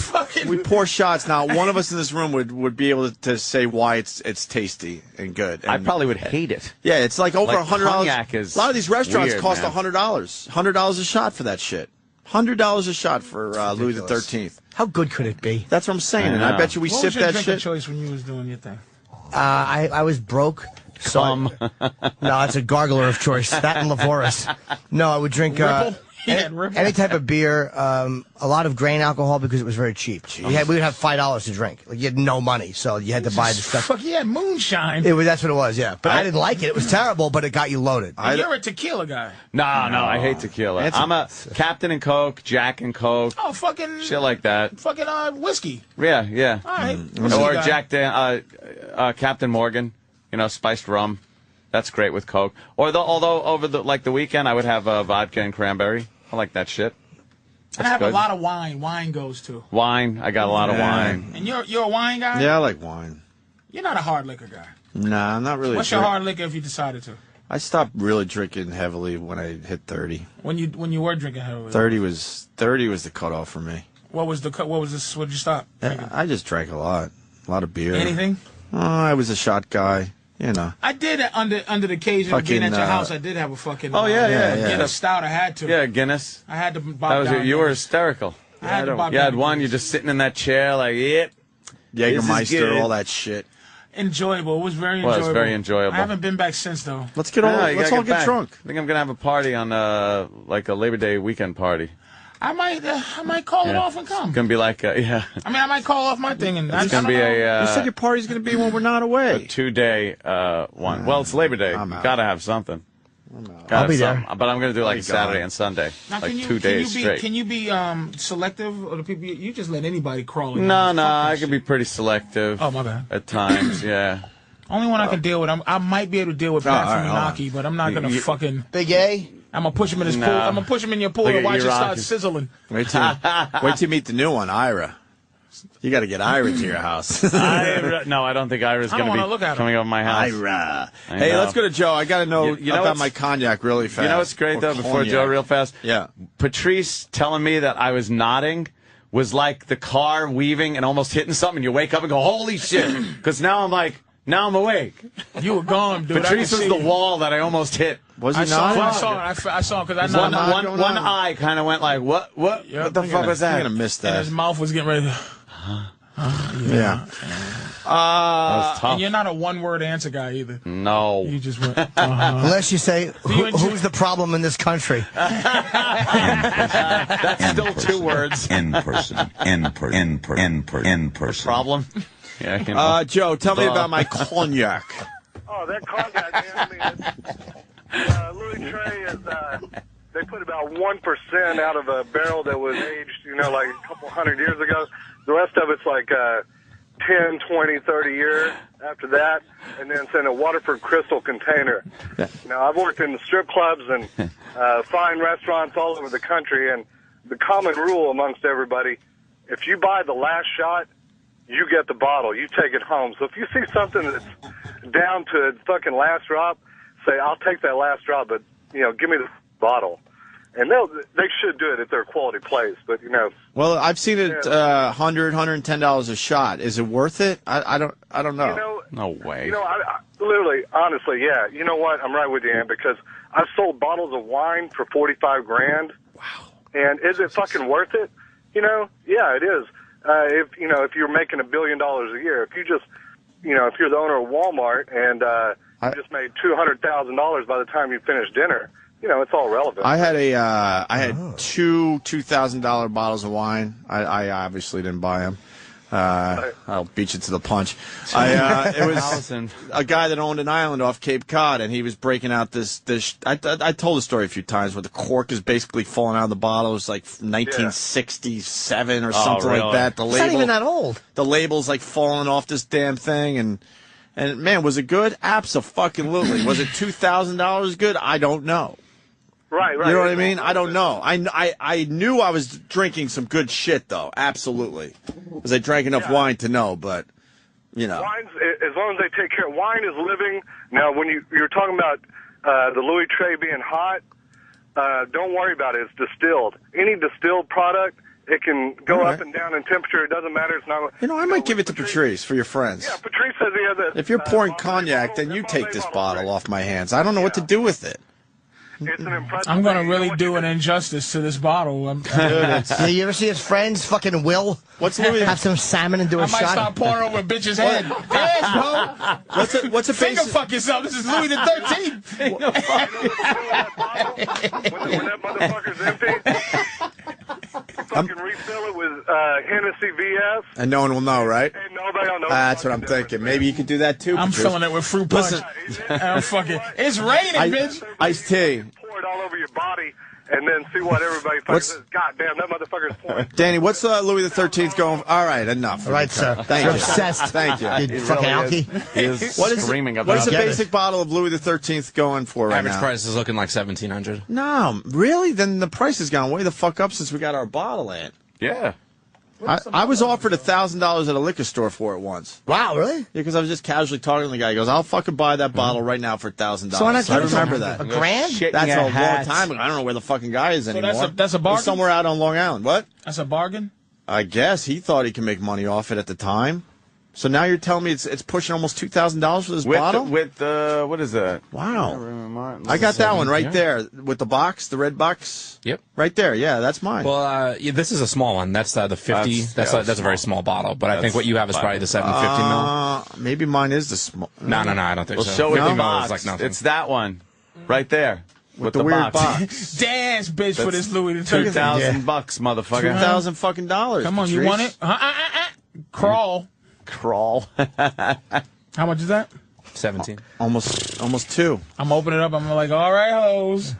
we pour shots. Now, one of us in this room would be able to say why it's tasty and good. And I probably would hate it. Yeah, it's like over $100. Cognac is a lot of these restaurants weird, cost man. $100. $100 a shot for that shit. $100 a shot for Louis the 13th. How good could it be? That's what I'm saying. And I bet you we sip that shit. What was your drinking choice when you was doing your thing? I was broke. No, it's a gargler of choice. That and Lavoris. No, I would drink any type of beer, a lot of grain alcohol because it was very cheap. We would have $5 to drink. Like, you had no money, so you had to buy the stuff. Fuck, you had moonshine. That's what it was, yeah. But I didn't like it. It was terrible, but it got you loaded. You're a tequila guy. No, I hate tequila. I'm a Captain and Coke, Jack and Coke. Oh, fucking shit like that. Fucking whiskey. Yeah. All right. Or Captain Morgan, spiced rum. That's great with Coke. Although over the weekend I would have vodka and cranberry. I like that shit. I have a lot of wine. Wine goes too. Wine. I got a lot of wine. And you're a wine guy? Yeah, I like wine. You're not a hard liquor guy. Nah, I'm not really. What's your hard liquor if you decided to? I stopped really drinking heavily when I hit 30. When you were drinking heavily? 30 was the cutoff for me. What was this? What did you stop drinking? I just drank a lot of beer. Anything? I was a shot guy. I did under the occasion of being at your house. I did have a fucking Guinness stout. I had to. Yeah, Guinness. I had to. Bob down you were hysterical. I had to. You had one. You're just sitting in that chair like, yep. Jägermeister, all that shit. Enjoyable. It was very enjoyable. It was very enjoyable. I haven't been back since though. Let's all get drunk. I think I'm gonna have a party on like a Labor Day weekend party. I might call it off and come. It's gonna be like I mean, I might call off my thing and it's gonna be a. You said your party's gonna be when we're not away. A 2-day one. Well, it's Labor Day. Gotta have something. I'll be there. But I'm gonna do like Saturday and Sunday, now, like 2 days straight. Can you be selective, or the people you just let anybody crawl in? No, I can be pretty selective. Oh, my bad. At times, yeah. Only one I can deal with. I might be able to deal with Pat from Menaki, but I'm not gonna fucking Big A. I'm gonna push him in his pool. I'm gonna push him in your pool and watch it start sizzling. Wait till you meet the new one, Ira. You got to get Ira to your house. No, I don't think Ira's going to be coming over my house. Ira. Hey, let's go to Joe. I got to know about my cognac really fast. You know what's great, though, before Joe, real fast? Yeah. Patrice telling me that I was nodding was like the car weaving and almost hitting something. You wake up and go, holy shit. Because now I'm awake. You were gone, dude. Patrice was the wall that I almost hit. Was he not? I saw him because I know one eye kind of went like, what the fuck was that? I'm going to miss that. And his mouth was getting ready to... Yeah. That was tough. And you're not a one-word answer guy either. No. You just went, Unless you say, who's the problem in this country? That's still 2 words. In person. Problem? Yeah, Joe, tell me about my cognac. Oh, that cognac, man. I mean, Louis Trey is, they put about 1% out of a barrel that was aged, like a couple hundred years ago. The rest of it's like 10, 20, 30 years after that, and then it's in a Waterford crystal container. Now, I've worked in the strip clubs and fine restaurants all over the country, and the common rule amongst everybody, if you buy the last shot, you get the bottle. You take it home. So if you see something that's down to its fucking last drop, say, I'll take that last drop, but, give me the bottle. And they should do it at their quality place, but, Well, I've seen it $100, $110 a shot. Is it worth it? I don't know. No way. I literally, honestly, yeah. You know what? I'm right with you, Ann, because I've sold bottles of wine for $45,000. Wow. And is it fucking worth it? Yeah, it is. If you're making $1 billion a year, if you're the owner of Walmart and you just made $200,000 by the time you finish dinner, it's all relevant. I had two $2,000 bottles of wine. I obviously didn't buy them. I'll beat you to the punch. It was a guy that owned an island off Cape Cod, and he was breaking out this. I told the story a few times where the cork is basically falling out of the bottle. It was like 1967 or something like that. The label, it's not even that old. The label's like falling off this damn thing, and man, was it good? Abso-fucking-lutely. Was it $2,000 good? I don't know. Right. You know what I mean? I don't know. I knew I was drinking some good shit, though. Absolutely. Because I drank enough wine to know, but, Wine's, as long as they take care. Wine is living. Now, when you're talking about the Louis Trey being hot, don't worry about it. It's distilled. Any distilled product, it can go up and down in temperature. It doesn't matter. It's not. I might give it to Patrice for your friends. Yeah, Patrice says he has it. If you're pouring cognac, then you take this bottle off my hands. I don't know what to do with it. It's an impressive I'm going to really do an injustice to this bottle. You ever see his friends, fucking Will? What's Louis? Have some salmon and do a shot. I might start pouring over a bitch's head. Yes, bro. What's a finger fuck yourself? This is Louis the 13th. When that motherfucker's empty, fucking refill it with Hennessy VS. And no one will know, right? And nobody will know. That's what I'm thinking. Maybe you could do that too. I'm Patrice. filling it with fruit punch. I'm fucking. It's raining, bitch. Iced tea. Pour it all over your body, and then see what everybody fucking says. God damn, that motherfucker's pouring. Danny, what's Louis the 13th going? All right, enough. All right, sir. Thank You're you. obsessed. Thank you. You fucking alky. He is screaming about What's the it. basic bottle of Louis the 13th going for right Average now? price is looking like $1,700. No, really? Then the price has gone way the fuck up since we got our bottle in. Yeah. I was offered $1,000 at a liquor store for it once. Wow, really? Yeah, because I was just casually talking to the guy. He goes, "I'll fucking buy that bottle right now for $1,000." So why not give I it to remember him? that. $1 grand? That's a long time ago. I don't know where the fucking guy is anymore. That's a bargain? He's somewhere out on Long Island. What? That's a bargain? I guess he thought he could make money off it at the time. So now you're telling me it's pushing almost $2,000 for this bottle? What is that? Wow. I got that one right there with the box, the red box. Yep. Right there. Yeah, that's mine. Well, this is a small one. That's the 50. That's a very small bottle. But I think what you have is probably the 750 mil. Maybe mine is the small. No, I don't think so. Show it the box. Like nothing. It's that one right there. With the weird box. Dance, bitch, for this Louis the 13th. $2,000, motherfucker. $2,000 fucking dollars. Come on, you want it? Crawl. How much is that? 17. Almost 2. I'm opening it up. I'm like, all right, hoes.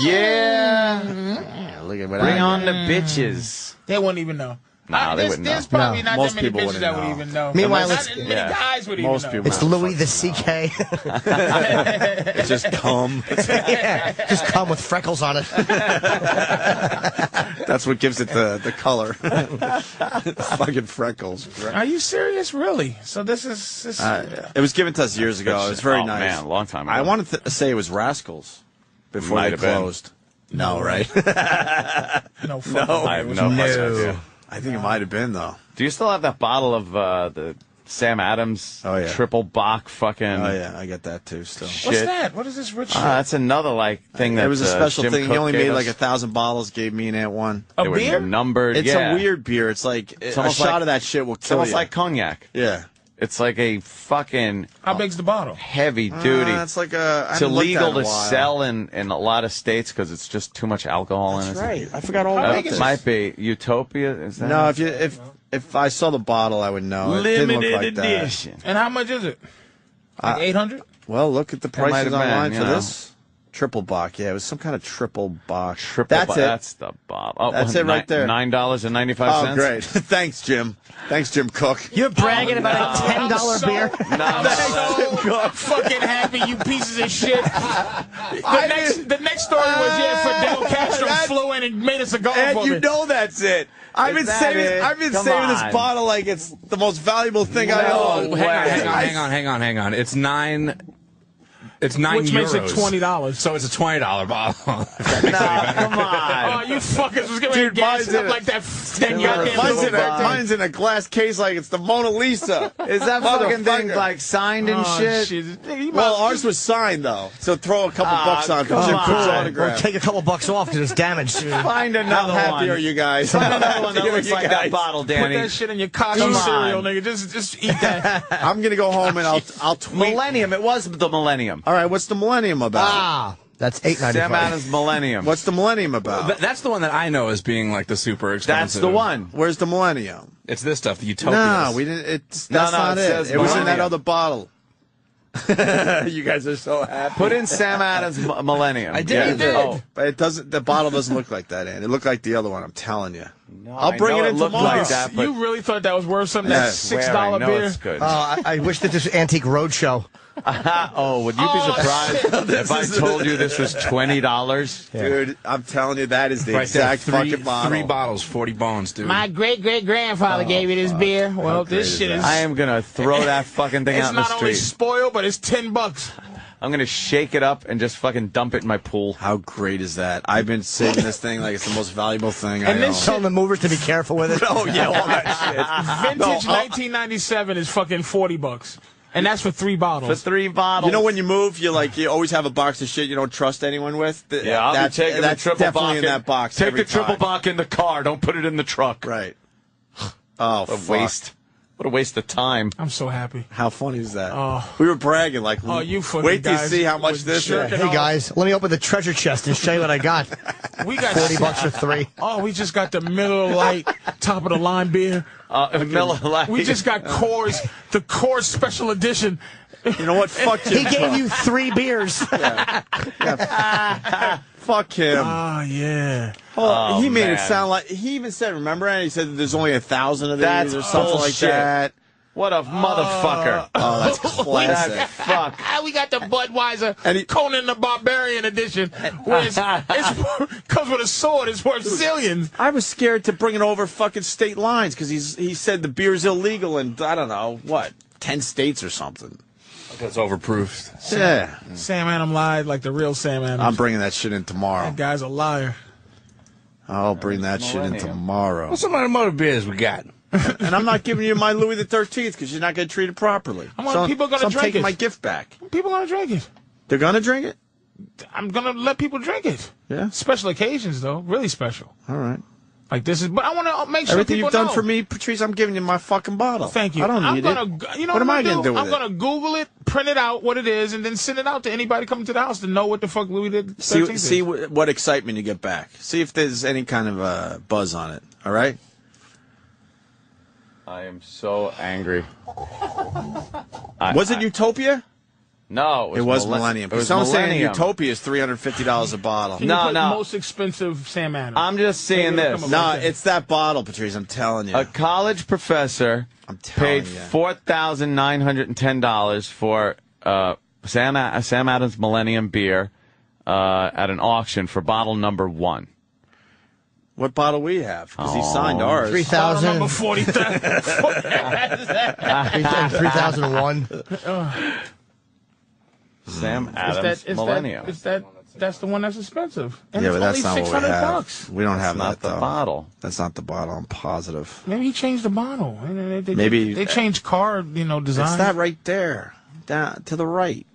Yeah. Look at what Bring on the bitches. They wouldn't even know. No, they wouldn't There's know. probably not Most that many people bitches that wouldn't would even know. know. Meanwhile, not it's- as many guys would Most even know. people It's Louis the CK. It's just cum. Yeah, just come with freckles on it. That's what gives it the color. Fucking freckles. Are you serious? Really? So this is... It was given to us years ago. It was very nice. Man, a long time ago. I wanted to say it was Rascals before Might they have been. closed. No, right? No, I have no fucking idea. I think it might have been, though. Do you still have that bottle of the Sam Adams triple Bach fucking... Oh, yeah, I got that, too, still. What's shit? that? What is this rich shit? That's another thing that It was a special Jim thing. He Cook only gave made us. like 1,000 bottles, gave me and Aunt one. A They were beer? numbered. It's yeah. a weird beer. It's like a almost shot like- of that shit will It's kill almost you. like cognac. Yeah. It's like a fucking How big's the bottle? heavy duty. It's like a... It's illegal to sell in a lot of states because it's just too much alcohol in it. That's right. I forgot all about this. Might be Utopia. Is that No, if I saw the bottle, I would know. It didn't look limited like edition? And how much is it? Like 800? that. Well, look at the might prices have been, online you for know. this. Triple Bach. Yeah, it was some kind of triple Bach. That's That's it. That's the bottle. Oh, That's it right there. $9.95. Oh, great. Thanks, Jim. Thanks, Jim Cook. You're bragging about a $10 beer? I'm so fucking happy, you pieces of shit. The next story was, Fidel Castro flew in and made a cigar And for you me. know that's it. I've been saving this bottle like it's the most valuable thing I own. Hang on. It's $9. It's $9 Which makes it euros. $20. So it's a $20 bottle. If that makes No, any better. come on. Oh, you fuckers was giving me gas up like that goddamn Mine's in a glass case like it's the Mona Lisa. Is that fucking thing Motherfucker. like signed and shit? Well, ours was signed, though. So throw a couple bucks on for come Jim Cook's on. Or autograph. take a couple bucks off because it's damaged. Find How another happy one. are you guys? Find another one that How happy looks are like you that guys? bottle, Put Danny. that shit in your Costco Come cereal, on. nigga. Just eat that. I'm going to go home and I'll tweet. Millennium. It was the Millennium. All right, what's the Millennium about? Ah, That's $8.95. Sam Adams Millennium. What's the Millennium about? That's the one that I know as being like the super expensive. That's the one. Where's the Millennium? It's this stuff, the Utopias. No, we didn't. That's not it. It was in that other bottle. You guys are so happy. Put in Sam Adams Millennium. I did. Oh, but it doesn't. The bottle doesn't look like that, and it looked like the other one. I'm telling you. No, I'll bring it in tomorrow. Like that, you really thought that was worth something? That $6 beer? It's good. I wish that this was Antique Roadshow. Would you be surprised if I told you this was $20? Dude, I'm telling you, that is the exact fucking bottle. 3 bottles, 40 bones, dude. My great-great-grandfather gave me this beer. Well, this shit is... I am going to throw that fucking thing out in the street. It's not only spoiled, but it's $10. I'm going to shake it up and just fucking dump it in my pool. How great is that? I've been saving this thing like it's the most valuable thing I own. Telling the movers to be careful with it. Oh, yeah, all that shit. Vintage 1997 is fucking $40. And that's for 3 bottles. For 3 bottles. You know when you move, you always have a box of shit you don't trust anyone with? Yeah, I'll be taking the triple definitely bock in that box. Take the triple bock in the car. Don't put it in the truck. Right. Oh, what a waste. What a waste of time. I'm so happy. How funny is that? Oh. We were bragging like, you fucking wait till you guys see how much this is. Hey, guys, let me open the treasure chest and show you what I got. We got $40 for 3. Oh, we just got the Miller Lite top of the line beer. Miller Lite. We just got Coors, the Coors Special Edition. You know what? Fuck Jim. He gave you 3 beers. Fuck him. Oh, yeah. He made it sound like, he even said, remember, and he said there's only 1,000 of these or something like that. What a motherfucker. Oh, that's classic. Fuck. We got the Budweiser Conan the Barbarian edition, where it comes with a sword. It's worth zillions. I was scared to bring it over fucking state lines because he said the beer's illegal in, I don't know, 10 states or something. That's overproofed. Yeah. Sam Adams lied like the real Sam Adams. I'm bringing that shit in tomorrow. That guy's a liar. I'll bring that shit in tomorrow. What's some of the other beers we got? And I'm not giving you my Louis the 13th because you're not going to treat it properly. People are going to drink I'm taking it. my gift back. People are going to drink it. They're going to drink it? I'm going to let people drink it. Yeah. Special occasions, though. Really special. All right. Like this is, but I want to make sure everything people you've done know. for me, Patrice, I'm giving you my fucking bottle. Thank you. I don't need it. You know what am I going to do with I'm going to Google it, print it out, what it is, and then send it out to anybody coming to the house to know what the fuck Louis did. See what excitement you get back. See if there's any kind of buzz on it. All right. I am so angry. Was it Utopia? No, it was Millennium. It was Someone saying Millennium. Utopia is $350 a bottle. No. Most expensive Sam Adams. I'm just seeing this. No, it's that bottle, Patrice. I'm telling you. A college professor paid $4,910 for Sam Adams Millennium beer at an auction for bottle number 1. What bottle we have? Because he signed ours. 3,000. Number 40,000. 3,001. Sam Adams Millennium. That's the one that's expensive. And yeah, it's but that's only not what we have. $600. We don't have not that, the though. bottle. That's not the bottle. I'm positive. Maybe he changed the bottle. Maybe they changed car, design. It's that right there, down to the right.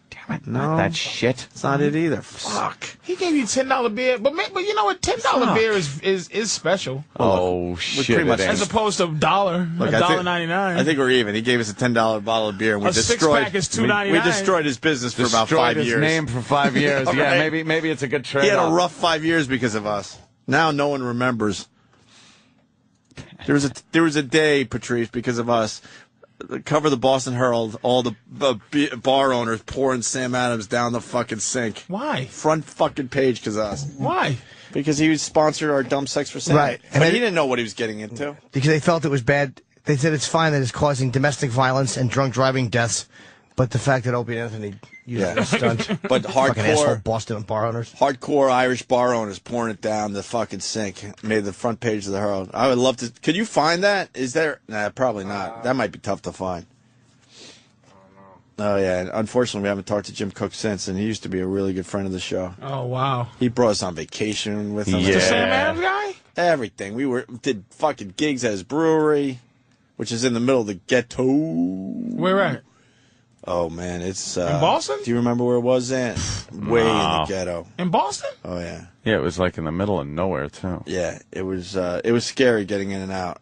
Damn it! No, not that shit. It's not it either. Fuck. He gave you $10 beer, but you know what? $10 beer is special. Oh shit! As opposed to $1.99. I think we're even. He gave us a $10 bottle of beer, and we destroyed. Six-pack is $2.99. We destroyed his business for about 5 years. His name for 5 years. Yeah, right. maybe it's a good trade. He had a rough 5 years because of us. Now no one remembers. There was a day, Patrice, because of us. Cover the Boston Herald, all the bar owners pouring Sam Adams down the fucking sink. Why? Front fucking page because of us. Why? Because he would sponsor our Dumb Sex for Sam. Right. But he didn't know what he was getting into. Because they felt it was bad. They said it's fine that it's causing domestic violence and drunk driving deaths, but the fact that Opie and Anthony used it as a stunt. But fucking asshole hardcore Boston bar owners. Hardcore Irish bar owners pouring it down the fucking sink made the front page of the Herald. I would love to. Could you find that? Is there? Nah, probably not. That might be tough to find. Oh, yeah. Unfortunately, we haven't talked to Jim Cook since, and he used to be a really good friend of the show. Oh, wow. He brought us on vacation with him. The Sam Adams guy? Everything. We did fucking gigs at his brewery, which is in the middle of the ghetto. Where at? Oh, man. It's... in Boston? Do you remember where it was at? Way in the ghetto. In Boston? Oh, yeah. Yeah, it was like in the middle of nowhere, too. Yeah, it was scary getting in and out.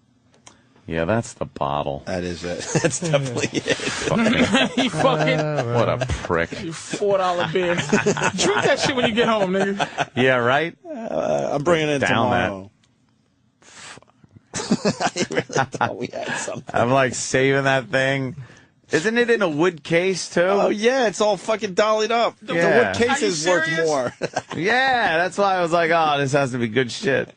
Yeah, that's the bottle. That is it. That's definitely it. You fucking... What a prick. You $4 beer. Drink that shit when you get home, nigga. Yeah, right? I'm bringing it down tomorrow. I really thought we had something. I'm like saving that thing. Isn't it in a wood case, too? Oh, yeah, it's all fucking dollied up. The wood case is worth more. Yeah, that's why I was like, oh, this has to be good shit.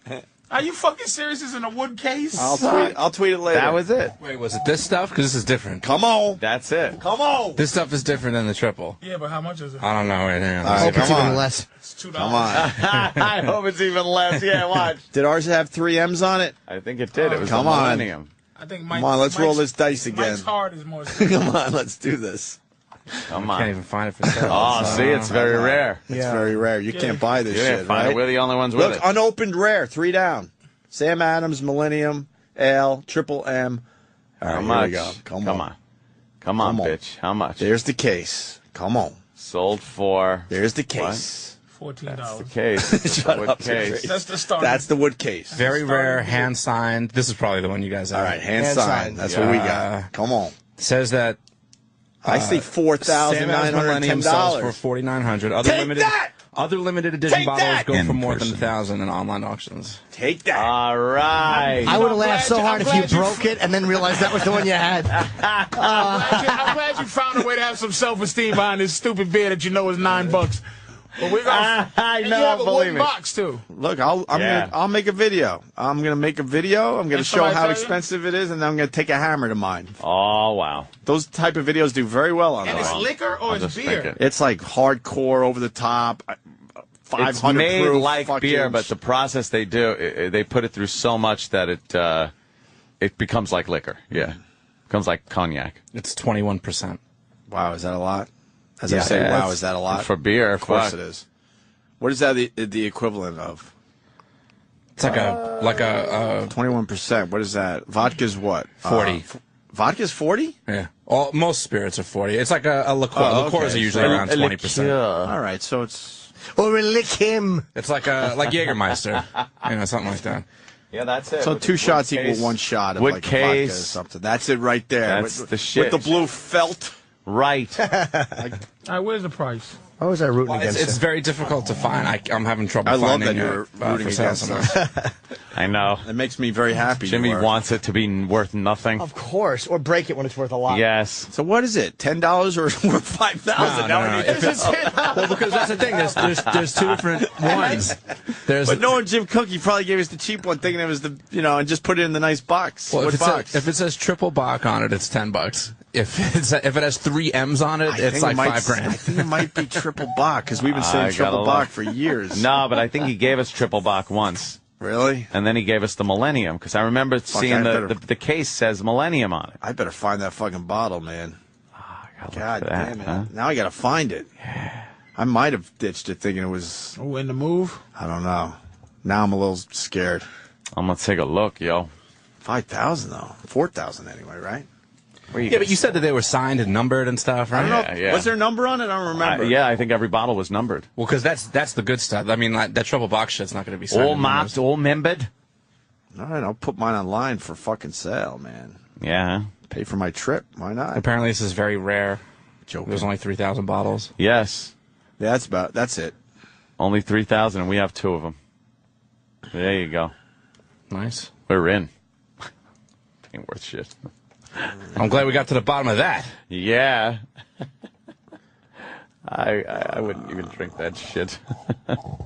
Are you fucking serious? It's in a wood case? I'll tweet it later. That was it. Wait, was it this stuff? Because this is different. Come on. That's it. Come on. This stuff is different than the triple. Yeah, but how much is it? I don't know. Right now. All right, It's even less. It's $2. Come on. I hope it's even less. Yeah, watch. Did ours have 3 M's on it? I think it did. It was Come the on. Millennium. I think Come on, let's roll this dice again. Mike's hard is more. Come on, let's do this. Come on. Can't even find it for sale. Oh, see, it's very rare. It's very rare. You can't buy this You shit, didn't find right? it. We're the only ones with Look, it. unopened rare, 3 down. Sam Adams, Millennium, Ale, Triple M. All right, How here much? we go. Come on. Come on, bitch. How much? There's the case. Come on. Sold for... There's the case. $14. That's the case. Shut wood up, case. That's the start. That's the wood case. Very rare, hand signed. This is probably the one you guys have. All right, hand signed. That's what we got. Come on. Says that I say $4,910. sells for $4,900. Other limited edition bottles go for more than $1,000 in online auctions. Take that. All right. I would have laughed so hard if you broke it and then realized that was the one you had. I'm glad you found a way to have some self-esteem behind this stupid beer that you know is $9. But we're gonna. I and know, you have a believe wooden me. box too. Look, I'll make a video. I'm gonna make a video. I'm gonna show somebody how tell you? expensive it is, and then I'm gonna take a hammer to mine. Oh, wow. Those type of videos do very well on And it's that. liquor or it's beer? It's like hardcore, over the top, 500 It's made proof, like fucking beer, but the process they do, they put it through so much that it becomes like liquor. Yeah. Becomes like cognac. It's 21%. Wow, is that a lot? As I say, wow, is that a lot? For beer, of course it is. What is that the equivalent of? It's like a 21%. What is that? Vodka's what? 40. Vodka's 40? Yeah. Most spirits are 40. It's like a liqueur. Oh, Liqueurs okay. are usually around 20%. All right, so it's... Or lick him. It's like Jägermeister. Something like that. Yeah, that's it. So With 2 the shots wood equal case. 1 shot of Wood like a vodka or case. something. That's it right there. That's with, the shit. With the blue felt. Right. All right, where's the price? Why was I rooting against It's it? very difficult to find. I'm having trouble I love finding that you're rooting for sale against somewhere. us. I know. It makes me very happy. Jimmy you are. wants it to be worth nothing. Of course. Or break it when it's worth a lot. Yes. So what is it? $10 or worth $5,000? No. Well, because that's the thing. There's 2 different ones. But knowing Jim Cook, he probably gave us the cheap one, thinking it was the and just put it in the nice box. Well, What box? if it says triple Bach on it, it's $10. If it has 3 M's on it, it's like $5,000. I think it might be triple Bach because we've been saying triple Bach for years. No, but I think he gave us triple Bach once. Really? And then he gave us the Millennium because I remember seeing the case says Millennium on it. I better find that fucking bottle, man. God that, damn it. huh? Now I got to find it. I might have ditched it thinking it was... Oh, in the move? I don't know. Now I'm a little scared. I'm going to take a look, yo. 5,000, though. 4,000 anyway, right? Yeah, but you said that they were signed and numbered and stuff, right? I don't know. Yeah. Was there a number on it? I don't remember. Yeah, I think every bottle was numbered. Well, because that's the good stuff. I mean, that triple box shit's not going to be signed. All marked, all membered. All right, I'll put mine online for fucking sale, man. Yeah. Pay for my trip. Why not? Apparently, this is very rare. Joking. There's only 3,000 bottles. Yes. Yeah, that's it. Only 3,000, and we have 2 of them. There you go. Nice. We're in. Ain't worth shit. I'm glad we got to the bottom of that. Yeah. I wouldn't even drink that shit.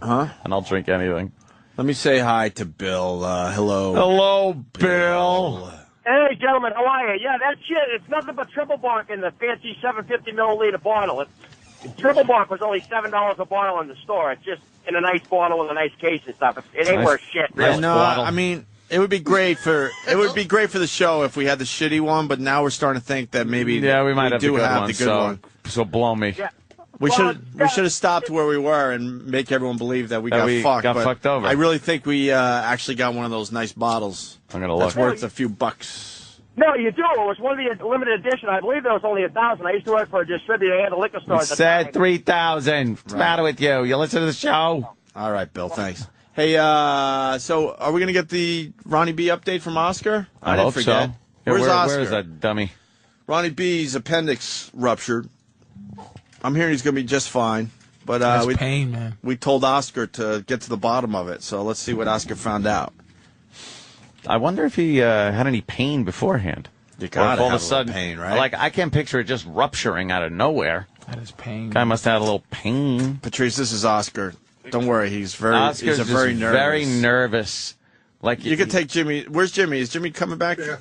Huh? And I'll drink anything. Let me say hi to Bill. Hello. Hello, Bill. Hey, gentlemen, how are you? Yeah, that shit, it's nothing but triple bark in the fancy 750 milliliter bottle. Triple bark was only $7 a bottle in the store. It's just in a nice bottle with a nice case and stuff. It ain't worth shit, really. No, I mean, it would be great for the show if we had the shitty one, but now we're starting to think that maybe we might have do the good have one, the good one. So blow me. Yeah. We should have stopped where we were and make everyone believe that we got got fucked over. I really think we actually got one of those nice bottles. I'm gonna That's look. worth a few bucks. No, you do. It was one of the limited edition. I believe there was only 1,000. I used to work for a distributor and a liquor store. It said 3,000. What's the matter with you? You listen to the show? All right, Bill, thanks. Hey, so are we going to get the Ronnie B update from Oscar? I didn't forget. So. Where's Oscar? Where is that dummy? Ronnie B's appendix ruptured. I'm hearing he's going to be just fine. But That's pain, man. We told Oscar to get to the bottom of it, so let's see what Oscar found out. I wonder if he had any pain beforehand. You gotta all have of a sudden, pain, right? Like, I can't picture it just rupturing out of nowhere. That is pain. Guy must have had a little pain. Patrice, this is Oscar. Don't worry, he's very very nervous. Like you could take Jimmy. Where's Jimmy? Is Jimmy coming back? Here.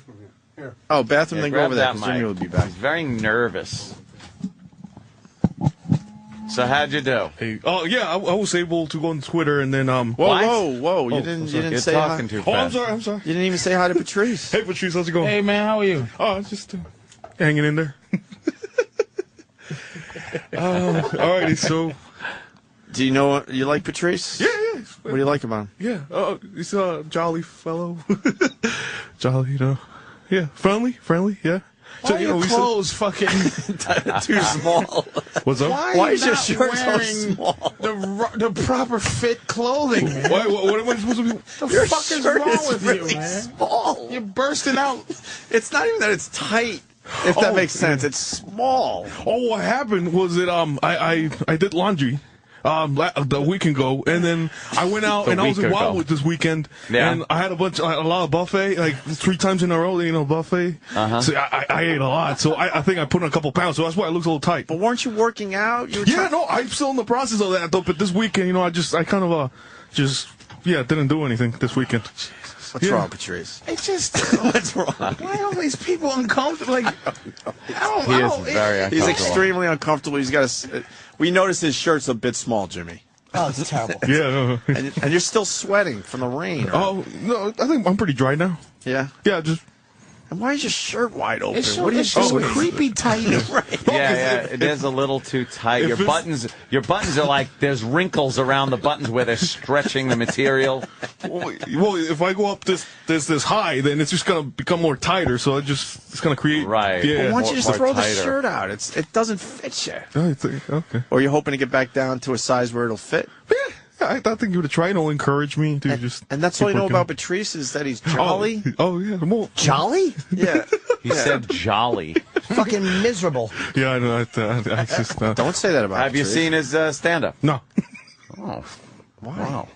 Oh, bathroom. Then go over there because Jimmy will be back. He's very nervous. So how'd you do? Hey, yeah, I was able to go on Twitter and then Whoa! You didn't say hi. Too fast. I'm sorry. You didn't even say hi to Patrice. Hey, Patrice, how's it going? Hey, man, how are you? Oh, just hanging in there. Alrighty, so. Do you know you like Patrice? Yeah. What do you like about him? Yeah, he's a jolly fellow. Jolly, Yeah, friendly, yeah. Why are your clothes fucking too small? What's up? Why is your shirt so small? The proper fit clothing, man. What am I supposed to be? The fuck is wrong with really you, man? Small. You're bursting out. It's not even that it's tight. If that makes sense, it's small. Oh, what happened was that I did laundry. The weekend ago, and then I went out and I was in Wildwood this weekend, and I had a lot of buffet, like 3 times in a row, buffet. So I ate a lot, so I think I put on a couple pounds, so that's why it looks a little tight. But weren't you working out? No, I'm still in the process of that, though. But this weekend, I kind of didn't do anything this weekend. What's wrong, Patrice? It's just what's wrong? Why are all these people uncomfortable? Like, he is very uncomfortable. He's extremely uncomfortable. He's got a. We noticed his shirt's a bit small, Jimmy. Oh, it's terrible. Yeah. And you're still sweating from the rain. Right? Oh no, I think I'm pretty dry now. Yeah. Yeah, just. And why is your shirt wide open? It's what are you so creepy tight. Right. Yeah, it is a little too tight. Your buttons are like there's wrinkles around the buttons where they're stretching the material. Well, if I go up this high, then it's just gonna become more tighter. So it's gonna create right. Yeah. Well, why don't you just throw the shirt out? It doesn't fit you. Okay. Or you're hoping to get back down to a size where it'll fit. I think you would try and encourage me to just. And that's all you know about Patrice is that he's jolly. Oh yeah, jolly. Yeah, he said jolly. Fucking miserable. Yeah, I know. I just don't say that about. Have Patrice. you seen his stand-up? No. Oh, why? Wow.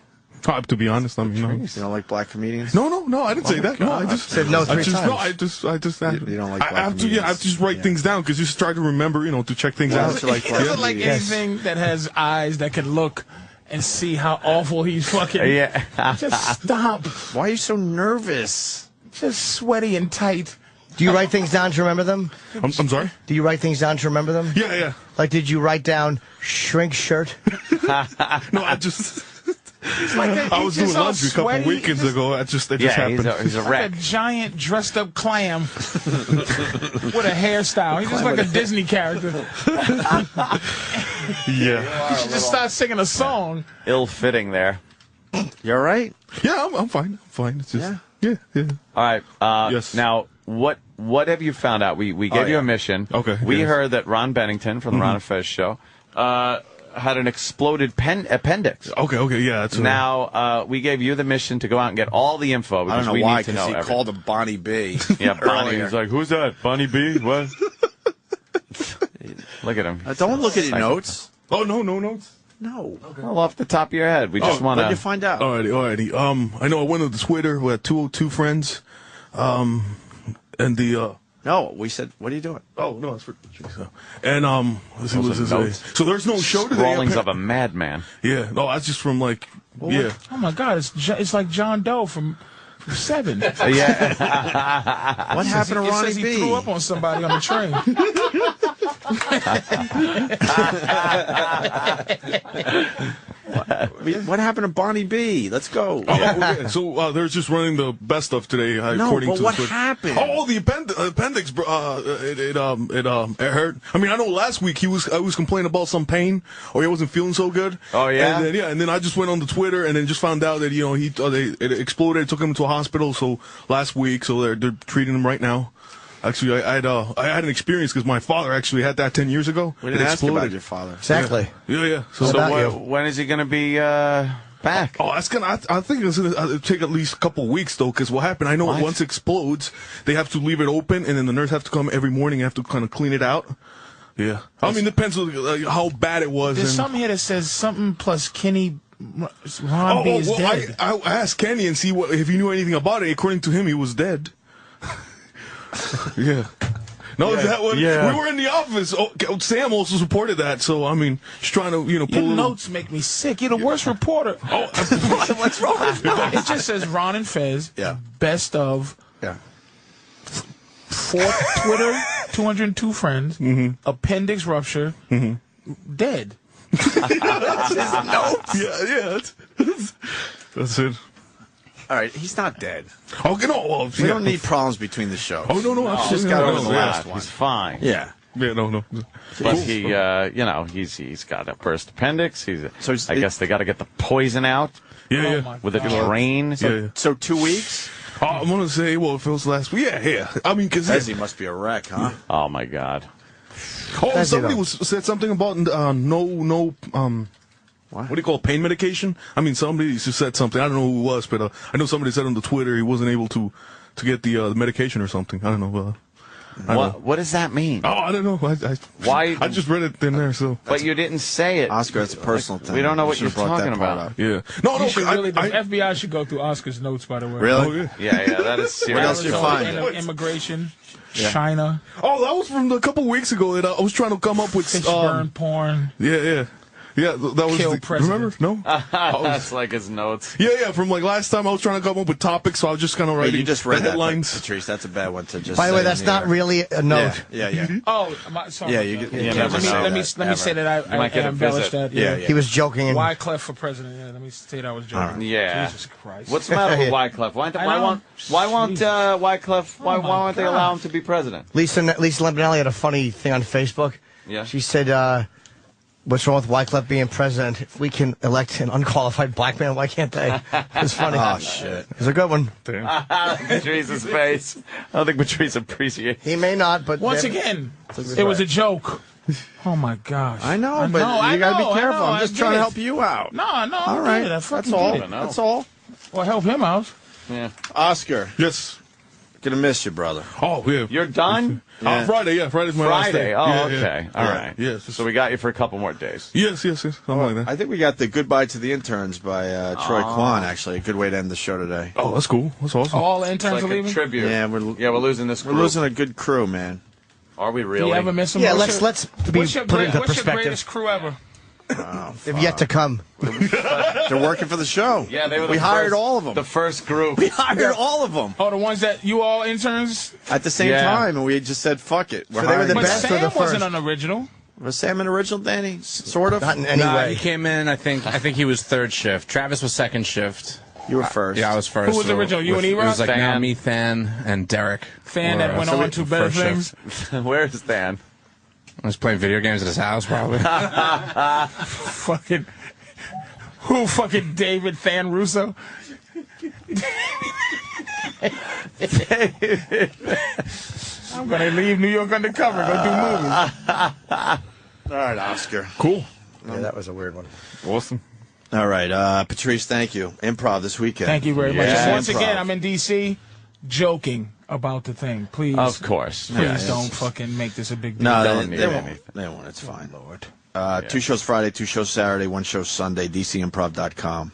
To be honest, I mean, you don't like black comedians? No, I didn't say that. No, I just said no 3 times. No, I just. You don't like black I have to. Yeah, I have to just write things down because you just try to remember, to check things out. He doesn't like anything that has eyes that can look and see how awful he's fucking. Yeah. Just stop. Why are you so nervous? Just sweaty and tight. Do you write things down to remember them? I'm sorry? Do you write things down to remember them? Yeah. Like, did you write down shrink shirt? No, I just. Like I was doing laundry a couple weekends ago. It just happened. He's a wreck. Like a giant dressed up clam with a hairstyle. He's just like a Disney character. Yeah. You should just start singing a song. Ill-fitting there. You all right? Yeah, I'm fine. It's just. Yeah. All right. Yes. Now, what have you found out? We gave you a mission. Okay. We heard that Ron Bennington from the Ron and Fez show had an exploded appendix. Okay, yeah. That's now, we gave you the mission to go out and get all the info because I don't know we why, need to know because he called him Bonnie B. Yeah, Bonnie was like, "Who's that? Bonnie B? What?" Look at him. Don't look at your notes. Oh, no notes. No. Okay. Well, off the top of your head, we just want to. What did you find out? Alrighty. I know I went to Twitter. We had two friends. And the. No, we said, what are you doing? Oh, no, it's for and so there's no show today. Scrawlings of a madman. Yeah, no, that's just from like Oh my God, it's like John Doe from 7. Yeah. What happened to Ronnie B? B? He threw up on somebody on the train. What happened to Bonnie B? Let's go. So they're just running the best of today. According to what happened? Oh, the appendix. It hurt. I mean, I know last week I was complaining about some pain, or he wasn't feeling so good. Oh yeah. And then I just went on the Twitter and then just found out that it exploded. Took him to a hospital. So last week, so they're treating him right now. Actually, I had an experience because my father actually had that 10 years ago. We didn't ask about your father. Exactly. Yeah. So when is he going to be back. Oh, that's gonna. I think it's gonna take at least a couple weeks though, because what happened? I know once it explodes, they have to leave it open, and then the nurse have to come every morning and have to kind of clean it out. Yeah, I mean, it depends on how bad it was. There's something here that says something plus Kenny. Ron B is dead. I asked Kenny and see if he knew anything about it. According to him, he was dead. Yeah. No, is that what? Yeah. We were in the office. Oh, Sam also supported that. So I mean, just trying to pull. Your notes make me sick. You're the worst reporter. Oh, what's wrong with that? It just says Ron and Fez. Yeah. Best of. Yeah. Twitter, 202 friends. Appendix rupture. Dead. That's his notes. Yeah. That's it. All right, he's not dead. Okay, no. Well, we don't need problems between the shows. Oh, no. Just got over the last one. He's fine. Yeah. Yeah, no. But he, he's got a burst appendix. I guess they got to get the poison out. Yeah. With a drain. So 2 weeks? I'm going to say, well, if it was last week, yeah. I mean, because he must be a wreck, huh? Oh, my God. Oh, somebody said something about what do you call it, pain medication? I mean, somebody said something. I don't know who it was, but I know somebody said on the Twitter he wasn't able to get the medication or something. I don't know. What does that mean? Oh, I don't know. Why? I just read it in there. So. But you didn't say it, Oscar. It's a personal thing. We don't know what you're talking about. Yeah. The FBI should go through Oscar's notes, by the way. Really? Oh, Yeah. That is serious. What else you find? Immigration. Yeah. China. Oh, that was from a couple weeks ago. That I was trying to come up with Fishburne porn. Yeah, that was Kill president. Remember? No? That's like his notes. Yeah, from like last time I was trying to come up with topics, so I was just kind of writing you just read the headlines. That, Patrice, that's a bad one to just By the way, that's not really a note. Yeah. Oh, sorry. Yeah, you let me say that I embellished that. Yeah. He was joking. Wyclef for president. Yeah, let me say that I was joking. Yeah. Jesus Christ. What's the matter with Wyclef? Why won't Wyclef? Why won't they allow him to be president? Lisa Lampanelli had a funny thing on Facebook. Yeah. She said, what's wrong with Wyclef being president? If we can elect an unqualified black man, why can't they? It's funny. Oh, shit. It's a good one. Patrice's face. I don't think Patrice appreciates. He may not, but... Once again, it was a joke. Oh, my gosh. I know, but you got to be careful. I'm just trying to help you out. No. All right. That's all. That's all. Well, help him out. Yeah. Oscar. Yes. Gonna miss you, brother. Oh, yeah. You're done? Yeah. Friday, yeah. Friday's my last day. Oh, okay. All right. Yes. So we got you for a couple more days. Yes. Something like that. I think we got the Goodbye to the Interns by Troy Kwan, actually. A good way to end the show today. Oh, that's cool. That's awesome. All interns are leaving? Tribute. Yeah, we're losing this crew. We're losing a good crew, man. Are we really? Do you ever miss them? Yeah, let's put it into perspective. What's your greatest crew ever? They've yet to come. They're working for the show. Yeah, they were. We hired all of them. The first group. We hired all of them. Oh, the ones that you all interns at the same time, and we just said, "Fuck it." So they were the best Sam or the first? wasn't an original. Was Sam an original, Danny? Sort of. Not in any way. He came in. I think he was third shift. Travis was second shift. You were first. Yeah, I was first. Who was original? You and E-Rock? It was like me, Than, and Derek. Than that went on to better things. Where's Than? I was playing video games at his house, probably. Fucking David Than Russo? I'm going to leave New York undercover, go do movies. All right, Oscar. Cool. Yeah, that was a weird one. Awesome. All right, Patrice, thank you. Improv this weekend. Thank you very much. Yeah, Once again, I'm in D.C. joking about the thing. Please. Of course. Please don't fucking make this a big deal. No, they won't. It's fine. Lord. 2 shows Friday, 2 shows Saturday, 1 show Sunday, DCimprov.com.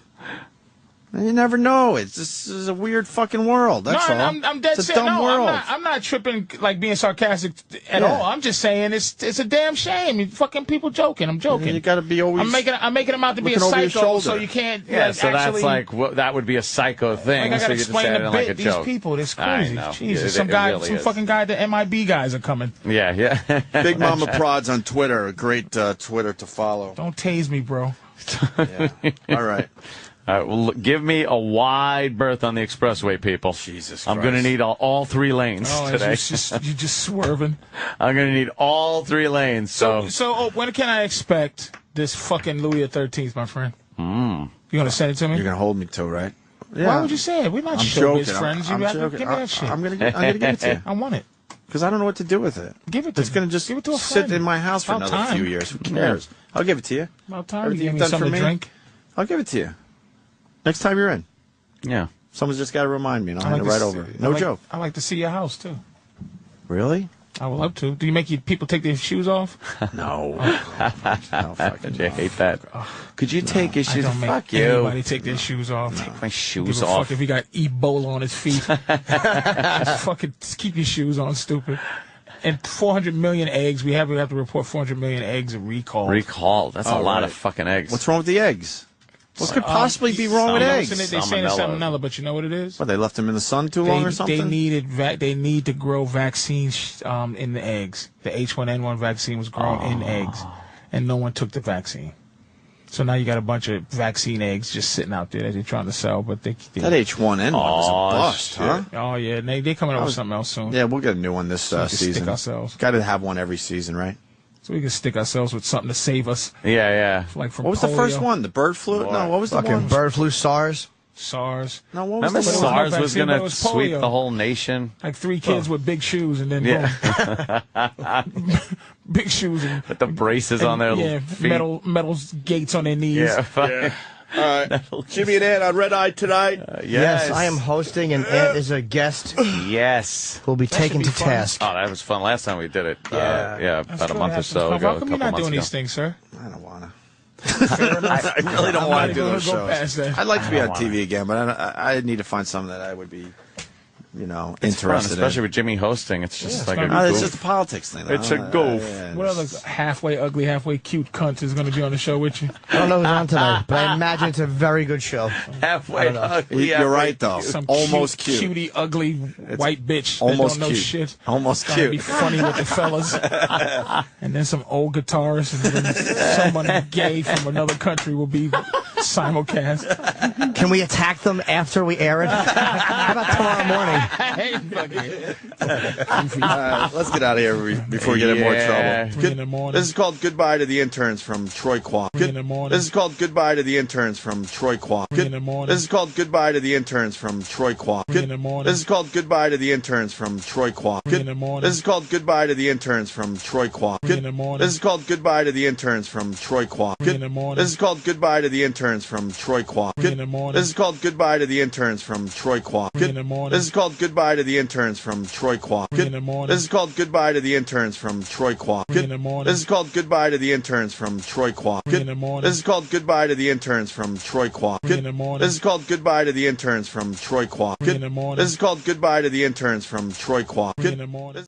You never know. This is a weird fucking world. That's all. I'm dead it's a set. dumb world. I'm not tripping, like being sarcastic at all. I'm just saying it's a damn shame. Fucking people joking. I'm joking. You got to be always. I'm making them out to be a psycho, so you can't. Yeah, so actually, that's like that would be a psycho thing. Like I gotta so explain the bit. like a These joke. people, this crazy. I know. Jesus, Some fucking guy. The MIB guys are coming. Yeah. Big Mama Prods on Twitter. A great Twitter to follow. Don't tase me, bro. Yeah. All right. All right, well, give me a wide berth on the expressway, people. Jesus Christ. I'm going to need all 3 lanes today. You're just swerving. I'm going to need all 3 lanes. So when can I expect this fucking Louis XIII, my friend? You going to send it to me? You're going to hold me to, right? Yeah. Why would you say it? We're not showbiz friends. I'm joking. Give me that shit. I'm going to give it to you. I want it. Because I don't know what to do with it. Give it to me. It's going to just give it to a sit friend. in my house for another few years. Who cares? I'll give it to you. About time you give me something to drink. I'll give it to you. Next time you're in. Yeah. Someone's just got to remind me, and I'll hand it right over. No joke. I like to see your house, too. Really? I would love to. Do you make people take their shoes off? No. No, fucking I hate that. Could you take your shoes? Fuck you. Anybody take their shoes off? Take my shoes Give a off. fuck if he got Ebola on his feet. Just fucking keep your shoes on, stupid. And 400 million eggs. We have to report 400 million eggs recalled. Recalled. That's a lot of fucking eggs. What's wrong with the eggs? What could possibly be wrong with eggs? They're saying it's salmonella, but you know what it is? What, they left them in the sun too long or something? They need to grow vaccines in the eggs. The H1N1 vaccine was grown in eggs, and no one took the vaccine. So now you got a bunch of vaccine eggs just sitting out there that they're trying to sell, but that H1N1 was a bust, huh? Oh yeah, they coming up with something else soon. Yeah, we'll get a new one this season. Stick ourselves. Got to have one every season, right? So we can stick ourselves with something to save us. Yeah. Like from what was polio. the first one? The bird flu? No, what was the one? Bird flu, SARS. SARS. No, what was Remember the SARS was going to polio. sweep the whole nation? Like 3 kids with big shoes and then big shoes and with the braces on their feet. metal gates on their knees. Yeah. All right. Jimmy and Ant on Red Eye tonight. Yes, I am hosting, and Ant is a guest. Yes. Who'll be taken to task. Oh, that was fun last time we did it. Yeah. About a month or so ago. How come you're not doing these things, sir? I don't want to. I really don't want to do those shows. I'd like to be on TV again, but I need to find something that I would be, interested fun, especially with Jimmy hosting. It's just like it's just a politics thing. It's a goof. What other halfway ugly, halfway cute cunt is going to be on the show with you? I don't know who's on tonight, but I imagine it's a very good show. Halfway ugly. You're right, though. Some almost cute. Cutie, ugly, white bitch almost that don't know cute. shit. Almost cute. cute. Be funny with the fellas. And then some old guitarist, and then someone gay from another country will be simulcast. Can we attack them after we air it? How about tomorrow morning? Let's get out of here before we get in more trouble. This is called Goodbye to the Interns from Troy Kwong. This is called Goodbye to the Interns from Troy Kwong. This is called Goodbye to the Interns from Troy Kwong. This is called Goodbye to the Interns from Troy Kwong. This is called Goodbye to the Interns from Troy Kwong. This is called Goodbye to the Interns from Troy Kwong. This is called Goodbye to the Interns from Troy Kwong. This is called Goodbye to the Interns from Troy Kwong. This is called Goodbye to the Interns from Troy Kwong. This is called Goodbye to the Interns from Troy Kwong. This is called Goodbye to the Interns from Troy Kwong. This is called Goodbye to the Interns from Troy Kwong. This is called Goodbye to the Interns from Troy Kwong. This is called Goodbye to the Interns from Troy Kwong.